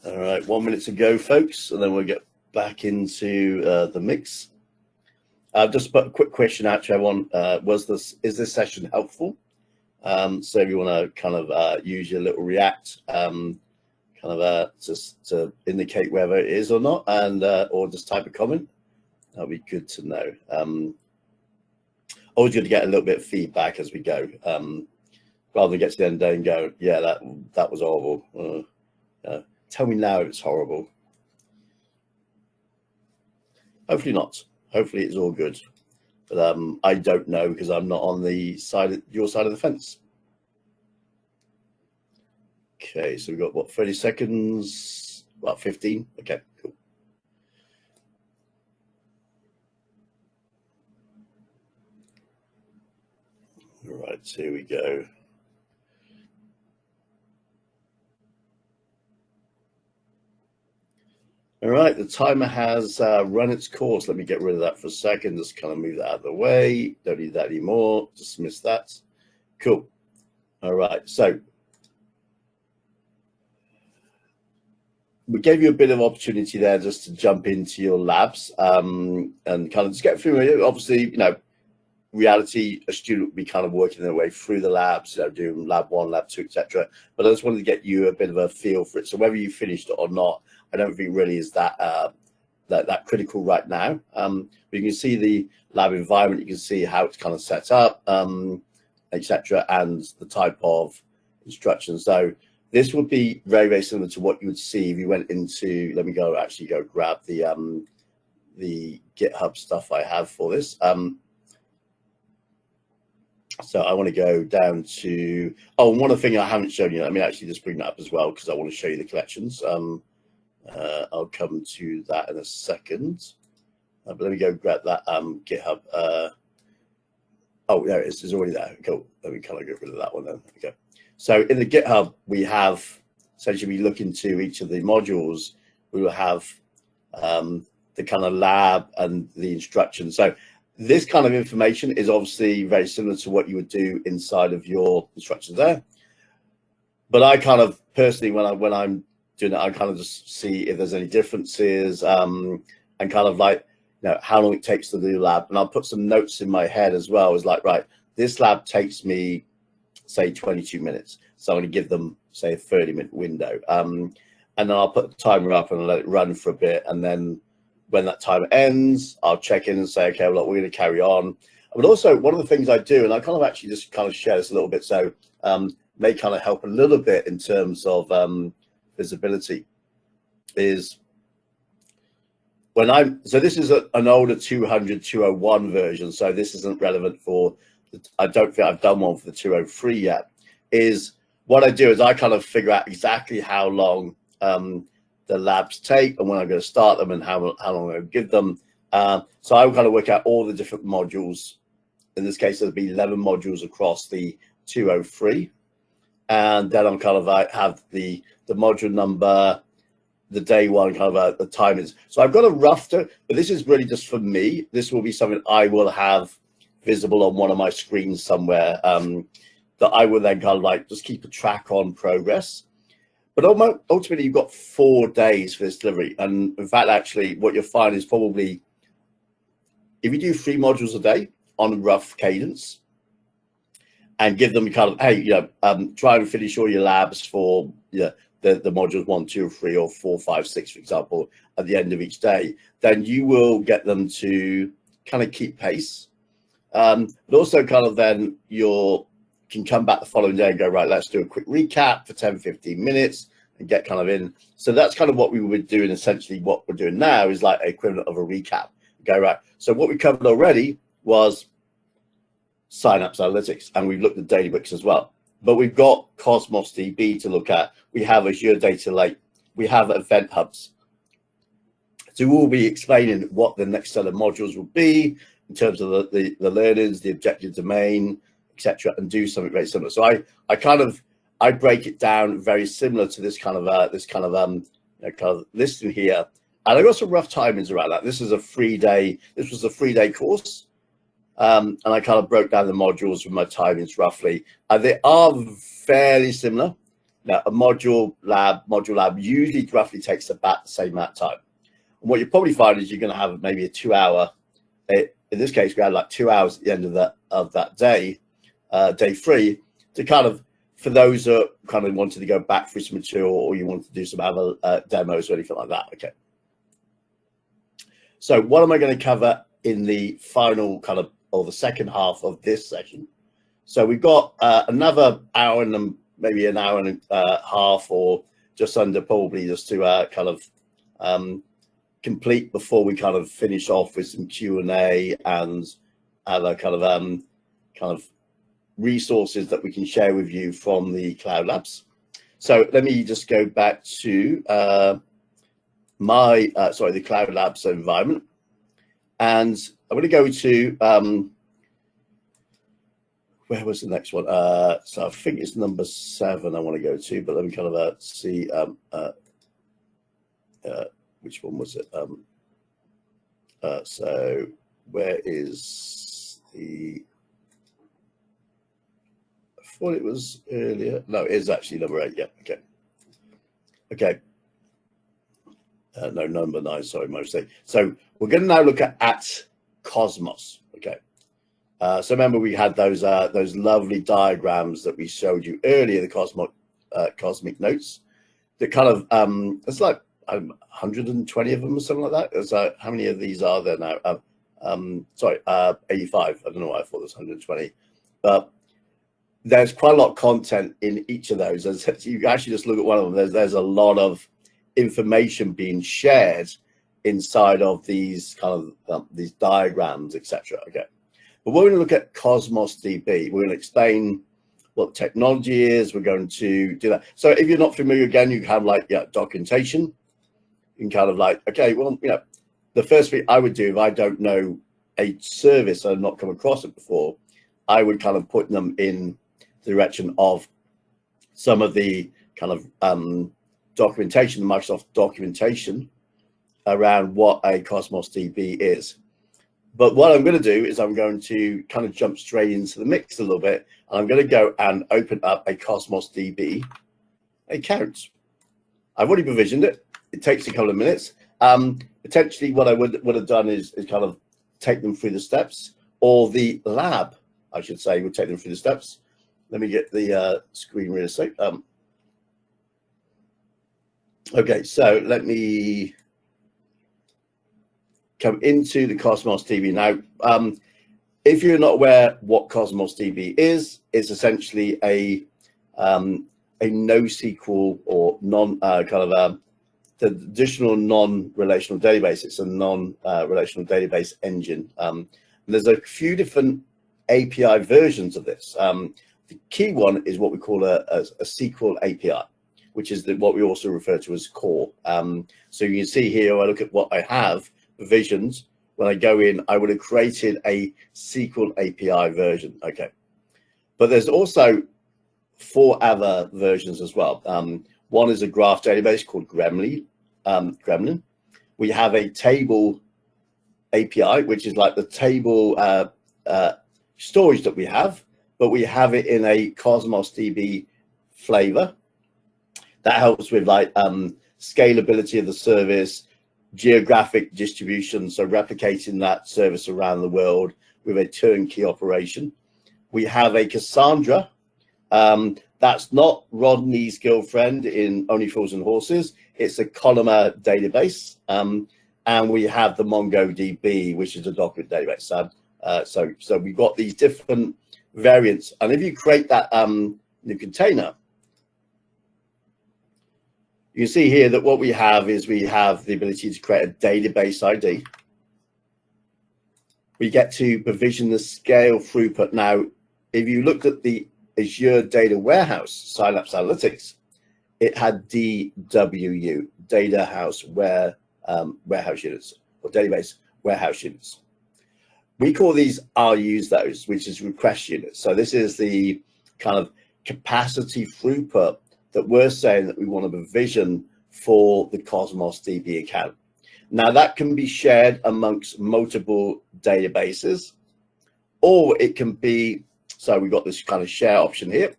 All right, 1 minute to go, folks, and then we'll get back into the mix. Just put a quick question out to everyone. Is this session helpful? So if you want to kind of use your little react, just to indicate whether it is or not, and or just type a comment, that'll be good to know. Always good to get a little bit of feedback as we go, rather than get to the end of the day and go, yeah, that was horrible. Tell me now if it's horrible. Hopefully not. Hopefully it's all good. But I don't know because I'm not on the your side of the fence. Okay, so we've got what, 30 seconds? About 15. Okay, cool. All right, so here we go. All right, the timer has run its course. Let me get rid of that for a second. Just kind of move that out of the way. Don't need that anymore. Dismiss that. Cool. All right, so we gave you a bit of opportunity there just to jump into your labs and kind of just get through it. Obviously, you know, reality, a student would be kind of working their way through the labs, you know, doing lab 1, lab 2, etc. But I just wanted to get you a bit of a feel for it. So whether you finished it or not, I don't think really is that critical right now. But you can see the lab environment, you can see how it's kind of set up, etc., and the type of instruction. So this would be very, very similar to what you would see if you went into, let me go grab the GitHub stuff I have for this. So I want to go down to, oh, one other thing I haven't shown you, let me actually just bring that up as well, because I want to show you the collections. I'll come to that in a second. But let me go grab that GitHub. Oh, there it is. It's already there. Cool. Let me kind of get rid of that one then. Okay. So in the GitHub, we have, essentially, we look into each of the modules. We will have the kind of lab and the instructions. So this kind of information is obviously very similar to what you would do inside of your instructions there. But I kind of personally, when I'm doing it, I kind of just see if there's any differences and kind of like, you know, how long it takes to do the lab. And I'll put some notes in my head as well. It's like, right, this lab takes me, say, 22 minutes. So I'm going to give them, say, a 30-minute window. And then I'll put the timer up and let it run for a bit. And then when that timer ends, I'll check in and say, okay, well, we're going to carry on. But also, one of the things I do, and I kind of actually just kind of share this a little bit, so may kind of help a little bit in terms of visibility, is when so this is an older 200-201 version, so this isn't relevant for, I don't think I've done one for the 203 yet, is what I do is I kind of figure out exactly how long the labs take and when I'm going to start them and how long I'm going to give them. So I will kind of work out all the different modules. In this case, there'll be 11 modules across the 203. And then I'm kind of like have the module number, the day one, kind of the timings. So I've got a rough, but this is really just for me. This will be something I will have visible on one of my screens somewhere that I will then kind of like just keep a track on progress. But ultimately, you've got 4 days for this delivery. And in fact, actually, what you'll find is probably, if you do 3 modules a day on a rough cadence and give them kind of, hey, you know, try and finish all your labs for the modules 1, 2, 3, or 4, 5, 6, for example, at the end of each day, then you will get them to kind of keep pace. But also kind of then can come back the following day and go, right, let's do a quick recap for 10, 15 minutes and get kind of in. So that's kind of what we were doing. Essentially what we're doing now is like equivalent of a recap. Go, right. So what we covered already was Synapse Analytics, and we've looked at Databricks as well. But we've got Cosmos DB to look at. We have Azure Data Lake. We have Event Hubs. So we'll be explaining what the next set of modules will be in terms of the learners, the objective domain, etc., and do something very similar. So I break it down very similar to this kind of listing here, and I got some rough timings around that. This was a 3-day course, and I kind of broke down the modules with my timings roughly. They are fairly similar. Now, a module lab usually roughly takes about the same amount of time. And what you probably find is you're going to have maybe a 2-hour. In this case, we had like 2 hours at the end of that day. Day 3, to kind of, for those that kind of wanted to go back through some material or you wanted to do some other demos or anything like that. Okay. So what am I going to cover in the final kind of, or the second half of this session? So we've got another hour and maybe an hour and a half or just under, probably, just to kind of complete before we kind of finish off with some Q&A and other kind of resources that we can share with you from the Cloud Labs. So let me just go back to the Cloud Labs environment, and I'm going to go to where was the next one? So I think it's number 7 I want to go to, but let me kind of see which one was it? So where is the? I thought it was earlier. No, it is actually number 8. Yeah. Okay. Okay. No, number 9. Sorry, mostly. So we're going to now look at Cosmos. Okay. So remember we had those lovely diagrams that we showed you earlier, the cosmic notes. That kind of it's like 120 of them or something like that. So how many of these are there now? Sorry, 85. I don't know why I thought it was 120, but there's quite a lot of content in each of those. As you actually just look at one of them, there's a lot of information being shared inside of these kind of these diagrams, etc. Okay, but we're going to look at Cosmos DB. We're going to explain what technology is. We're going to do that. So if you're not familiar, again, you have like documentation. You can kind of like, okay, well, the first thing I would do if I don't know a service, I've not come across it before, I would kind of put them in the direction of some of the kind of documentation, the Microsoft documentation around what a Cosmos DB is. But what I'm going to do is I'm going to kind of jump straight into the mix a little bit. And I'm going to go and open up a Cosmos DB account. I've already provisioned it. It takes a couple of minutes. Potentially what I would have done is kind of take them through the steps, or the lab, I should say, would take them through the steps. Let me get the screen real estate. Okay, so let me come into the Cosmos DB now. If you're not aware what Cosmos DB is, it's essentially a NoSQL or the traditional non-relational database. It's a non-relational database engine. There's a few different API versions of this. The key one is what we call a SQL API, which is what we also refer to as core. So you can see here, I look at what I have provisioned. When I go in, I would have created a SQL API version. Okay, but there's also 4 other versions as well. One is a graph database called Gremlin. We have a table API, which is like the table storage that we have, but we have it in a Cosmos DB flavor. That helps with like scalability of the service, geographic distribution, so replicating that service around the world with a turnkey operation. We have a Cassandra. That's not Rodney's girlfriend in Only Fools and Horses. It's a columnar database. And we have the MongoDB, which is a document database. So we've got these different variants. And if you create that new container, you can see here that what we have is we have the ability to create a database ID. We get to provision the scale throughput. Now, if you looked at the Azure Data Warehouse Synapse Analytics, it had DWU, Data House Warehouse Units, or Database Warehouse Units. We call these RUs those, which is request units. So this is the kind of capacity throughput that we're saying that we want to provision for the Cosmos DB account. Now that can be shared amongst multiple databases, or it can be, so we've got this kind of share option here,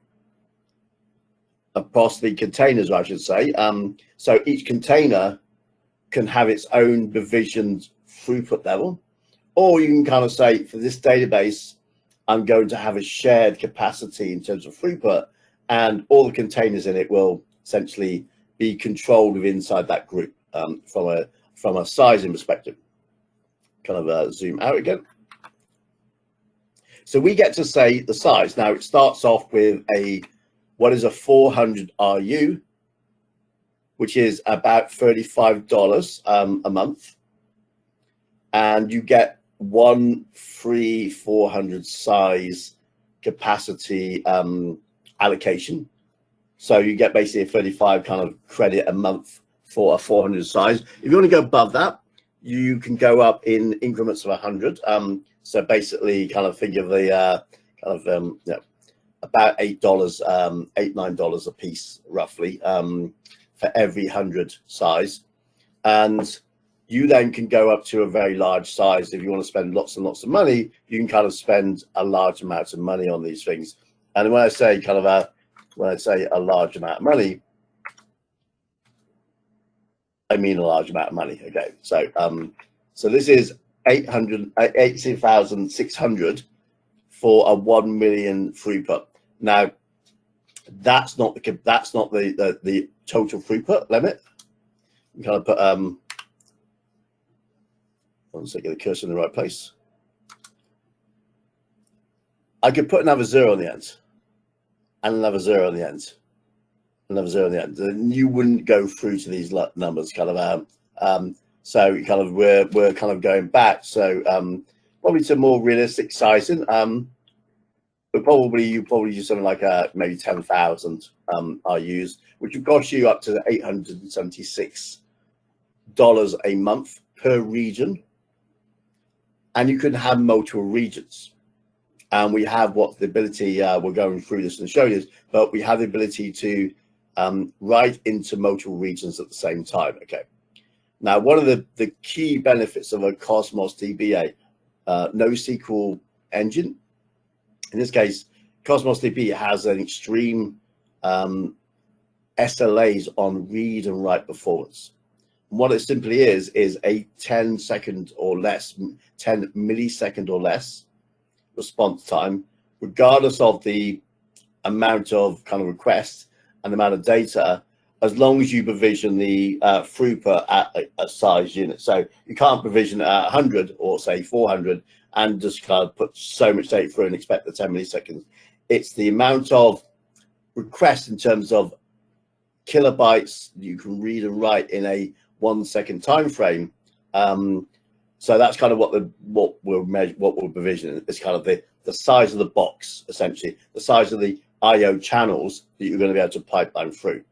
across the containers, I should say. So each container can have its own provisioned throughput level, or you can kind of say, for this database, I'm going to have a shared capacity in terms of throughput, and all the containers in it will essentially be controlled inside that group from a sizing perspective. Kind of zoom out again. So we get to say the size. Now it starts off with what is a 400 RU, which is about $35 a month, and you get one free 400 size capacity allocation. So you get basically a 35 kind of credit a month for a 400 size. If you want to go above that, you can go up in increments of 100. So basically, kind of think of the about $8, $9 a piece, roughly, for every 100 size. And you then can go up to a very large size. If you want to spend lots and lots of money, you can kind of spend a large amount of money on these things. And when I say a large amount of money, I mean a large amount of money. Okay, so this is 18,600 for a 1 million throughput. Now, that's not the total throughput limit. You kind of put one second, get the cursor in the right place. I could put another 0 on the end. and another 0 on the end. Another 0 on the end. And you wouldn't go through to these numbers, kind of. So kind of we're kind of going back. So probably to more realistic sizing. But you probably use something like maybe 10,000 RUs, which would cost you up to $876 a month per region, and you can have multiple regions. And we have the ability. We're going through this and show you this, but we have the ability to write into multiple regions at the same time. Okay. Now, one of the key benefits of a Cosmos DB, NoSQL engine, in this case, Cosmos DB has an extreme SLAs on read and write performance. And what it simply is a 10 second or less, 10 millisecond or less response time, regardless of the amount of kind of requests and the amount of data, as long as you provision the throughput at a size unit. So you can't provision at 100 or say 400 and just kind of put so much data through and expect the 10 milliseconds. It's the amount of requests in terms of kilobytes you can read and write in a 1 second time frame. So that's kind of what we're provisioning. It's kind of the size of the box, essentially, the size of the IO channels that you're going to be able to pipeline through.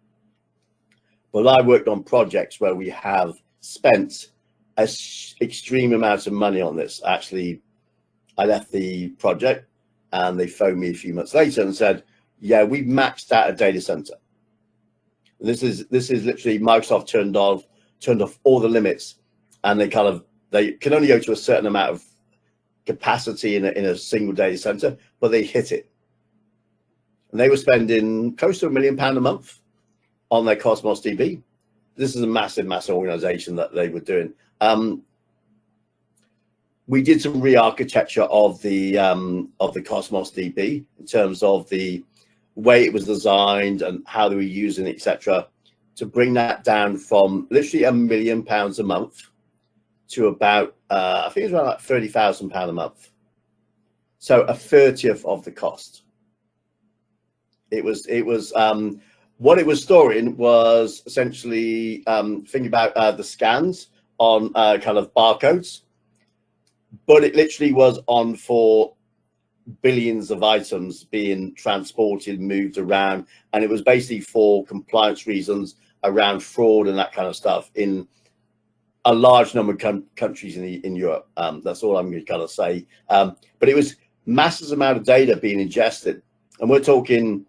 But I worked on projects where we have spent an extreme amount of money on this. Actually, I left the project and they phoned me a few months later and said, yeah, we've maxed out a data center. This is literally Microsoft turned off all the limits, and they can only go to a certain amount of capacity in a single data center, but they hit it. And they were spending close to £1 million a month on their Cosmos DB. This is a massive, massive organization that they were doing. We did some re-architecture of the Cosmos DB in terms of the way it was designed and how they were using it, etc., to bring that down from literally £1 million a month to about I think it's around like £30,000 a month. So a 30th of the cost. It was what it was storing was essentially thinking about the scans on kind of barcodes, but it literally was on for billions of items being transported, moved around, and it was basically for compliance reasons around fraud and that kind of stuff in a large number of countries in Europe. That's all I'm going to kind of say. But it was massive amount of data being ingested, and we're talking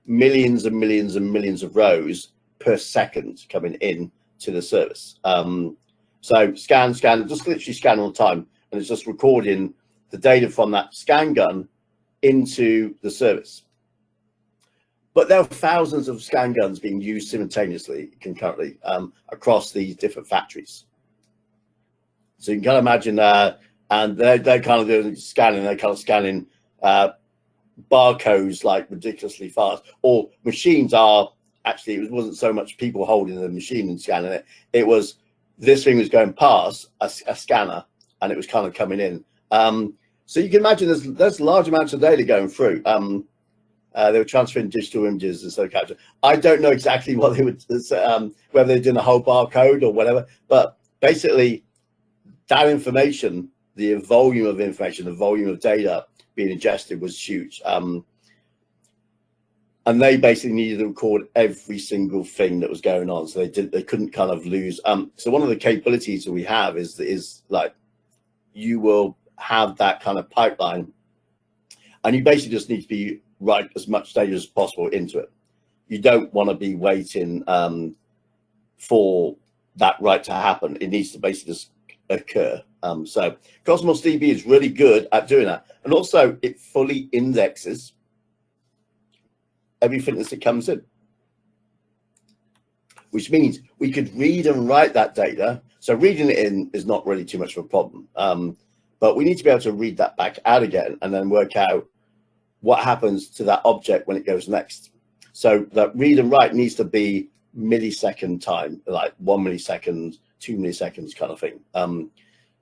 millions and millions and millions of rows per second coming in to the service. So scan, just literally scan all the time, and it's just recording the data from that scan gun into the service. But there are thousands of scan guns being used simultaneously, concurrently, across these different factories. So you can kind of imagine, and they're kind of doing scanning, they're kind of scanning barcodes like ridiculously fast, or machines are actually, it wasn't so much people holding the machine and scanning it, it was this thing was going past a scanner and it was kind of coming in. So you can imagine there's large amounts of data going through. They were transferring digital images instead of capture. I don't know exactly what they would, whether they're doing a whole barcode or whatever, but basically that information, the volume of information, the volume of data being ingested was huge. And they basically needed to record every single thing that was going on. So they couldn't kind of lose. So one of the capabilities that we have is like, you will have that kind of pipeline, and you basically just need to write as much data as possible into it. You don't want to be waiting for that write to happen. It needs to basically just occur. So Cosmos DB is really good at doing that, and also it fully indexes everything as it comes in, which means we could read and write that data. So reading it in is not really too much of a problem, but we need to be able to read that back out again and then work out what happens to that object when it goes next. So that read and write needs to be millisecond time, like 1 millisecond, 2 milliseconds kind of thing.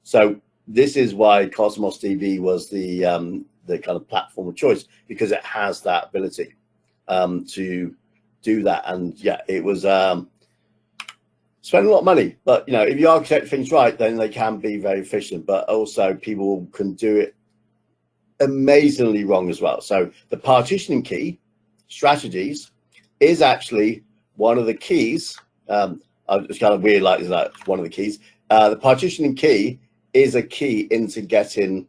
So this is why Cosmos DB was the kind of platform of choice, because it has that ability. to do that. And yeah, it was spend a lot of money, but you know, if you architect things right, then they can be very efficient, but also people can do it amazingly wrong as well. So the partitioning key strategies is actually one of the keys. It's kind of weird, like that's one of the keys. The partitioning key is a key into getting.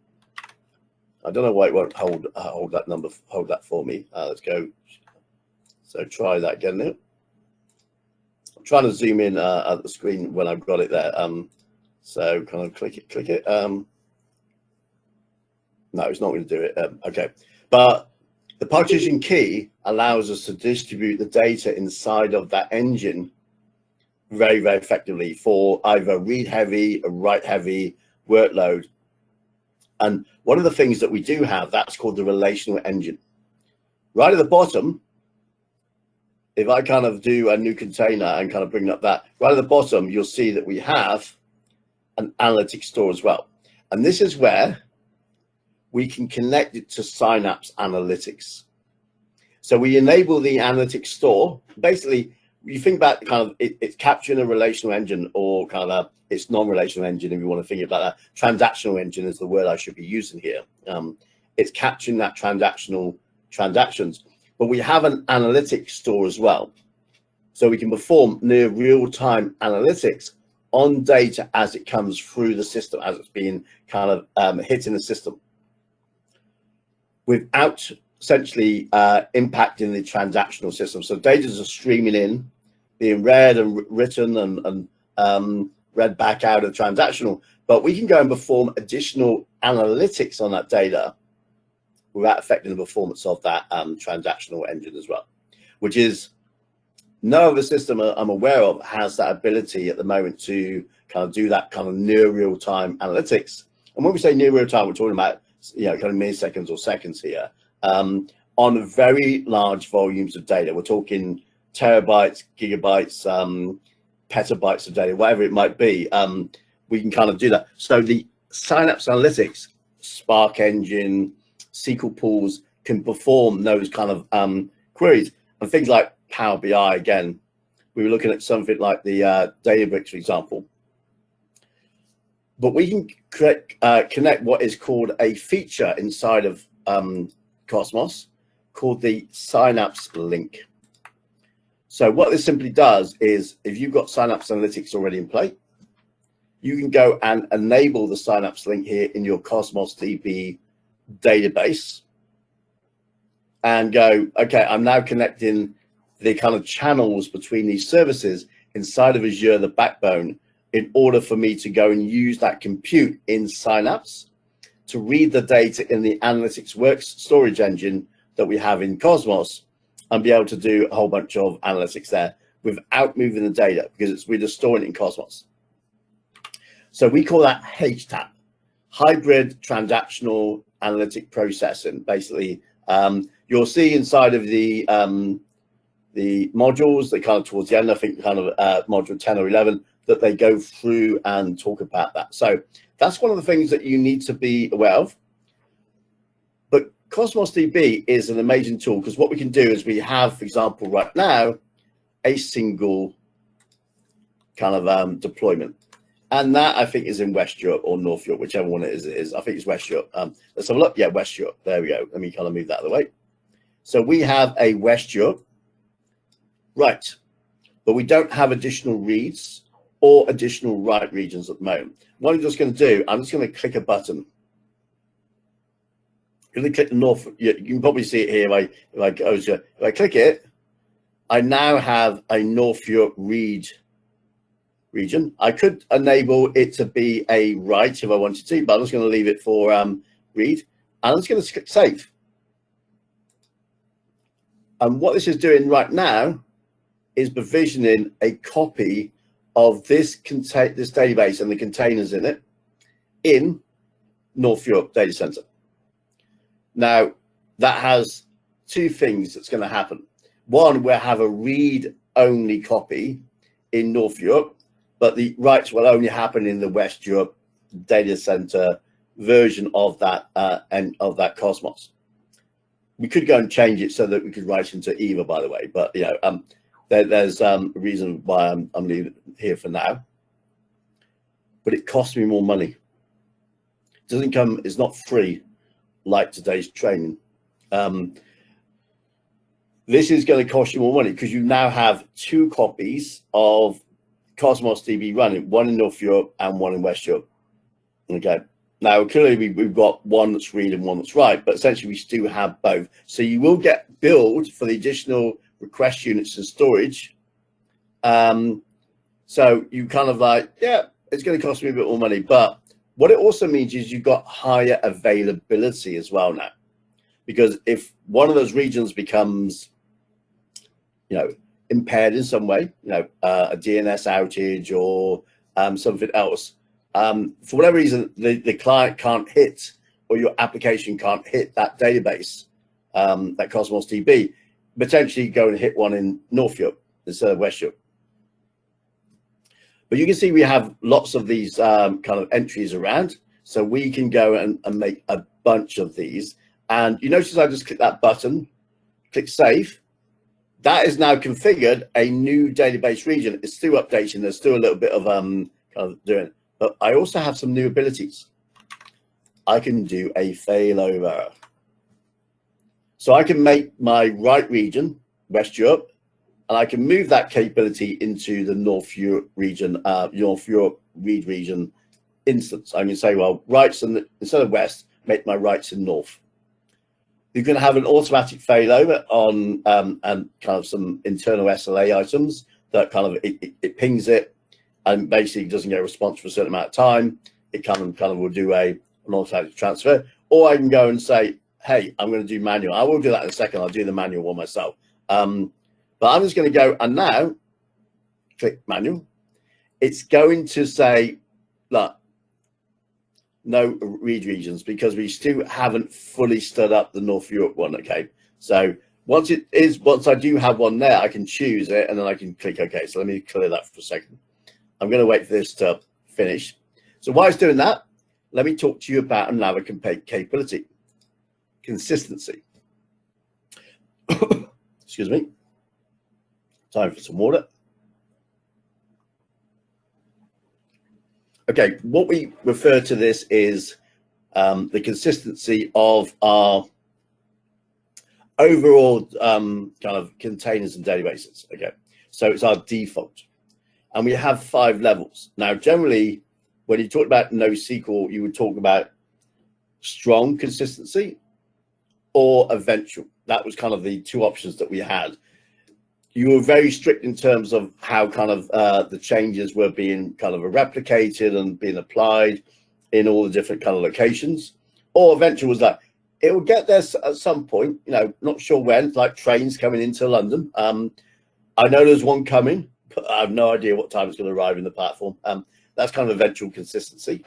I don't know why it won't hold that number. Hold that for me. Let's go. So try that again now. I'm trying to zoom in at the screen when I've got it there. So kind of click it. No, it's not going to do it. Okay, but the partition key allows us to distribute the data inside of that engine very, very effectively for either read heavy or write heavy workload. And one of the things that we do have, that's called the relational engine. Right at the bottom, if I kind of do a new container and kind of bring up that, right at the bottom, you'll see that we have an analytics store as well. And this is where we can connect it to Synapse Analytics. So we enable the analytics store. Basically, you think about kind of it's capturing a relational engine, or kind of it's non-relational engine, if you want to think about that. Transactional engine is the word I should be using here. It's capturing that transactional transactions, but we have an analytics store as well. So we can perform near real-time analytics on data as it comes through the system, as it's being kind of hitting the system, without essentially impacting the transactional system. So data is streaming in, being read and written and read back out of transactional, but we can go and perform additional analytics on that data without affecting the performance of that transactional engine as well, which is no other system I'm aware of has that ability at the moment to kind of do that kind of near real-time analytics. And when we say near real-time, we're talking about, you know, kind of milliseconds or seconds here, on very large volumes of data. We're talking terabytes, gigabytes, petabytes of data, whatever it might be. We can kind of do that. So the Synapse Analytics, Spark Engine, SQL pools can perform those kind of queries. And things like Power BI, again, we were looking at something like the Databricks, for example. But we can connect what is called a feature inside of Cosmos called the Synapse link. So what this simply does is, if you've got Synapse Analytics already in play, you can go and enable the Synapse link here in your Cosmos DB database and go, okay, I'm now connecting the kind of channels between these services inside of Azure, the backbone, in order for me to go and use that compute in Synapse to read the data in the analytics works storage engine that we have in Cosmos and be able to do a whole bunch of analytics there without moving the data, because we're just storing it in Cosmos. So we call that HTAP, hybrid transactional analytic processing. Basically, you'll see inside of the modules that kind of towards the end, I think kind of module 10 or 11, that they go through and talk about that. So that's one of the things that you need to be aware of. But Cosmos DB is an amazing tool, because what we can do is we have, for example, right now, a single kind of deployment. And that, I think, is in West Europe or North Europe, whichever one it is. I think it's West Europe. Let's have a look. Yeah, West Europe. There we go. Let me kind of move that out of the way. So we have a West Europe. Right. But we don't have additional reads or additional write regions at the moment. What I'm just going to do, I'm just going to click a button. I'm going to click the North. You can probably see it here. If I click it, I now have a North Europe read region. I could enable it to be a write if I wanted to, but I'm just going to leave it for read. And I'm just going to click save. And what this is doing right now is provisioning a copy of this database and the containers in it in North Europe data center. Now, that has two things that's going to happen. One, we'll have a read-only copy in North Europe, but the writes will only happen in the West Europe data center version of that Cosmos. we could go and change it so that we could write into either, by the way, but you know, there's a reason why I'm leaving it here for now. But it costs me more money. It doesn't come, it's not free like today's training. This is going to cost you more money because you now have 2 copies of Cosmos DB running, one in North Europe and one in West Europe. Okay. Now, clearly we've got one that's read and one that's write, but essentially we still have both. So you will get billed for the additional request units and storage. So you kind of like, yeah, it's going to cost me a bit more money. But what it also means is you've got higher availability as well now. Because if one of those regions becomes, you know, impaired in some way, you know, a DNS outage or something else, for whatever reason, the client can't hit, or your application can't hit that database, that Cosmos DB, potentially go and hit one in North Europe instead of West Europe. But you can see we have lots of these kind of entries around, so we can go and make a bunch of these. And you notice I just click that button, click save. That is now configured a new database region. It's still updating. There's still a little bit of kind of doing. But I also have some new abilities. I can do a failover. So I can make my right region, West Europe, and I can move that capability into the North Europe region, North Europe read region instance. I can say, well, rights in instead of West, make my rights in North. You can have an automatic failover on and kind of some internal SLA items that kind of it pings it and basically doesn't get a response for a certain amount of time. It kind of will do an automatic transfer. Or I can go and say, hey, I'm going to do manual. I will do that in a second. I'll do the manual one myself. But I'm just going to go and now click manual. It's going to say, look, no read regions because we still haven't fully stood up the North Europe one. Okay, so once I do have one there, I can choose it and then I can click OK. So let me clear that for a second. I'm going to wait for this to finish. So while it's doing that, let me talk to you about another capability: consistency. Excuse me. Time for some water. Okay, what we refer to this is the consistency of our overall kind of containers and databases. Okay, so it's our default, and we have 5 levels. Now, generally, when you talk about NoSQL, you would talk about strong consistency or eventual. That was kind of the 2 options that we had. You were very strict in terms of how kind of the changes were being kind of replicated and being applied in all the different kind of locations. Or eventual was like, it will get there at some point, you know, not sure when, like trains coming into London. I know there's one coming, but I have no idea what time it's going to arrive in the platform. That's kind of eventual consistency.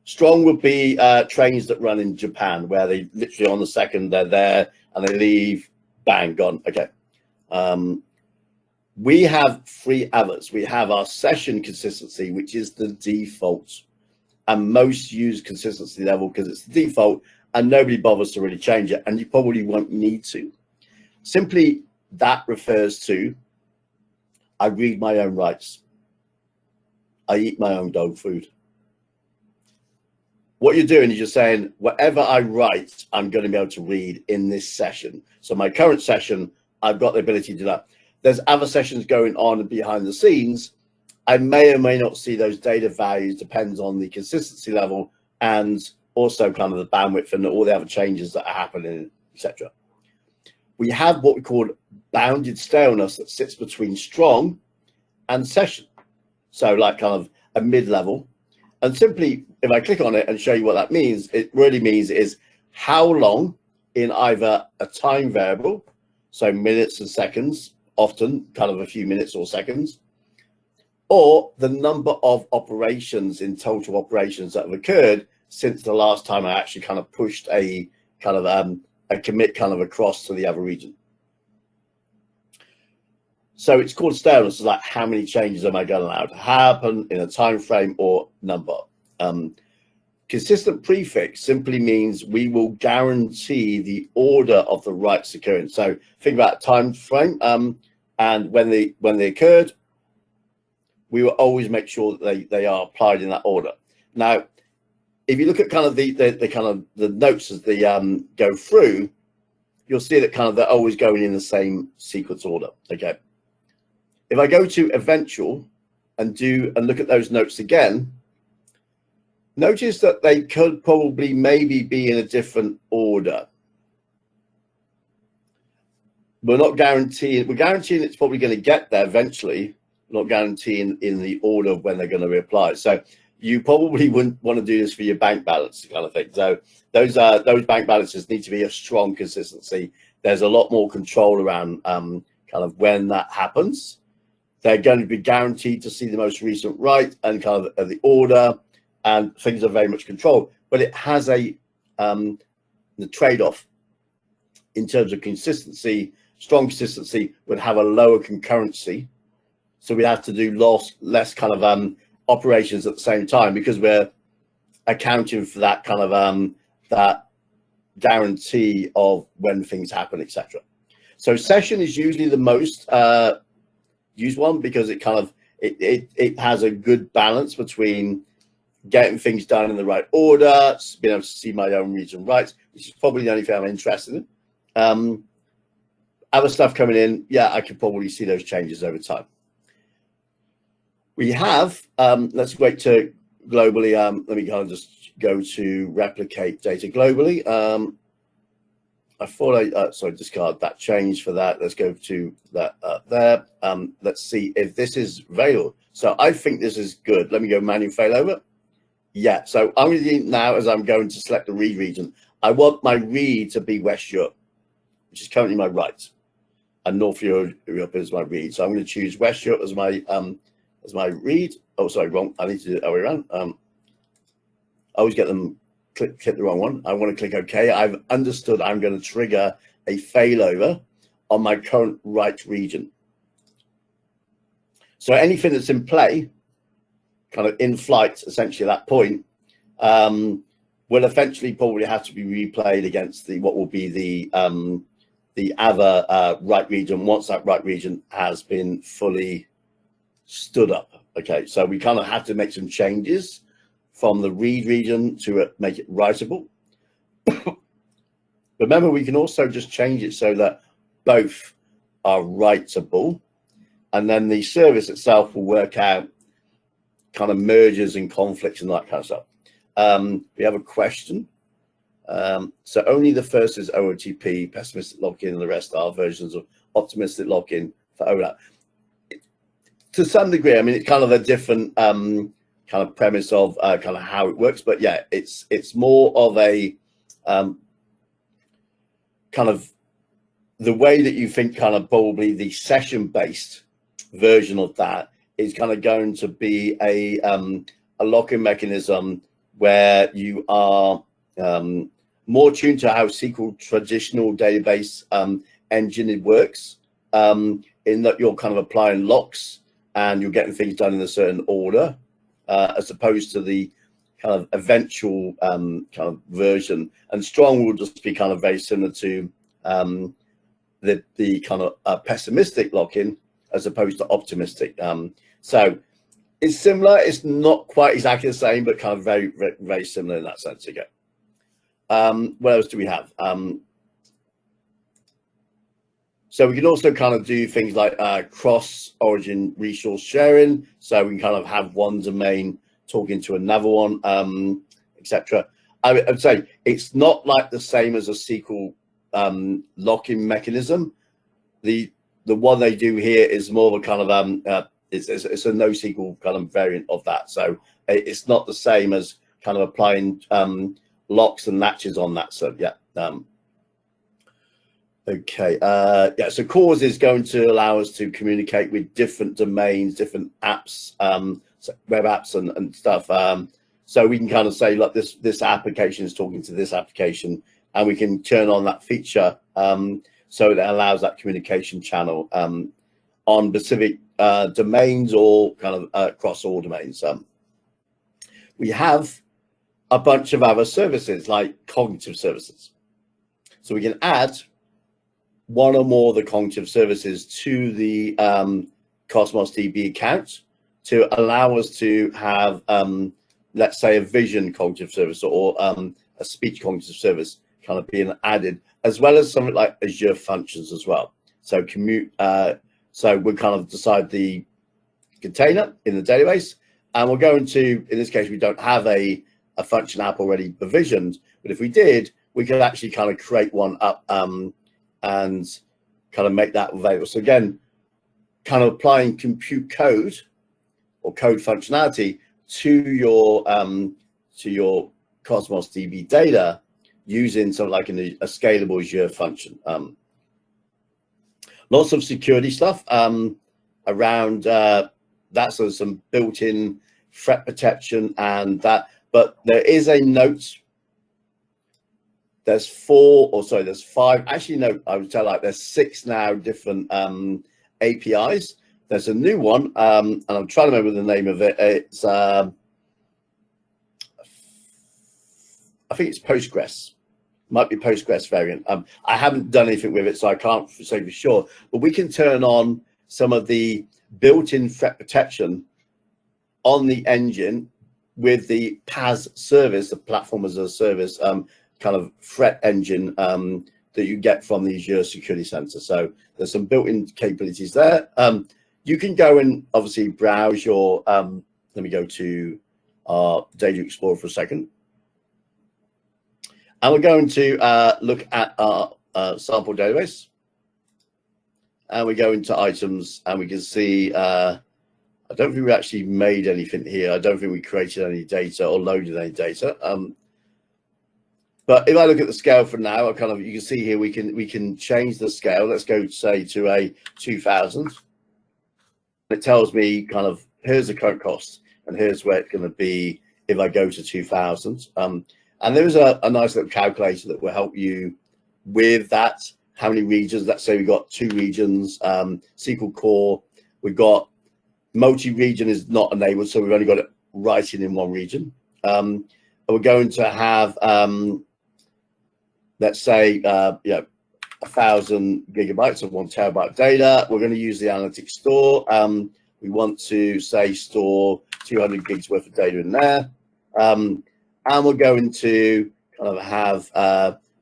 Strong would be trains that run in Japan, where they literally on the second they're there and they leave, bang, gone. Okay. We have 3 others. We have our session consistency, which is the default and most used consistency level because it's the default and nobody bothers to really change it, and you probably won't need to. Simply that refers to I read my own rights. I eat my own dog food. What you're doing is you're saying, whatever I write, I'm going to be able to read in this session. So my current session, I've got the ability to do that. There's other sessions going on behind the scenes. I may or may not see those data values, depends on the consistency level and also kind of the bandwidth and all the other changes that are happening, etc. We have what we call bounded staleness that sits between strong and session. So like kind of a mid-level. And simply, if I click on it and show you what that means, it really means is how long in either a time variable, so minutes and seconds, often kind of a few minutes or seconds, or the number of operations in total operations that have occurred since the last time I actually kind of pushed a kind of a commit kind of across to the other region. So it's called staleness. It's like how many changes am I going to allow to happen in a time frame or number. consistent prefix simply means we will guarantee the order of the writes occurring. So think about time frame, and when they occurred, we will always make sure that they are applied in that order. Now, if you look at kind of the kind of the notes as they go through, you'll see that kind of they're always going in the same sequence order. Okay. If I go to eventual and look at those notes again, notice that they could probably maybe be in a different order. We're not guaranteeing, we're guaranteeing it's probably going to get there eventually, not guaranteeing in the order of when they're going to reapply. So you probably wouldn't want to do this for your bank balance kind of thing. So those bank balances need to be a strong consistency. There's a lot more control around kind of when that happens. They're going to be guaranteed to see the most recent write and kind of the order, and things are very much controlled. But it has a the trade-off in terms of consistency. Strong consistency would have a lower concurrency, so we have to do less kind of operations at the same time, because we're accounting for that kind of that guarantee of when things happen, etc. So session is usually the most used one, because it kind of it has a good balance between getting things done in the right order, being able to see my own reads and writes, which is probably the only thing I'm interested in. Other stuff coming in, yeah, I could probably see those changes over time. We have, let's wait to globally, let me kind of just go to replicate data globally. I thought sorry, discard that change for that. Let's go to that there. Let's see if this is available. So I think this is good. Let me go manual failover. Yeah, so I'm going to do now, as I'm going to select the read region, I want my read to be West Europe, which is currently my write, and North Europe is my read. So I'm going to choose West Europe as my read. Oh, sorry, wrong. I need to do it the other way around. I always get them click the wrong one. I want to click OK. I've understood I'm going to trigger a failover on my current write region. So anything that's in play, kind of in flight, essentially at that point, will eventually probably have to be replayed against what will be the other write region once that write region has been fully stood up. Okay, so we kind of have to make some changes from the read region to make it writable. Remember, we can also just change it so that both are writable, and then the service itself will work out kind of mergers and conflicts and that kind of stuff. We have a question. So only the first is OOTP, pessimistic lock-in, and the rest are versions of optimistic lock-in for overlap. To some degree, I mean, it's kind of a different kind of premise of kind of how it works, but yeah, it's more of a kind of the way that you think kind of probably the session-based version of that is kind of going to be a lock-in mechanism where you are more tuned to how SQL traditional database engine works, in that you're kind of applying locks and you're getting things done in a certain order, as opposed to the kind of eventual kind of version. And strong will just be kind of very similar to the kind of pessimistic lock-in as opposed to optimistic. So it's similar. It's not quite exactly the same, but kind of very, very, very similar in that sense again. What else do we have? So we can also kind of do things like cross-origin resource sharing. So we can kind of have one domain talking to another one, etc. I would say it's not like the same as a SQL lock-in mechanism. The one they do here is more of a kind of it's a NoSQL kind of variant of that. So it's not the same as kind of applying locks and latches on that. So yeah. Okay. Yeah. So cause is going to allow us to communicate with different domains, different apps, so web apps and stuff. So we can kind of say, look, this application is talking to this application, and we can turn on that feature so that allows that communication channel on specific domains or kind of across all domains. We have a bunch of other services like cognitive services. So we can add one or more of the cognitive services to the Cosmos DB account to allow us to have, let's say, a vision cognitive service or a speech cognitive service kind of being added, as well as something like Azure Functions as well. So so we'll kind of decide the container in the database, and we'll go into, in this case, we don't have a function app already provisioned, but if we did, we could actually kind of create one up and kind of make that available. So again, kind of applying compute code or code functionality to your Cosmos DB data using sort of like a scalable Azure function. Lots of security stuff around that, so some built-in threat protection and that. But there is a note. There's five. Actually, no, I would tell like there's 6 now different APIs. There's a new one, and I'm trying to remember the name of it. It's I think it's Postgres. Might be Postgres variant. I haven't done anything with it, so I can't say for sure. But we can turn on some of the built-in threat protection on the engine with the PaaS service, the platform as a service, kind of threat engine that you get from the Azure Security Center. So there's some built-in capabilities there. You can go and obviously browse your, let me go to our Data Explorer for a second. And we're going to look at our sample database. And we go into items and we can see, I don't think we actually made anything here. I don't think we created any data or loaded any data. But if I look at the scale for now, you can see here we can change the scale. Let's go say to a 2000. It tells me kind of here's the current cost and here's where it's going to be if I go to 2000. And there is a nice little calculator that will help you with that. How many regions? Let's say we've got 2 regions, SQL Core. We've got multi-region is not enabled, so we've only got it writing in one region. And we're going to have, let's say, 1,000 gigabytes of 1 terabyte data. We're going to use the analytics store. We want to say store 200 gigs worth of data in there. And we're going to kind of have,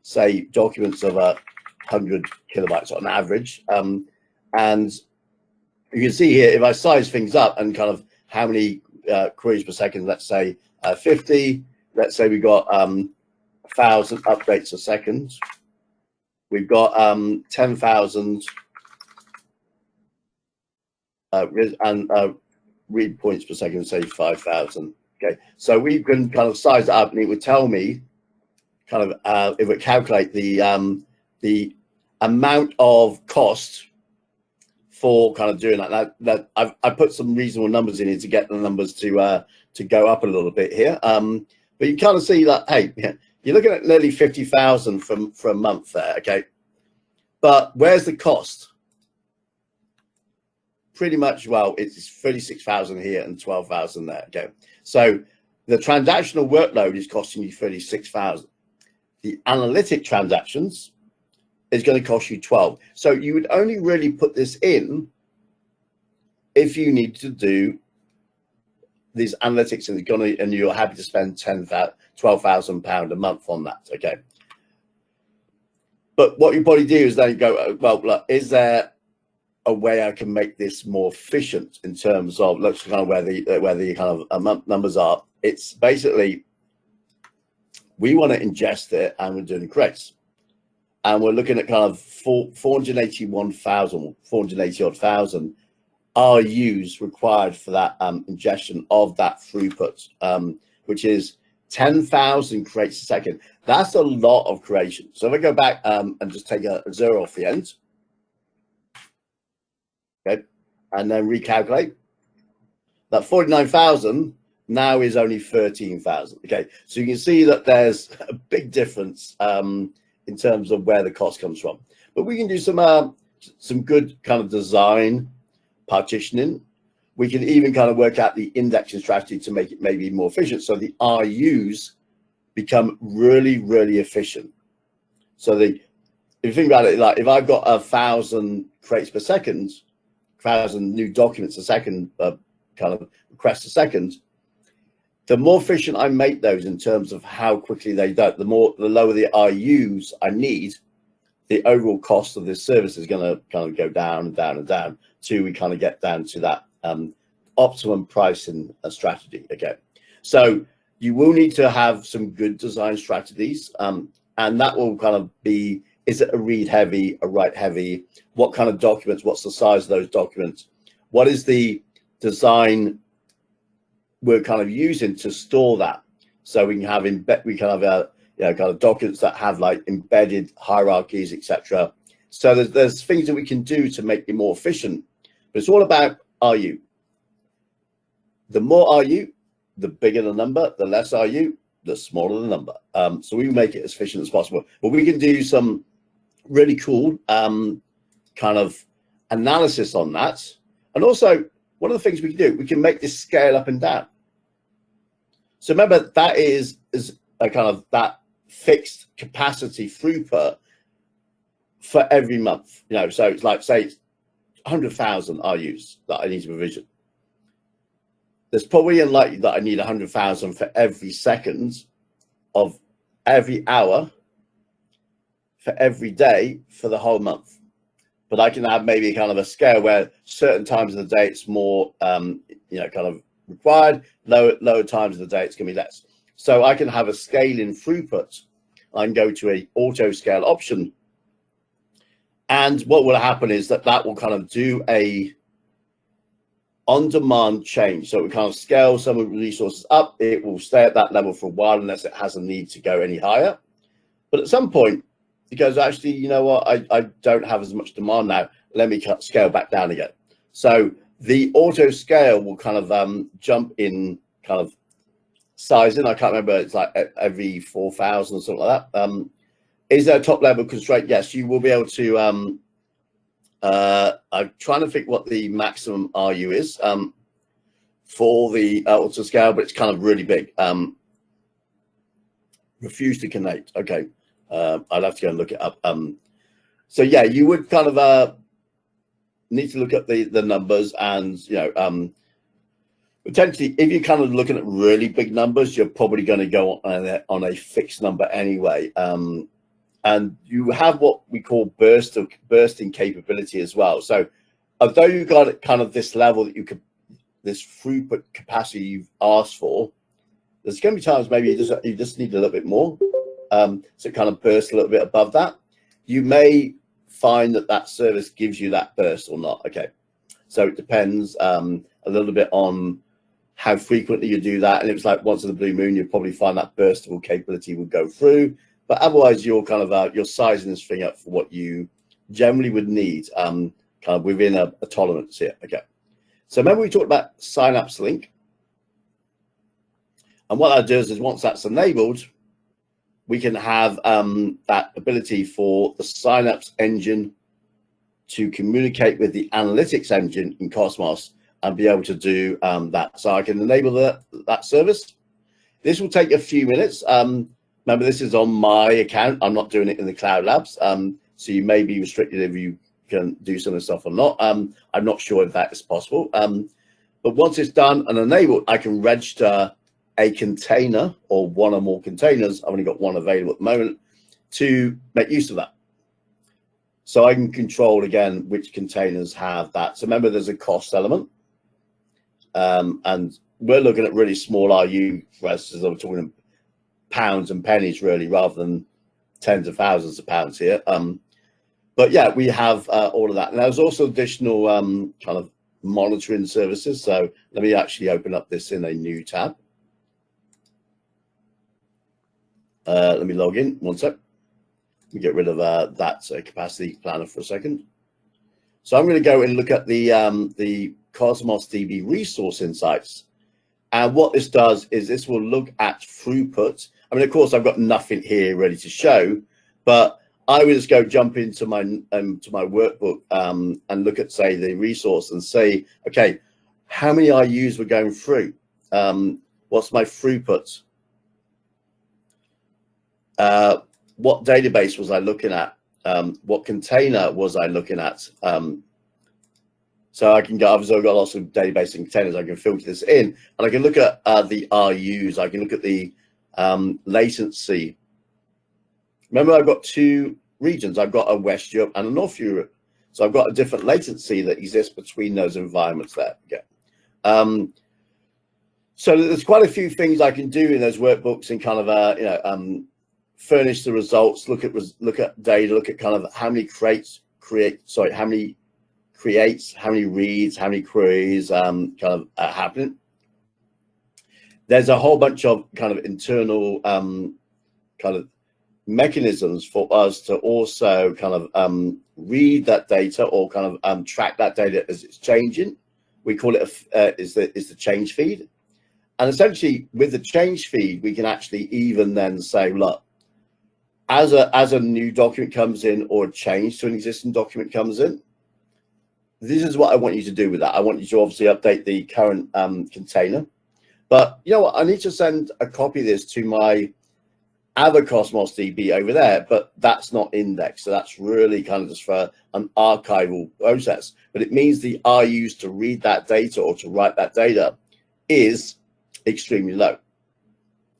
say, documents of 100 kilobytes on average. And you can see here, if I size things up and kind of how many queries per second, let's say 50, let's say we got 1,000 updates a second. We've got 10,000 read points per second, say 5,000. Okay, so we can kind of size it up, and it would tell me kind of it would calculate the amount of cost for kind of doing that. I put some reasonable numbers in here to get the numbers to go up a little bit here. But you kind of see that, hey, you're looking at nearly 50,000 for a month there. Okay, but where's the cost? Pretty much, well, it's 36,000 here and 12,000 there. Okay, so the transactional workload is costing you 36,000. The analytic transactions is going to cost you 12. So you would only really put this in if you need to do these analytics and you're happy to spend £12,000 a month on that. Okay, but what you probably do is then go, well, look, is there a way I can make this more efficient in terms of, let's kind of where the kind of numbers are. It's basically, we want to ingest it and we're doing grades. And we're looking at kind of 480,000 RUs required for that ingestion of that throughput, which is 10,000 creates a second. That's a lot of creation. So if I go back and just take a 0 off the end, okay, and then recalculate, that 49,000 now is only 13,000. Okay, so you can see that there's a big difference in terms of where the cost comes from. But we can do some good kind of design partitioning. We can even kind of work out the indexing strategy to make it maybe more efficient. So the RUs become really, really efficient. So if you think about it, like if I've got 1,000 crates per second, 1,000 new documents a second, kind of requests a second, the more efficient I make those in terms of how quickly they do, the lower the IUs I need, the overall cost of this service is going to kind of go down and down and down till we kind of get down to that optimum pricing strategy again. So you will need to have some good design strategies, and that will kind of be, is it a read heavy, a write heavy? What kind of documents? What's the size of those documents? What is the design we're kind of using to store that? So we can have kind of documents that have like embedded hierarchies, etc. So there's things that we can do to make it more efficient, but it's all about RU. The more RU, the bigger the number. The less RU, the smaller the number. So we make it as efficient as possible. But we can do some really cool kind of analysis on that. And also, one of the things we can do, we can make this scale up and down. So remember, that is a kind of that fixed capacity throughput for every month. You know, so it's like, say, it's 100,000 RUs that I need to provision. There's probably unlikely that I need 100,000 for every second of every hour for every day for the whole month. But I can have maybe kind of a scale where certain times of the day it's more, you know, kind of required, lower times of the day it's going to be less. So I can have a scale in throughput. I can go to a auto scale option. And what will happen is that will kind of do a on-demand change. So we kind of scale some of the resources up. It will stay at that level for a while unless it has a need to go any higher. But at some point, it goes, actually, you know what, I don't have as much demand now. Let me scale back down again. So the auto scale will kind of jump in kind of sizing. I can't remember, it's like every 4,000 or something like that. Is there a top level constraint? Yes, you will be able to. I'm trying to think what the maximum RU is for the auto scale, but it's kind of really big. Refuse to connect. Okay, I'll have to go and look it up. So yeah, you would kind of need to look at the numbers, and you know, potentially if you're kind of looking at really big numbers, you're probably going to go on a fixed number anyway. And you have what we call bursting capability as well. So although you got kind of this level that you could, this throughput capacity you've asked for, there's going to be times maybe you just need a little bit more. So it kind of bursts a little bit above that. You may find that service gives you that burst or not. Okay, so it depends a little bit on how frequently you do that. And if it's like once in a blue moon, you'll probably find that burstable capability will go through. But otherwise, you're kind of you're sizing this thing up for what you generally would need, kind of within a tolerance here. Okay. So remember we talked about Synapse Link, and what that does is once that's enabled, we can have that ability for the Synapse engine to communicate with the analytics engine in Cosmos and be able to do that. So I can enable that service. This will take a few minutes. Remember, this is on my account. I'm not doing it in the Cloud Labs. So you may be restricted if you can do some of the stuff or not. I'm not sure if that is possible. But once it's done and enabled, I can register a container or one or more containers. I've only got one available at the moment to make use of that. So I can control, again, which containers have that. So remember, there's a cost element. And we're looking at really small RU for us, as I'm talking pounds and pennies really, rather than tens of thousands of pounds here. But yeah, we have all of that. And there's also additional kind of monitoring services. So let me actually open up this in a new tab. Let me log in, one sec. Let me get rid of that capacity planner for a second. So I'm going to go and look at the Cosmos DB resource insights. And what this does is this will look at throughput. I mean, of course, I've got nothing here ready to show, but I will just go jump into my workbook and look at, say, the resource and say, okay, how many IUs we're going through? What's my throughput? what database was I looking at? What container was I looking at? So I can go, obviously I've got lots of database and containers. I can filter this in, and I can look at the RUs. I can look at the latency. Remember, I've got two regions. I've got a West Europe and a North Europe. So I've got a different latency that exists between those environments there. Okay. So there's quite a few things I can do in those workbooks and kind of, furnish the results, look at data, look at kind of how many how many creates, how many reads, how many queries happening. There's a whole bunch of kind of internal kind of mechanisms for us to also kind of read that data or kind of track that data as it's changing. We call it is the change feed. And essentially with the change feed, we can actually even then say, look, as a new document comes in or a change to an existing document comes in, this is what I want you to do with that. I want you to obviously update the current container. But you know what? I need to send a copy of this to my other Cosmos DB over there, but that's not indexed. So that's really kind of just for an archival process. But it means the RUs to read that data or to write that data is extremely low.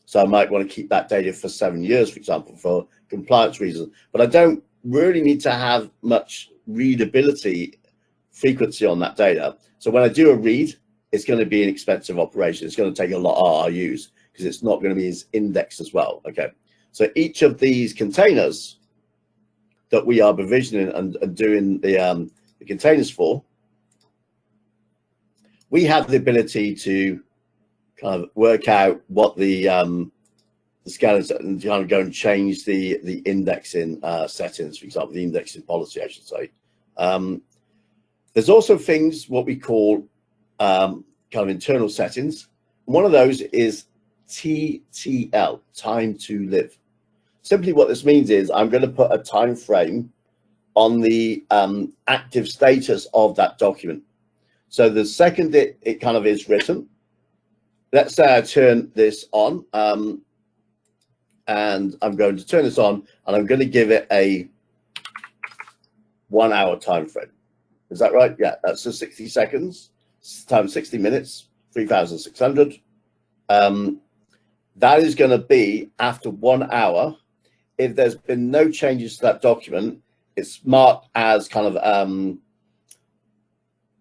So I might want to keep that data for 7 years, for example, for compliance reasons. But I don't really need to have much readability frequency on that data. So when I do a read, it's going to be an expensive operation. It's going to take a lot of RUs because it's not going to be as indexed as well. Okay. So each of these containers that we are provisioning and doing the containers for, we have the ability to kind of work out what the scanners and kind of go and change the indexing settings, for example, the indexing policy, I should say. There's also things what we call kind of internal settings. One of those is TTL, time to live. Simply what this means is I'm going to put a time frame on the active status of that document. So the second it kind of is written, let's say I turn this on, and I'm going to turn this on, and I'm going to give it a 1 hour time frame. Is that right? Yeah, that's just 60 seconds times 60 minutes, 3,600. That is going to be after 1 hour. If there's been no changes to that document, it's marked as kind of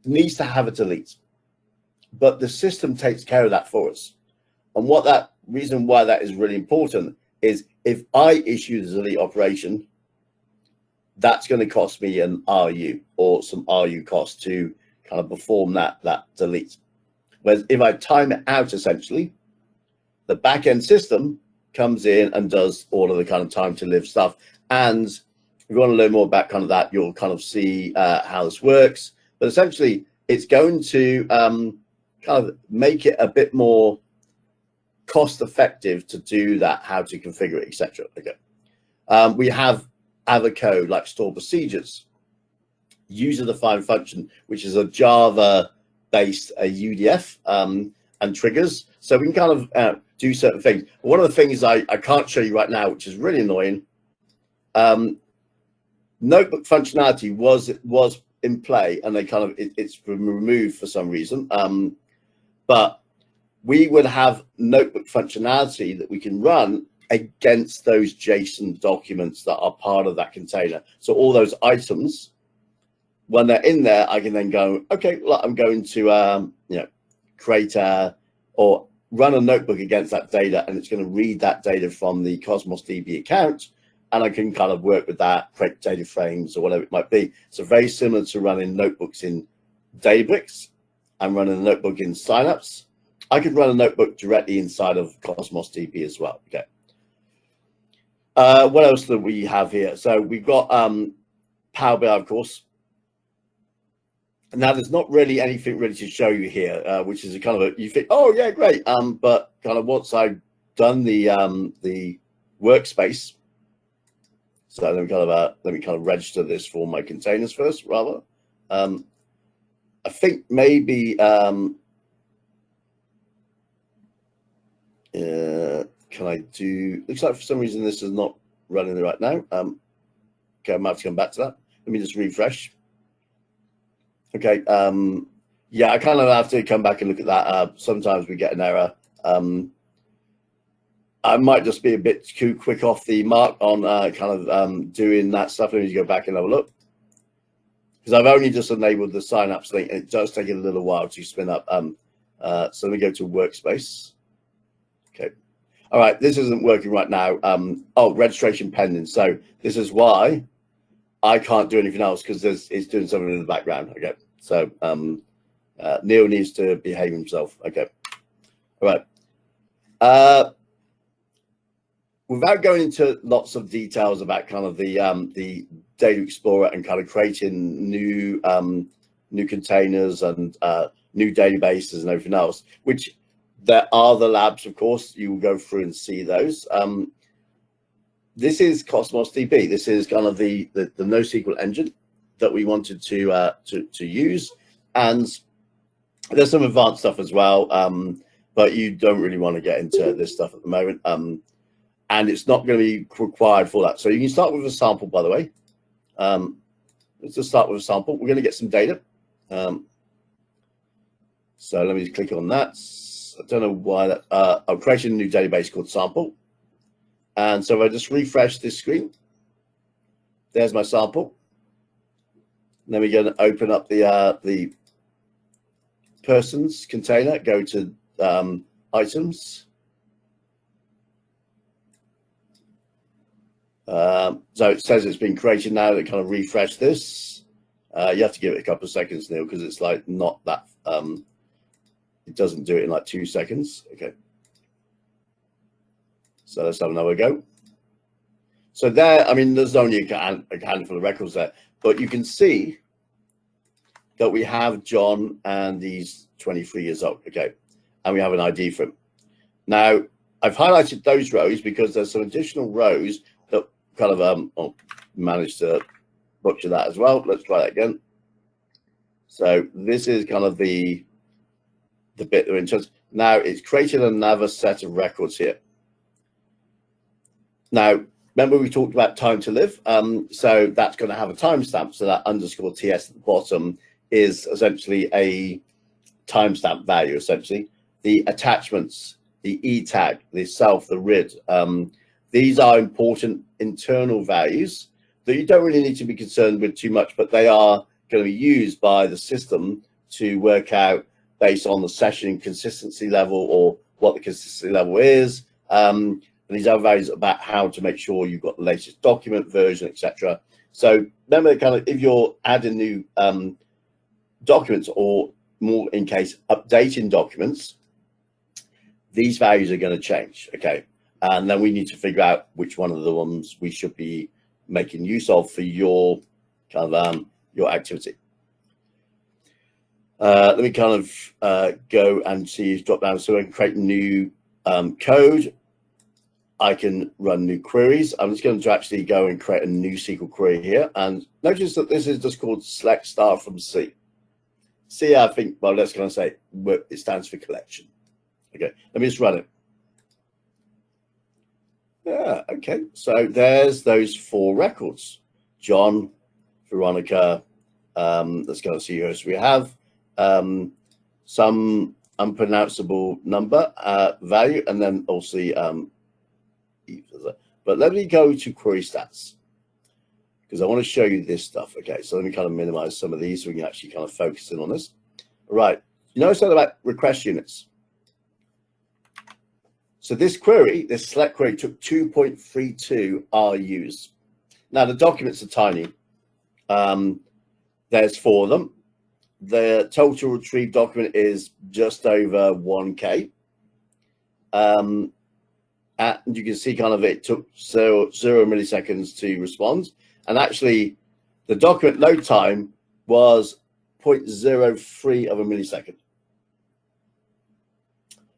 needs to have a delete. But the system takes care of that for us. And what that reason why that is really important is if I issue the delete operation, that's going to cost me an RU or some RU cost to kind of perform that delete. Whereas if I time it out, essentially, the back-end system comes in and does all of the kind of time to live stuff. And if you want to learn more about kind of that, you'll kind of see how this works. But essentially, it's going to kind of make it a bit more cost-effective to do that, how to configure it, etc. Okay. We have other code like store procedures, user-defined function, which is a Java-based UDF and triggers. So we can kind of do certain things. One of the things I can't show you right now, which is really annoying, notebook functionality was in play, and they kind of it's been removed for some reason. But we would have notebook functionality that we can run against those JSON documents that are part of that container. So all those items, when they're in there, I can then go, okay, well, I'm going to create or run a notebook against that data, and it's going to read that data from the Cosmos DB account, and I can kind of work with that, create data frames or whatever it might be. So very similar to running notebooks in Databricks and running a notebook in Synapse. I could run a notebook directly inside of Cosmos DB as well. Okay. What else do we have here? So we've got Power BI, of course. Now, there's not really anything really to show you here, which is a kind of you think, oh yeah, great. But kind of once I've done the workspace, so let me kind of register this for my containers first, rather. I think maybe can I do? Looks like for some reason this is not running right now. Okay, I might have to come back to that. Let me just refresh. Okay, yeah, I kind of have to come back and look at that. Sometimes we get an error. I might just be a bit too quick off the mark on kind of doing that stuff. Let me go back and have a look. Because I've only just enabled the synapse link, and it does take a little while to spin up. So let me go to workspace. Okay. All right, this isn't working right now. Oh, registration pending. So this is why I can't do anything else, because it's doing something in the background. Okay. So Neil needs to behave himself. Okay. All right. Without going into lots of details about kind of the Data Explorer and kind of creating new containers and new databases and everything else, which there are the labs, of course, you will go through and see those. This is Cosmos DB. This is kind of the NoSQL engine that we wanted to use, and there's some advanced stuff as well, but you don't really want to get into this stuff at the moment. And it's not going to be required for that. So you can start with a sample, by the way. Let's just start with a sample. We're going to get some data. So let me just click on that. I don't know why that. I'm creating a new database called sample. And so if I just refresh this screen, there's my sample. And then we're going to open up the persons container, go to items. So it says it's been created now. They kind of refresh this. You have to give it a couple of seconds, Neil, because it's like not that. It doesn't do it in like 2 seconds. Okay. So let's have another go. So there, I mean, there's only a handful of records there, but you can see that we have John and he's 23 years old. Okay. And we have an ID for him. Now, I've highlighted those rows because there's some additional rows that kind of managed to butcher that as well. Let's try that again. So this is kind of the bit that we're interested. Now it's created another set of records here. Now, remember we talked about time to live. So that's going to have a timestamp. So that _ TS at the bottom is essentially a timestamp value, essentially. The attachments, the E tag, the self, the RID. These are important internal values that you don't really need to be concerned with too much, but they are going to be used by the system to work out based on the session consistency level or what the consistency level is. And these other values about how to make sure you've got the latest document version, etc. So remember, kind of if you're adding new documents, or more in case updating documents, these values are going to change. Okay. And then we need to figure out which one of the ones we should be making use of for your kind of your activity. Let me kind of go and see drop down. So I can create new code. I can run new queries. I'm just going to actually go and create a new SQL query here. And notice that this is just called select star from C. C, I think, well, let's kind of say it stands for collection. Okay, let me just run it. Yeah, okay. So there's those 4 records. John, Veronica, let's go and see who else we have. Some unpronounceable number value, and then also but let me go to query stats because I want to show you this stuff. Okay, so let me kind of minimize some of these so we can actually kind of focus in on this. All right, you know something about request units. So this query, this select query, took 2.32 RUs. Now the documents are tiny. There's 4 of them. The total retrieved document is just over 1K. And you can see kind of it took 0 milliseconds to respond. And actually, the document load time was 0.03 of a millisecond.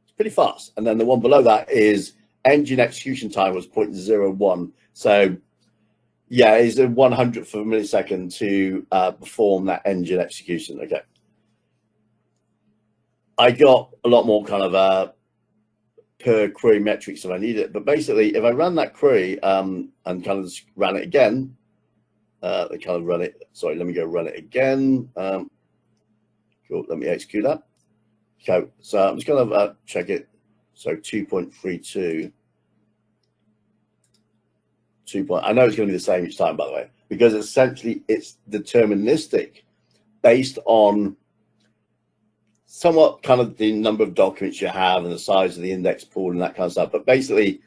It's pretty fast. And then the one below that is engine execution time was 0.01. So yeah, it's a 100th of a millisecond to perform that engine execution. Okay. I got a lot more kind of per query metrics if I need it. But basically, if I run that query and kind of just ran it again, let me go run it again. Cool, let me execute that. Okay, so I'm just going to check it. So 2.32. I know it's going to be the same each time, by the way, because essentially it's deterministic based on somewhat kind of the number of documents you have and the size of the index pool and that kind of stuff. But basically,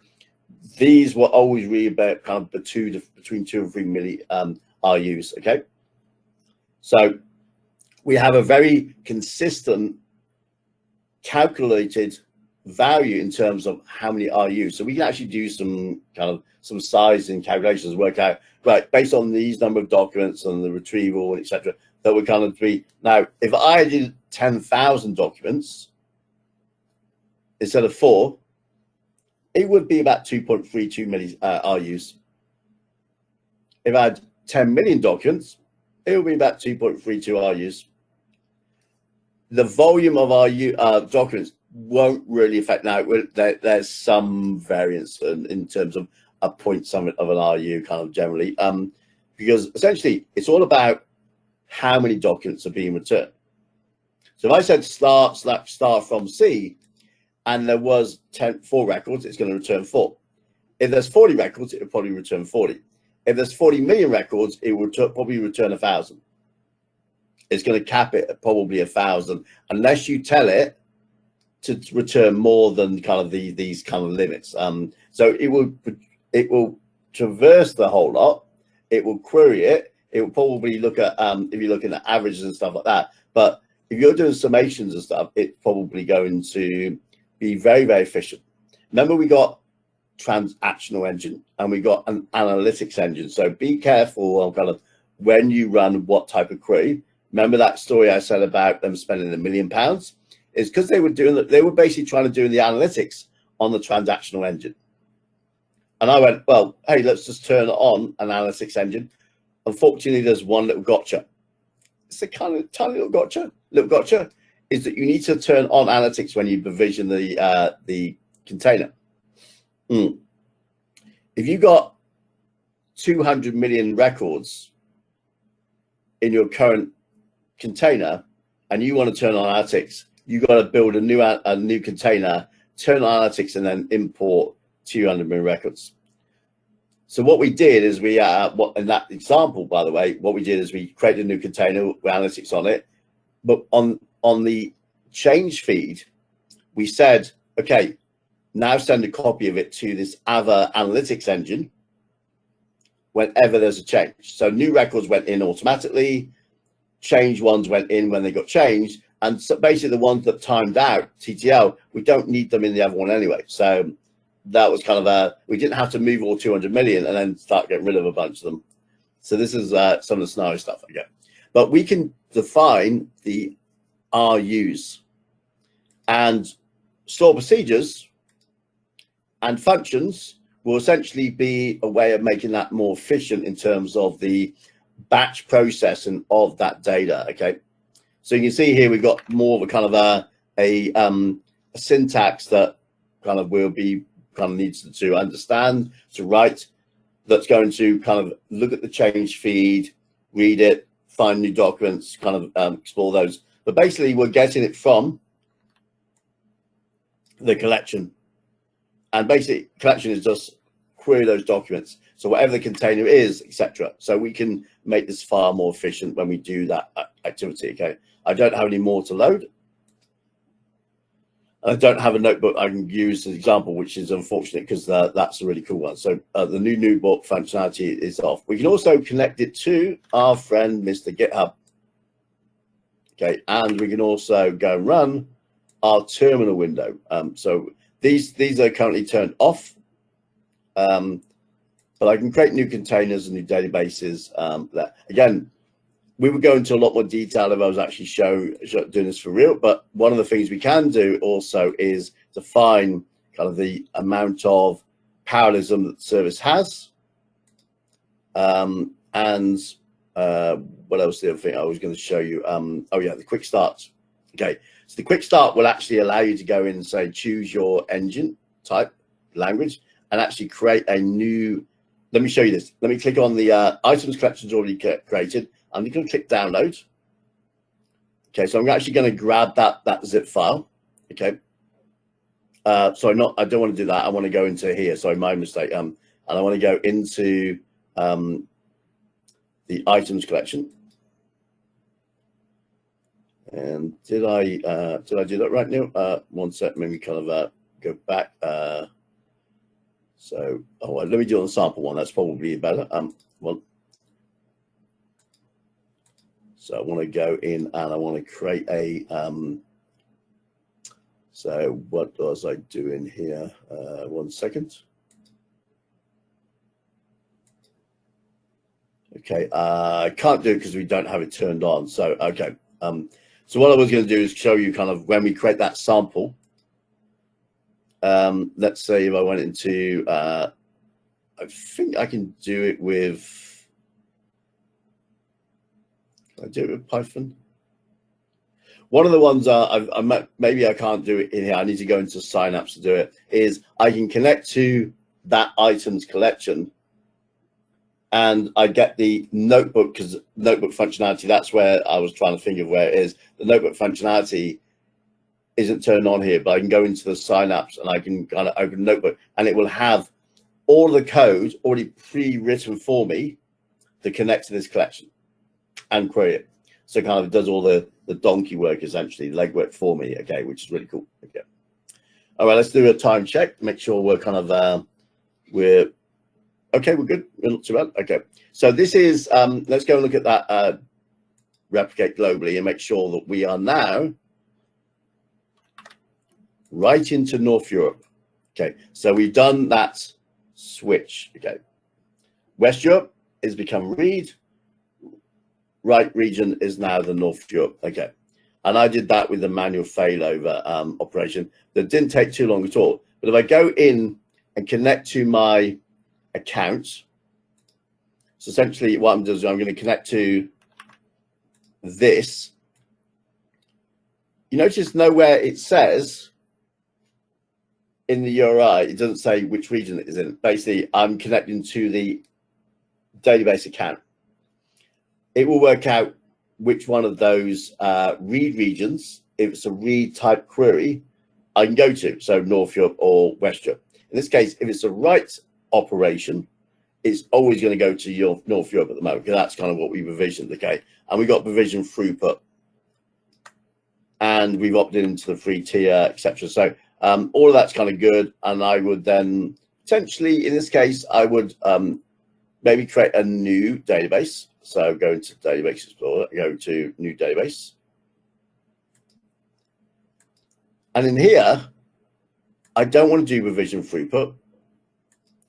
these will always read about kind of between 2 and 3 million RUs. Okay, so we have a very consistent calculated value in terms of how many RUs. So we can actually do some sizing calculations, work out, right, based on these number of documents and the retrieval, etc. That would kind of be, now, if I did 10,000 documents instead of 4, it would be about 2.32 million RUs. If I had 10 million documents, it would be about 2.32 RUs. The volume of RU documents won't really affect. Now, there's some variance in terms of a point something of an RU kind of generally, because essentially it's all about how many documents are being returned. So if I said star from C and there was 4 records, it's going to return 4. If there's 40 records, it will probably return 40. If there's 40 million records, it will probably return 1,000. It's going to cap it at probably 1,000 unless you tell it to return more than kind of these kind of limits. So it will traverse the whole lot. It will query it. It will probably look at if you're looking at averages and stuff like that. But if you're doing summations and stuff, it's probably going to be very, very efficient. Remember, we got transactional engine and we got an analytics engine. So be careful on kind of when you run what type of query. Remember that story I said about them spending £1 million? It's because they were basically trying to do the analytics on the transactional engine. And I went, well, hey, let's just turn on an analytics engine. Unfortunately, there's one little gotcha. It's a kind of tiny little gotcha. Little gotcha is that you need to turn on analytics when you provision the container. If you got 200 million records in your current container and you want to turn on analytics, you got to build a new container, turn on analytics, and then import 200 million records. So what we did is in that example, by the way, what we did is we created a new container with analytics on it. But on the change feed, we said, okay, now send a copy of it to this other analytics engine whenever there's a change. So new records went in automatically, change ones went in when they got changed. And so basically the ones that timed out, TTL, we don't need them in the other one anyway. So that was kind of we didn't have to move all 200 million and then start getting rid of a bunch of them. So this is some of the scenario stuff again. But we can define the RUs, and store procedures and functions will essentially be a way of making that more efficient in terms of the batch processing of that data. Okay, so you can see here we've got more of a kind of a syntax that kind of needs to understand, to write, that's going to kind of look at the change feed, read it, find new documents, kind of explore those. But basically we're getting it from the collection, and basically collection is just query those documents. So whatever the container is, etc. So we can make this far more efficient when we do that activity. Okay, I don't have any more to load. I don't have a notebook I can use as an example, which is unfortunate because that's a really cool one. So the new notebook functionality is off. We can also connect it to our friend, Mr. GitHub. Okay, and we can also go and run our terminal window. So these are currently turned off, but I can create new containers and new databases. Again, we would go into a lot more detail if I was actually doing this for real. But one of the things we can do also is define kind of the amount of parallelism that the service has. What else? The other thing I was going to show you. Oh yeah, the quick starts. Okay, So the quick start will actually allow you to go in and say, choose your engine type, language, and actually create a new, let me show you this. Let me click on the items collections already created. I'm just going to click download. Okay, so I'm actually going to grab that zip file. Okay. Sorry, I don't want to do that. I want to go into here. Sorry, my mistake. And I want to go into the items collection. And did I do that right, Neil? One sec, maybe kind of go back. So, let me do it on the sample one. That's probably better. Well, so I want to go in and I want to create a. So what was I doing here? 1 second. Okay, I can't do it because we don't have it turned on. So okay. So what I was going to do is show you kind of when we create that sample. Let's say if I went into, I think I can do it with, can I do it with Python? One of the ones maybe I can't do it in here. I need to go into Synapse to do it. Is I can connect to that items collection, and I get the notebook, because notebook functionality. That's where I was trying to think of where it is. The notebook functionality isn't turned on here, but I can go into the Synapse and I can kind of open notebook, and it will have all the code already pre-written for me to connect to this collection and query it. So kind of does all the donkey work, essentially, legwork for me. Okay, which is really cool. Okay. All right, let's do a time check. Make sure we're kind of we're okay. We're good. We're not too bad. Okay. So this is let's go and look at that replicate globally and make sure that we are now right into North Europe. Okay. So we've done that switch. Okay. West Europe has become read. Right region is now the North Europe. Okay. And I did that with the manual failover operation that didn't take too long at all. But if I go in and connect to my account, so essentially what I'm doing is I'm going to connect to this. You notice nowhere it says in the URI, it doesn't say which region it is in. Basically, I'm connecting to the database account. It will work out which one of those read regions, if it's a read type query, I can go to. So North Europe or West Europe. In this case, if it's a write operation, it's always going to go to your North Europe at the moment, because that's kind of what we provisioned. Okay. And we got provision throughput. And we've opted into the free tier, etc. So all of that's kind of good. And I would then potentially, in this case, I would maybe create a new database. So go into Database Explorer, go to New Database. And in here, I don't want to do revision throughput.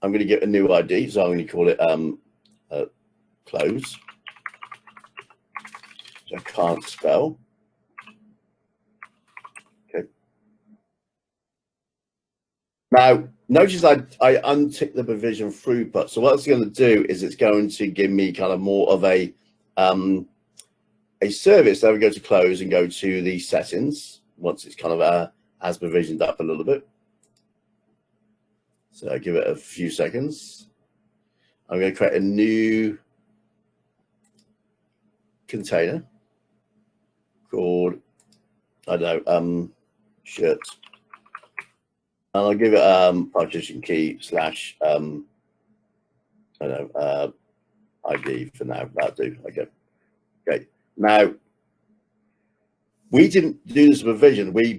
I'm going to get a new ID, so I'm going to call it close, which I can't spell. Okay. Now, notice I untick the provision throughput. So what it's going to do is it's going to give me kind of more of a service. So we go to close and go to the settings once it's kind of has provisioned up a little bit. So I give it a few seconds. I'm going to create a new container called, I don't know, shirt. And I'll give it partition key / I don't know, ID for now. That'll do. Okay. Now, we didn't do the supervision. We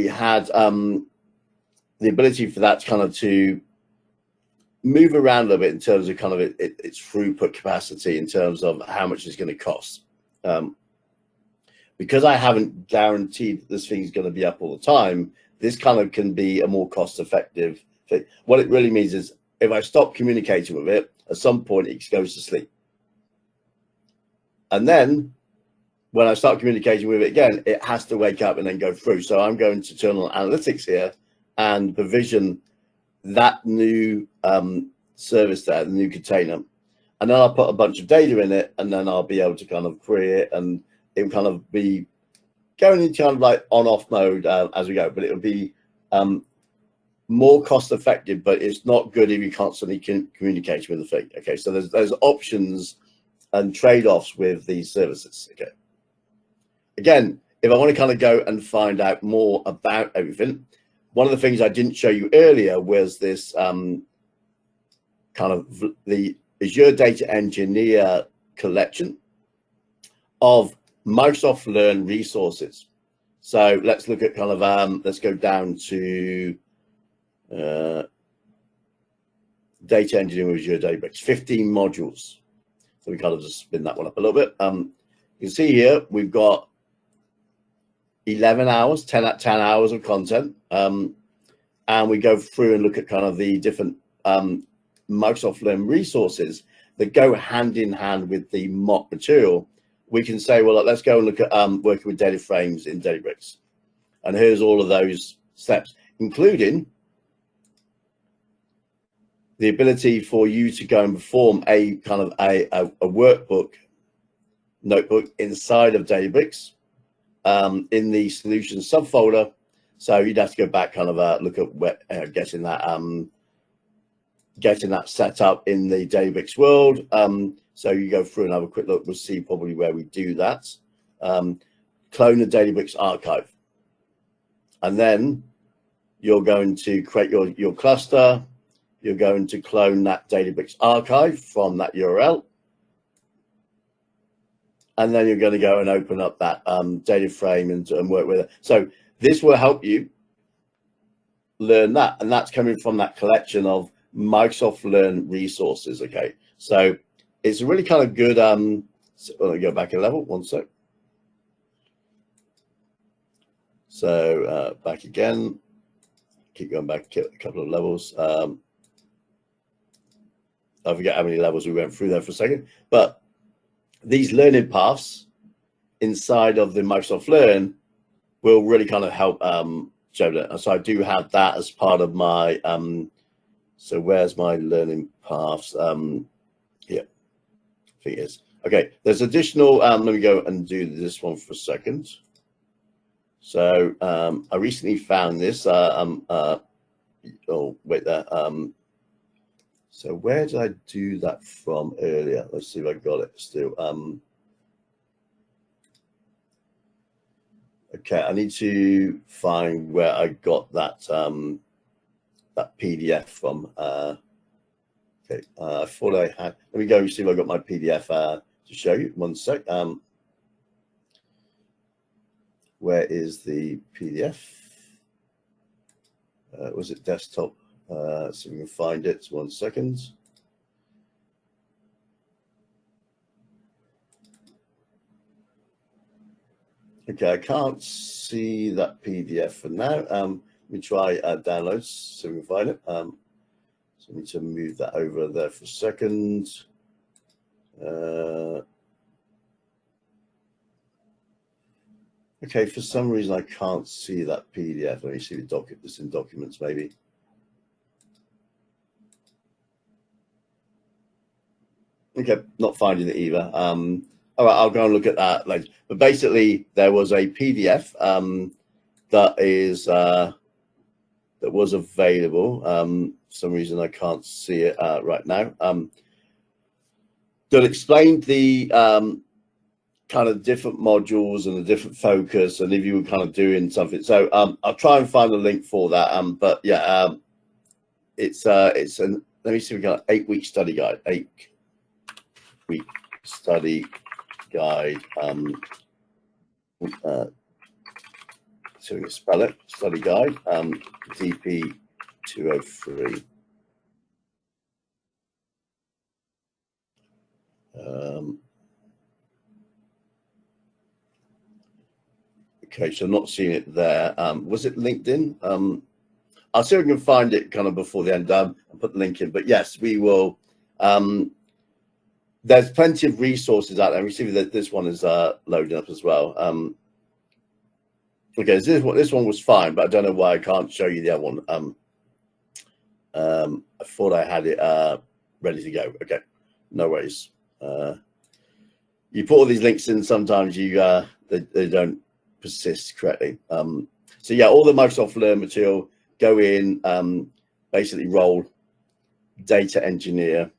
had the ability for that kind of to move around a little bit in terms of kind of its throughput capacity in terms of how much it's going to cost. Because I haven't guaranteed that this thing's going to be up all the time, this kind of can be a more cost-effective thing. What it really means is if I stop communicating with it, at some point it goes to sleep. And then when I start communicating with it again, it has to wake up and then go through. So I'm going to turn on analytics here and provision that new service there, the new container. And then I'll put a bunch of data in it, and then I'll be able to kind of query it, and it will kind of be going into kind of like on-off mode as we go, but it'll be more cost effective, but it's not good if you constantly communicate with the thing. Okay, so there's options and trade-offs with these services. Okay, again, if I want to kind of go and find out more about everything, one of the things I didn't show you earlier was this kind of the Azure Data Engineer collection of Microsoft Learn resources. So let's look at kind of let's go down to data engineering with Azure Databricks, 15 modules. So we kind of just spin that one up a little bit. You can see here we've got 11 hours, 10 hours of content, and we go through and look at kind of the different Microsoft Learn resources that go hand in hand with the mock material. We can say, well, let's go and look at working with data frames in Databricks, and here's all of those steps, including the ability for you to go and perform a kind of a workbook notebook inside of Databricks in the solutions subfolder. So you'd have to go back, kind of look at getting that set up in the Databricks world. So you go through and have a quick look. We'll see probably where we do that. Clone the Databricks archive, and then you're going to create your cluster. You're going to clone that Databricks archive from that URL. And then you're going to go and open up that data frame and work with it. So this will help you learn that. And that's coming from that collection of Microsoft Learn resources. Okay. So it's really kind of good. So let me go back a level, one sec. So back again, keep going back a couple of levels. I forget how many levels we went through there for a second, but these learning paths inside of the Microsoft Learn will really kind of help show that. So I do have that as part of my, so where's my learning paths? Yeah, I think it is. Okay, there's additional, let me go and do this one for a second. So I recently found this, oh, wait there. So where did I do that from earlier? Let's see if I got it still. Okay, I need to find where I got that that PDF from. Okay, I thought I had. Let me go and see if I got my PDF to show you. One sec. Where is the PDF? Was it desktop? So we can find it. 1 second. Okay, I can't see that PDF for now. Let me try downloads so we can find it. So I need to move that over there for a second. Okay, for some reason I can't see that PDF. Let me see this in documents maybe. Okay, not finding it either. All right, I'll go and look at that later. But basically, there was a PDF that was available. For some reason, I can't see it right now. That explained the kind of different modules and the different focus, and if you were kind of doing something. So I'll try and find a link for that. But yeah, it's an, let me see if we got 8-week study guide. 8-week study guide. So we can spell it. Study guide. DP-203. Okay, so I'm not seeing it there. Was it LinkedIn? I'll see if I can find it kind of before the end. I'll put the link in. But yes, we will. There's plenty of resources out there. We see that this one is loading up as well. Okay, so this one was fine, but I don't know why I can't show you the other one. I thought I had it ready to go. Okay, no worries. You put all these links in. Sometimes you they don't persists correctly. So yeah, all the Microsoft Learn material, go in, basically role, data engineer,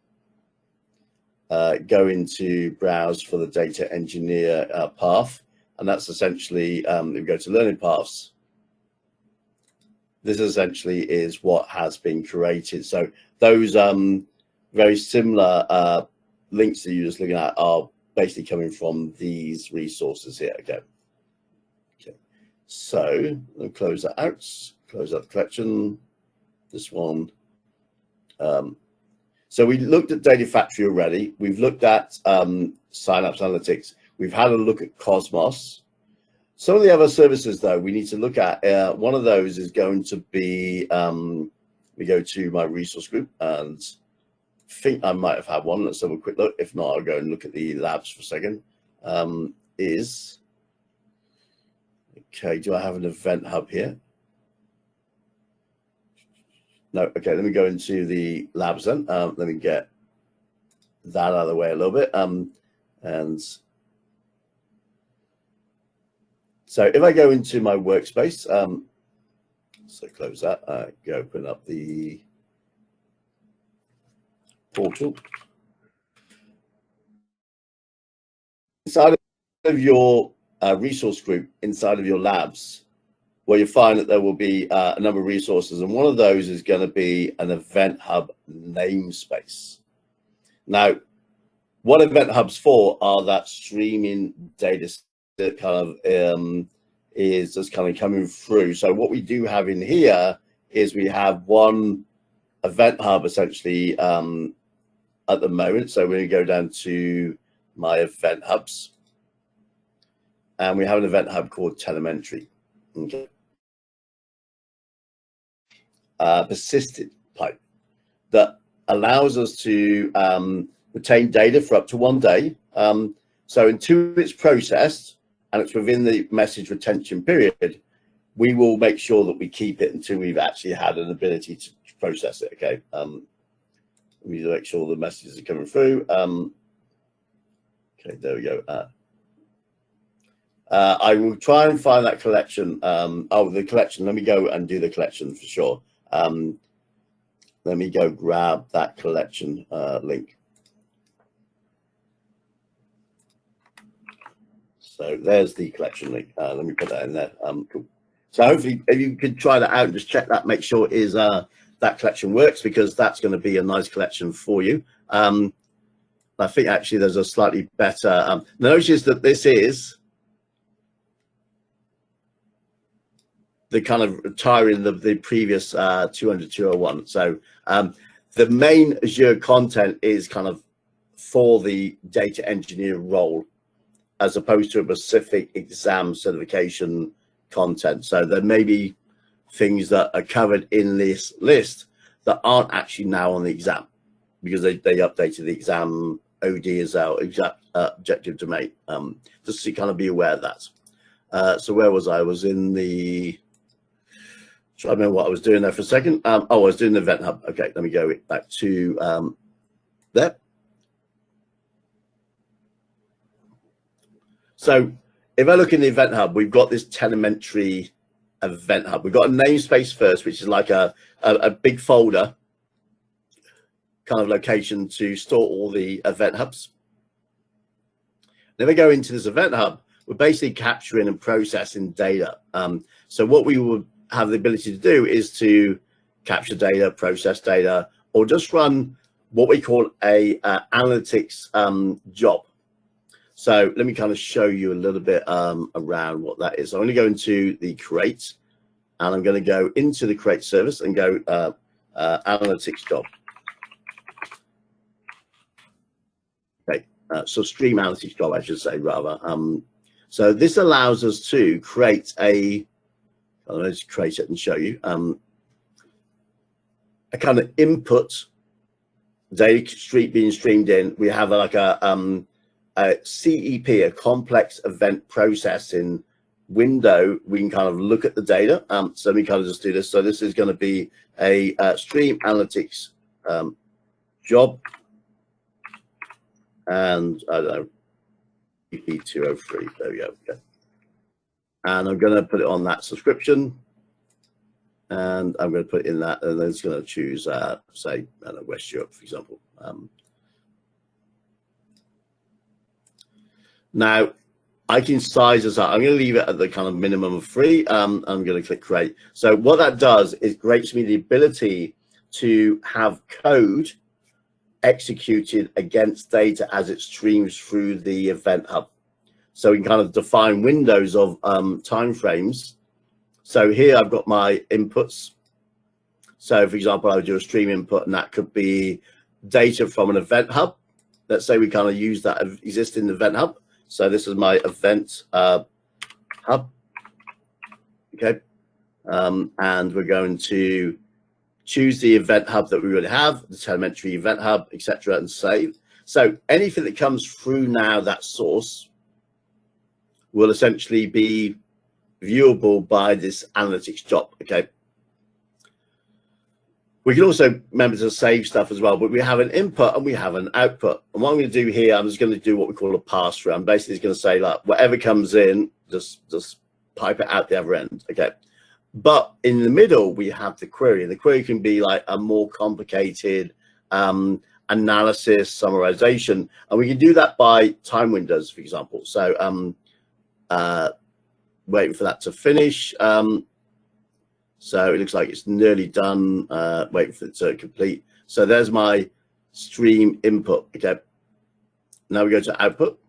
go into browse for the data engineer path, and that's essentially, if we go to learning paths, this essentially is what has been created. So those very similar links that you're just looking at are basically coming from these resources here. Okay. So I'll close that out, close out the collection, this one. So we looked at Data Factory already. We've looked at Synapse Analytics. We've had a look at Cosmos. Some of the other services, though, we need to look at. One of those is going to be, we go to my resource group, and I think I might have had one. Let's have a quick look. If not, I'll go and look at the labs for a second. Okay, do I have an event hub here? No, okay, let me go into the labs then. Let me get that out of the way a little bit. And so if I go into my workspace, so close that, go open up the portal. Inside of your resource group, inside of your labs, where you find that there will be a number of resources, and one of those is going to be an Event Hub namespace. Now, what Event Hub's for are that streaming data that kind of is just kind of coming through. So what we do have in here is we have one Event Hub essentially at the moment. So we're going to go down to my Event Hubs, and we have an Event Hub called Telemetry. Okay. Persisted pipe that allows us to retain data for up to 1 day. So until it's processed and it's within the message retention period, we will make sure that we keep it until we've actually had an ability to process it. Okay. We need to make sure the messages are coming through. Okay, there we go. I will try and find that collection. Oh, the collection. Let me go and do the collection for sure. Let me go grab that collection link. So there's the collection link. Let me put that in there. Cool. So hopefully, if you could try that out and just check that, make sure it is that collection works, because that's going to be a nice collection for you. I think actually there's a slightly better. Notice that this is the kind of retiring the previous 200-201. So the main Azure content is kind of for the data engineer role, as opposed to a specific exam certification content. So there may be things that are covered in this list that aren't actually now on the exam, because they updated the exam OD as well, objective domain. Just to kind of be aware of that. So where was I? I was in the, try to remember what I was doing there for a second. Oh, I was doing the Event Hub. Okay, let me go back to there. So if I look in the Event Hub, we've got this telemetry Event Hub. We've got a namespace first, which is like a big folder kind of location to store all the Event Hubs. Then we go into this Event Hub, we're basically capturing and processing data. So what we would have the ability to do is to capture data, process data, or just run what we call a analytics job. So let me kind of show you a little bit around what that is. I'm going to go into the create, and I'm going to go into the create service and go analytics job. Okay, so stream analytics job, I should say, rather. So this allows us to create let's create it and show you a kind of input data being streamed in. We have like a CEP, a complex event processing window. We can kind of look at the data. So let me kind of just do this. So this is going to be a stream analytics job, and I don't know, DP-203. There we go. Okay. and I'm going to put it on that subscription, and I'm going to put it in that, and then it's going to choose, say, I don't know, West Europe, for example. Now, I can size this up. I'm going to leave it at the kind of minimum of 3. I'm going to click create. So what that does is creates me the ability to have code executed against data as it streams through the Event Hub. So we can kind of define windows of timeframes. So here I've got my inputs. So for example, I would do a stream input, and that could be data from an Event Hub. Let's say we kind of use that existing Event Hub. So this is my Event Hub. Okay. And we're going to choose the Event Hub that we already have, the telemetry Event Hub, etc., and save. So anything that comes through now that source will essentially be viewable by this analytics job. Okay. We can also remember to save stuff as well, but we have an input and we have an output. And what I'm going to do here, I'm just going to do what we call a pass through. I'm basically going to say, like, whatever comes in, just pipe it out the other end. Okay. But in the middle, we have the query. The query can be like a more complicated analysis, summarization, and we can do that by time windows, for example. So waiting for that to finish. So it looks like it's nearly done, waiting for it to complete. So there's my stream input. Okay. Now we go to output,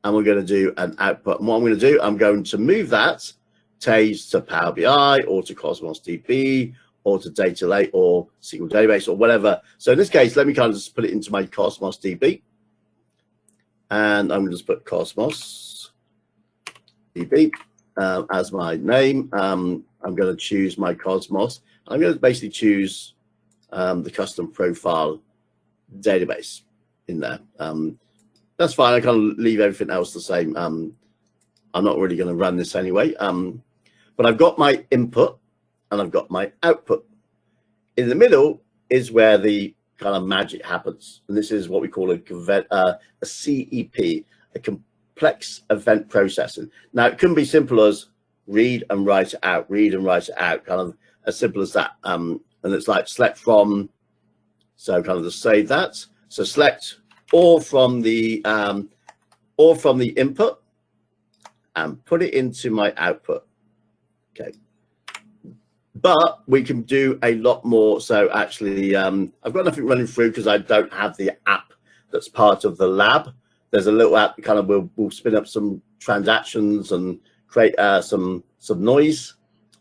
and we're going to do an output. And what I'm going to do, I'm going to move that to Power BI or to Cosmos DB or to Data Lake or SQL Database or whatever. So in this case, let me kind of just put it into my Cosmos DB. And I'm going to just put Cosmos DB as my name. I'm going to choose my Cosmos. I'm going to basically choose the custom profile database in there. That's fine. I kind of leave everything else the same. I'm not really going to run this anyway. But I've got my input and I've got my output. In the middle is where the kind of magic happens. And this is what we call a CEP, a complex event processing. Now, it can be simple as read and write it out, read and write it out, kind of as simple as that. And it's like select from, so kind of just save that. So select all from the input and put it into my output. Okay. But we can do a lot more. So actually, I've got nothing running through because I don't have the app that's part of the lab. There's a little app that kind of will spin up some transactions and create some noise,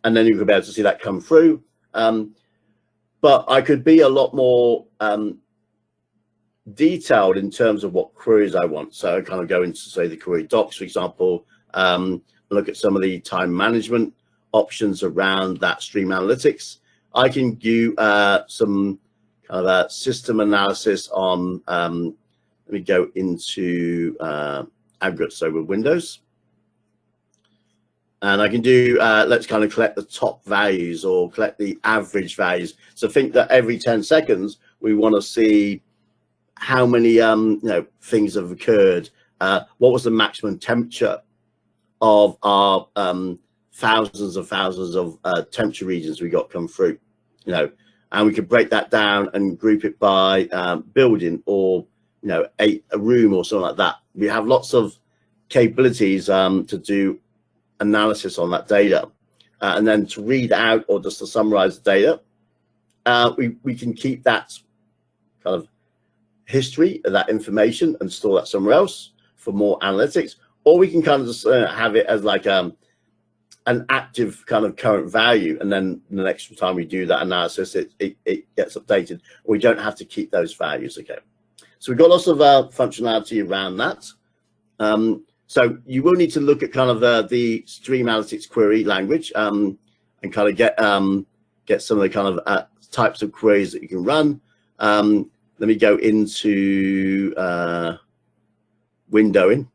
and then you'll be able to see that come through. But I could be a lot more detailed in terms of what queries I want. So I kind of go into, say, the query docs, for example, look at some of the time management options around that stream analytics. I can do some kind of system analysis on, let me go into aggregate, so with Windows. And I can do, let's kind of collect the top values or collect the average values. So think that every 10 seconds, we want to see how many things have occurred. What was the maximum temperature of our thousands of temperature regions we got come through, and we could break that down and group it by building or, a room or something like that. We have lots of capabilities to do analysis on that data, and then to read out or just to summarize the data. We can keep that kind of history of that information and store that somewhere else for more analytics, or we can kind of just have it as like an active kind of current value, and then the next time we do that analysis, it gets updated. We don't have to keep those values. Okay, so we've got lots of functionality around that. So you will need to look at kind of the stream analytics query language and kind of get some of the kind of types of queries that you can run. Let me go into windowing,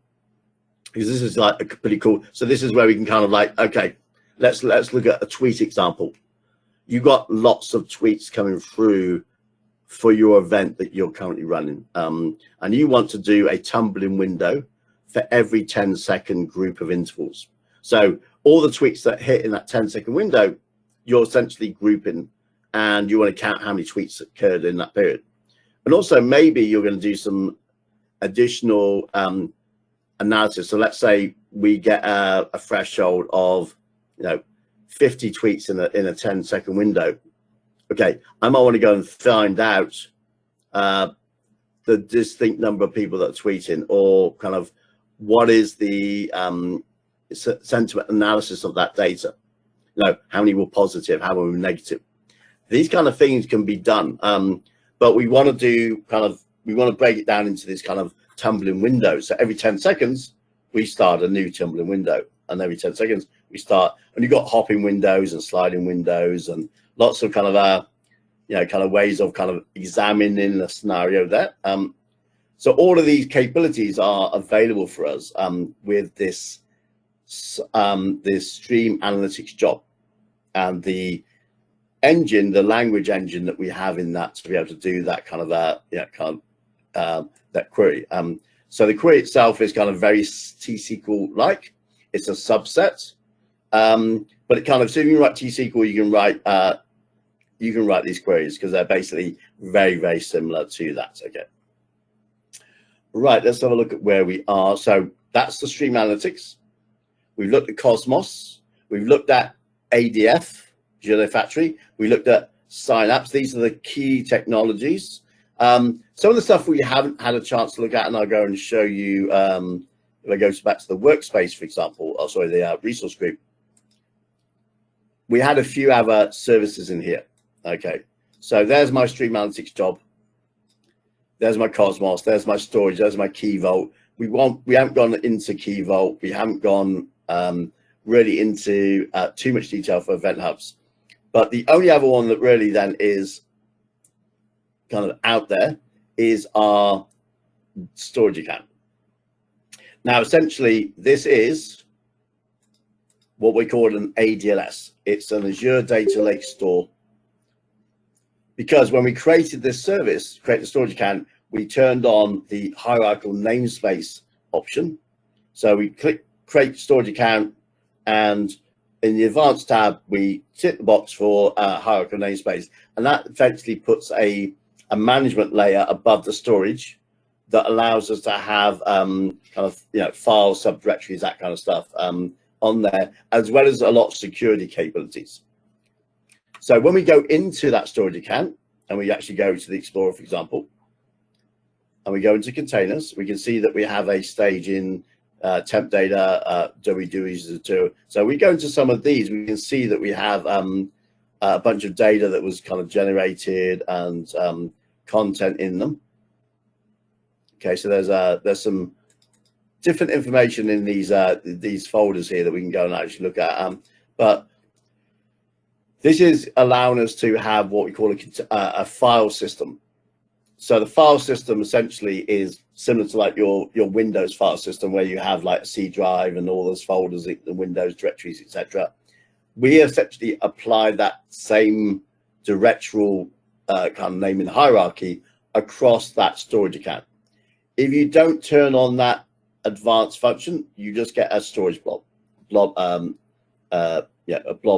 because this is like a pretty cool. So this is where we can kind of like, okay, let's look at a tweet example. You got lots of tweets coming through for your event that you're currently running, and you want to do a tumbling window for every 10-second group of intervals. So all the tweets that hit in that 10-second window, you're essentially grouping, and you want to count how many tweets occurred in that period. And also maybe you're going to do some additional analysis. So let's say we get a threshold of 50 tweets in a 10-second window. Okay, I might want to go and find out the distinct number of people that are tweeting, or kind of what is the sentiment analysis of that data. How many were positive, how many were negative. These kind of things can be done, but we want to break it down into this kind of tumbling window. So every 10 seconds we start a new tumbling window, and every 10 seconds we start, and you've got hopping windows and sliding windows and lots of kind of ways of kind of examining the scenario there. So all of these capabilities are available for us with this stream analytics job, and the engine, the language engine that we have in that to be able to do that kind of that query. So the query itself is kind of very T-SQL like. It's a subset, but it kind of, so if you write T-SQL, you can write these queries because they're basically very, very similar to that. Okay. Right, let's have a look at where we are. So that's the stream analytics. We've looked at Cosmos. We've looked at ADF, Github Factory. We looked at Synapse. These are the key technologies. Some of the stuff we haven't had a chance to look at, and I'll go and show you, if I go back to the workspace, for example, the resource group, we had a few other services in here. Okay, so there's my stream analytics job. There's my Cosmos. There's my storage. There's my Key Vault. We haven't gone into Key Vault. We haven't gone really into too much detail for Event Hubs. But the only other one that really then is kind of out there is our storage account. Now, essentially, this is what we call an ADLS. It's an Azure Data Lake Store. Because when we created this service, create the storage account, we turned on the hierarchical namespace option. So we click create storage account, and in the advanced tab, we tick the box for hierarchical namespace. And that effectively puts a management layer above the storage that allows us to have file subdirectories, that kind of stuff on there, as well as a lot of security capabilities. So when we go into that storage account and we actually go to the Explorer, for example, and we go into containers, we can see that we have a stage in temp data, WDUs. So we go into some of these, we can see that we have a bunch of data that was kind of generated and content in them. Okay, so there's some different information in these folders here that we can go and actually look at. But this is allowing us to have what we call a file system. So the file system essentially is similar to like your Windows file system, where you have like a C drive and all those folders, the Windows directories, etc. We essentially apply that same directorial kind of naming hierarchy across that storage account. If you don't turn on that advanced function, you just get a storage blob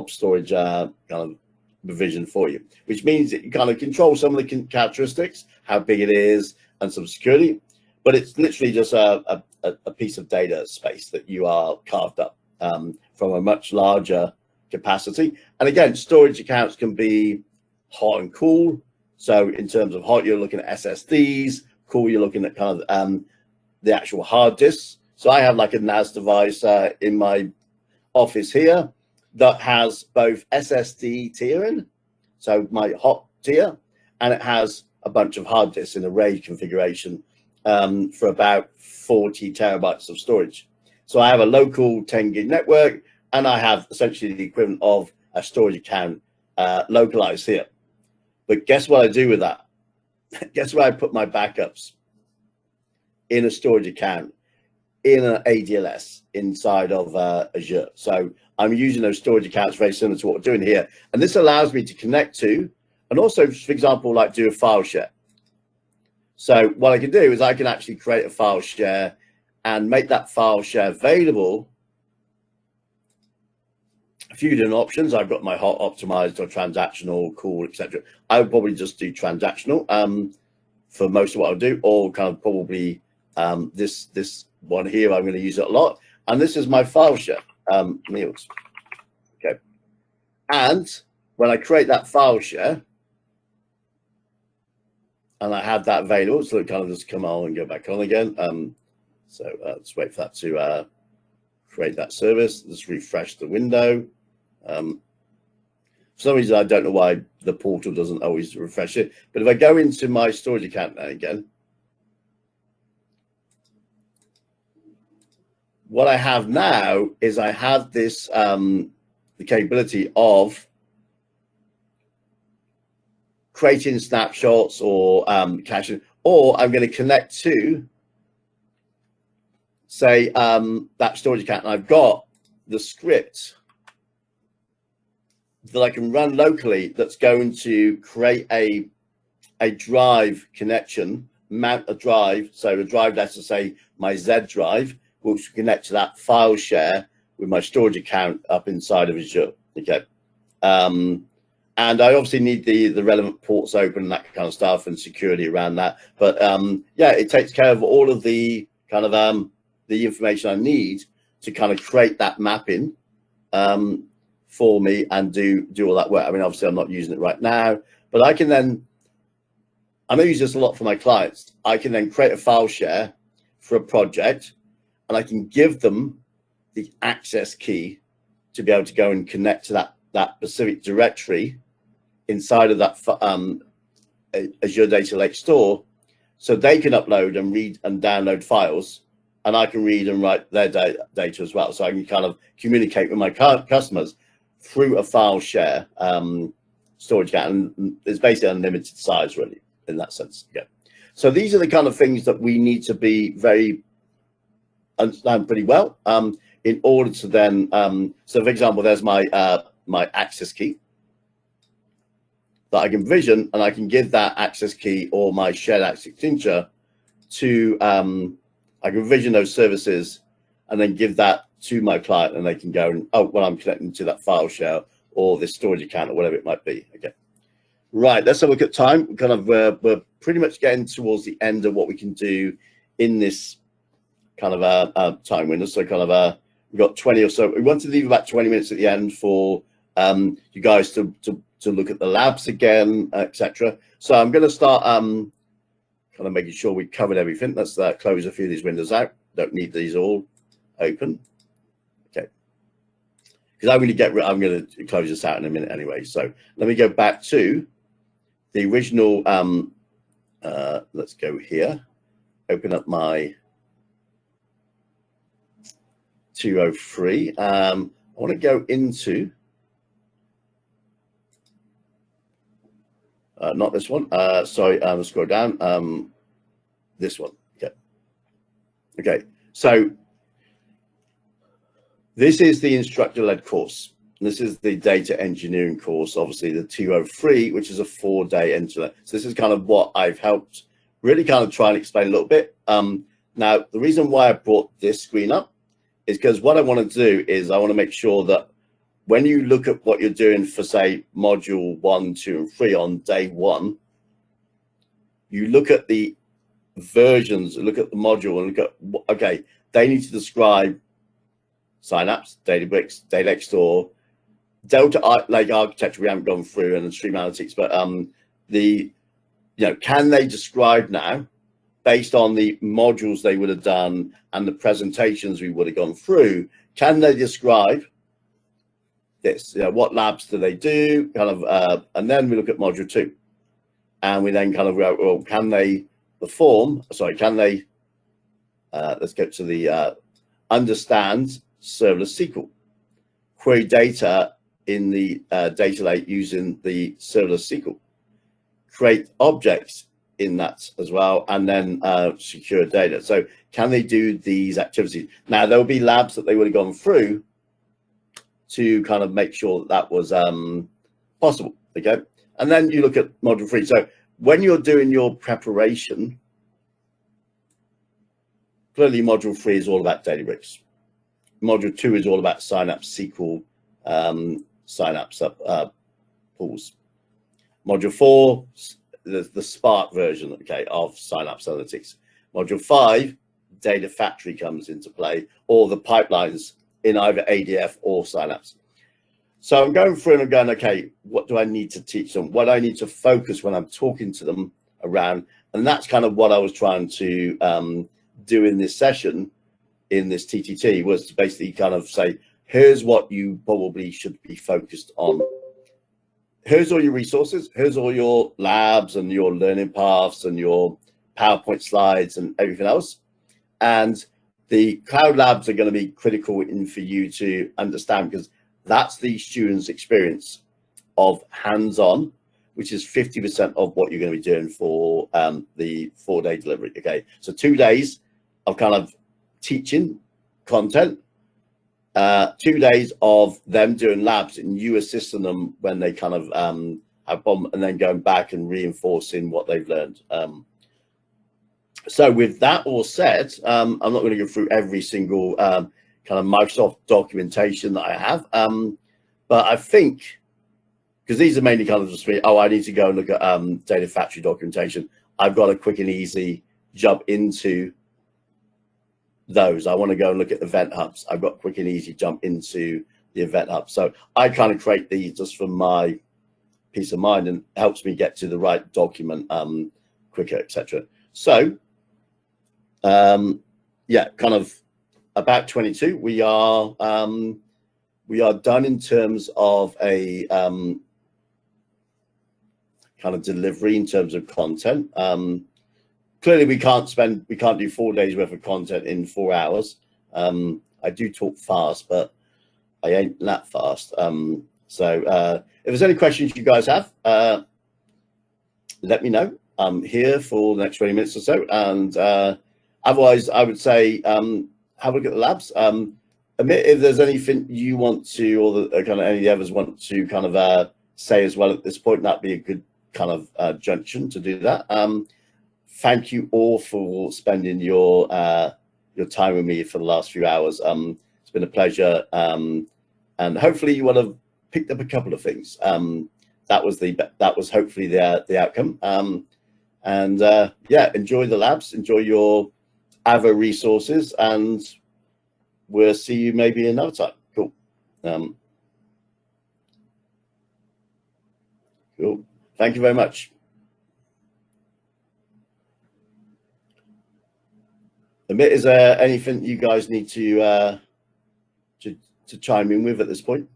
storage kind of provision for you, which means that you kind of control some of the characteristics, how big it is, and some security. But it's literally just a piece of data space that you are carved up from a much larger capacity. And again, storage accounts can be hot and cool. So in terms of hot, you're looking at SSDs. Cool, you're looking at kind of the actual hard disks. So I have like a NAS device in my office here that has both SSD tiering, so my hot tier, and it has a bunch of hard disks in a RAID configuration for about 40 terabytes of storage. So I have a local 10 gig network, and I have essentially the equivalent of a storage account localized here. But guess what I do with that? Guess where I put my backups? In a storage account, in an ADLS inside of Azure. So I'm using those storage accounts very similar to what we're doing here. And this allows me to connect to, and also, for example, like do a file share. So what I can do is I can actually create a file share and make that file share available a few different options. I've got my hot optimized or transactional, cool, etc. I would probably just do transactional for most of what I'll do, or kind of probably this one here. I'm going to use it a lot, and this is my file share, Neil's. Okay, and when I create that file share, and I have that available, so it kind of just come on and go back on again. So let's wait for that to create that service. Let's refresh the window. For some reason, I don't know why the portal doesn't always refresh it. But if I go into my storage account now again, what I have now is I have this the capability of creating snapshots or caching, or I'm going to connect to, say, that storage account, and I've got the script that I can run locally that's going to create a drive connection, mount a drive. So the drive, let's just say my Z drive, which will connect to that file share with my storage account up inside of Azure. Okay. And I obviously need the relevant ports open and that kind of stuff and security around that. But yeah, it takes care of all of the kind of the information I need to kind of create that mapping for me and do all that work. I mean, obviously I'm not using it right now, but I can then, I use this a lot for my clients. I can then create a file share for a project, and I can give them the access key to be able to go and connect to that specific directory inside of that Azure Data Lake store, so they can upload and read and download files, and I can read and write their data as well. So I can kind of communicate with my customers through a file share storage account, and it's basically unlimited size, really, in that sense. Yeah. So these are the kind of things that we need to be understand pretty well in order to then. So, for example, there's my my access key that I can vision, and I can give that access key or my shared access signature to. I can vision those services and then give that to my client, and they can go and, oh, well, I'm connecting to that file share or this storage account or whatever it might be. Okay, right, let's have a look at time. Kind of we're pretty much getting towards the end of what we can do in this kind of time window. So kind of we've got 20 or so. We want to leave about 20 minutes at the end for you guys to look at the labs again, etc. So I'm going to start kind of making sure we covered everything. Let's close a few of these windows out. Don't need these all open. Okay, because I'm going to close this out in a minute anyway. So let me go back to the original. Let's go here. Open up my 203. I want to go into not this one. Sorry, let's scroll down. This one. Okay. Okay. So this is the instructor-led course. This is the data engineering course, obviously the 203, which is a 4-day engineer. So this is kind of what I've helped really kind of try and explain a little bit. Now, the reason why I brought this screen up is because what I want to do is I want to make sure that when you look at what you're doing for, say, module 1, 2, and 3 on day 1, you look at the versions, look at the module, and look at, okay, they need to describe Synapse, Databricks, Data Lake Store, Delta Lake architecture we haven't gone through, and stream analytics, but can they describe now, based on the modules they would have done and the presentations we would have gone through, can they describe this? What labs do they do? Kind of, and then we look at module 2, and we then kind of go, well, can they perform? Sorry, can they? Let's get to the understand serverless SQL, query data in the data lake using the serverless SQL, create objects in that as well, and then secure data. So can they do these activities? Now, there will be labs that they would have gone through to kind of make sure that that was possible. Okay, and then you look at module 3. So when you're doing your preparation, clearly module 3 is all about Databricks. Module 2 is all about Synapse SQL Synapse pools. Module 4, the Spark version, okay, of Synapse Analytics. Module 5, Data Factory comes into play, or the pipelines in either ADF or Synapse. So I'm going through and I'm going, okay, what do I need to teach them? What do I need to focus when I'm talking to them around? And that's kind of what I was trying to do in this session, in this TTT, was to basically kind of say, here's what you probably should be focused on. Here's all your resources. Here's all your labs and your learning paths and your PowerPoint slides and everything else. And the cloud labs are going to be critical for you to understand, because that's the student's experience of hands-on, which is 50% of what you're going to be doing for the 4-day delivery. Okay, so 2 days of kind of teaching content, 2 days of them doing labs and you assisting them when they kind of have bomb, and then going back and reinforcing what they've learned. So with that all said, I'm not going to go through every single kind of Microsoft documentation that I have, but I think, because these are mainly kind of just me, oh, I need to go and look at Data Factory documentation, I've got a quick and easy jump into those. I want to go and look at event hubs. I've got quick and easy jump into the event hub. So I kind of create these just for my peace of mind, and helps me get to the right document quicker, etc. So yeah, kind of about 22, we are done in terms of a kind of delivery in terms of content. Clearly we can't do 4 days worth of content in 4 hours. I do talk fast, but I ain't that fast. So if there's any questions you guys have, let me know. I'm here for the next 20 minutes or so, and otherwise I would say have a look at the labs. Amit, if there's anything you want to, or the, kind of any of the others want to kind of say as well at this point, that'd be a good kind of junction to do that. Thank you all for spending your time with me for the last few hours. It's been a pleasure, and hopefully you will have picked up a couple of things. That was hopefully the outcome. And yeah, enjoy the labs, enjoy your other resources, and we'll see you maybe another time. Cool. Cool. Thank you very much. Amit, is there anything you guys need to chime in with at this point?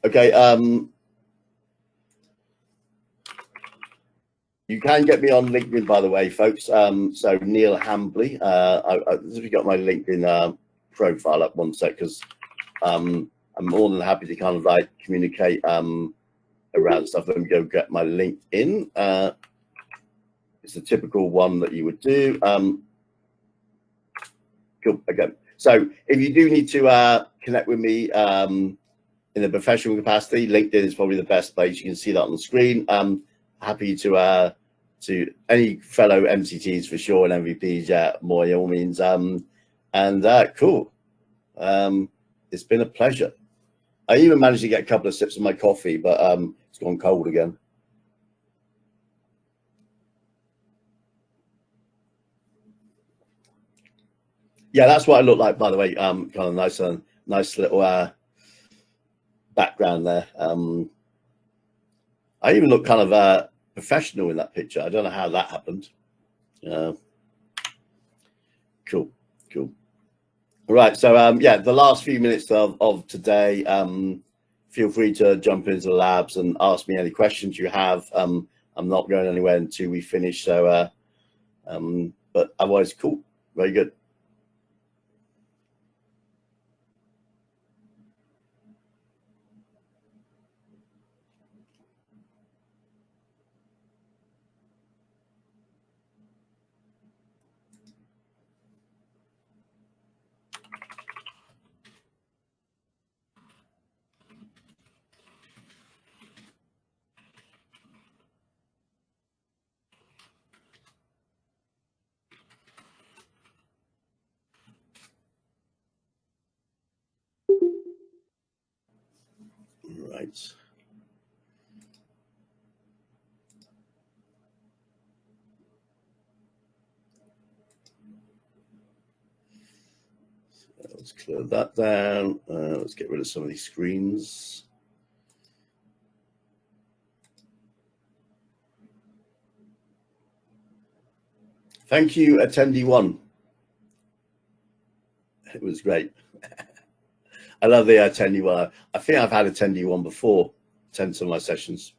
Okay. You can get me on LinkedIn, by the way, folks. So Neil Hambly. If you got my LinkedIn profile up, one sec, because I'm more than happy to kind of like communicate around stuff. Let me go get my LinkedIn. It's the typical one that you would do. Cool. Okay. So if you do need to connect with me in a professional capacity, LinkedIn is probably the best place. You can see that on the screen. Happy to any fellow MCTs for sure, and MVPs, yeah, by all means. Cool. It's been a pleasure. I even managed to get a couple of sips of my coffee, but it's gone cold again. Yeah, that's what I look like, by the way. Kind of nice little background there. I even look kind of professional in that picture. I don't know how that happened. Cool. All right, so yeah, the last few minutes of today, feel free to jump into the labs and ask me any questions you have. I'm not going anywhere until we finish, so but otherwise, cool, very good. right. Let's clear that down. Let's get rid of some of these screens. Thank you, attendee one. It was great. I love the attendee one. I think I've had attendee one before, attend some of my sessions.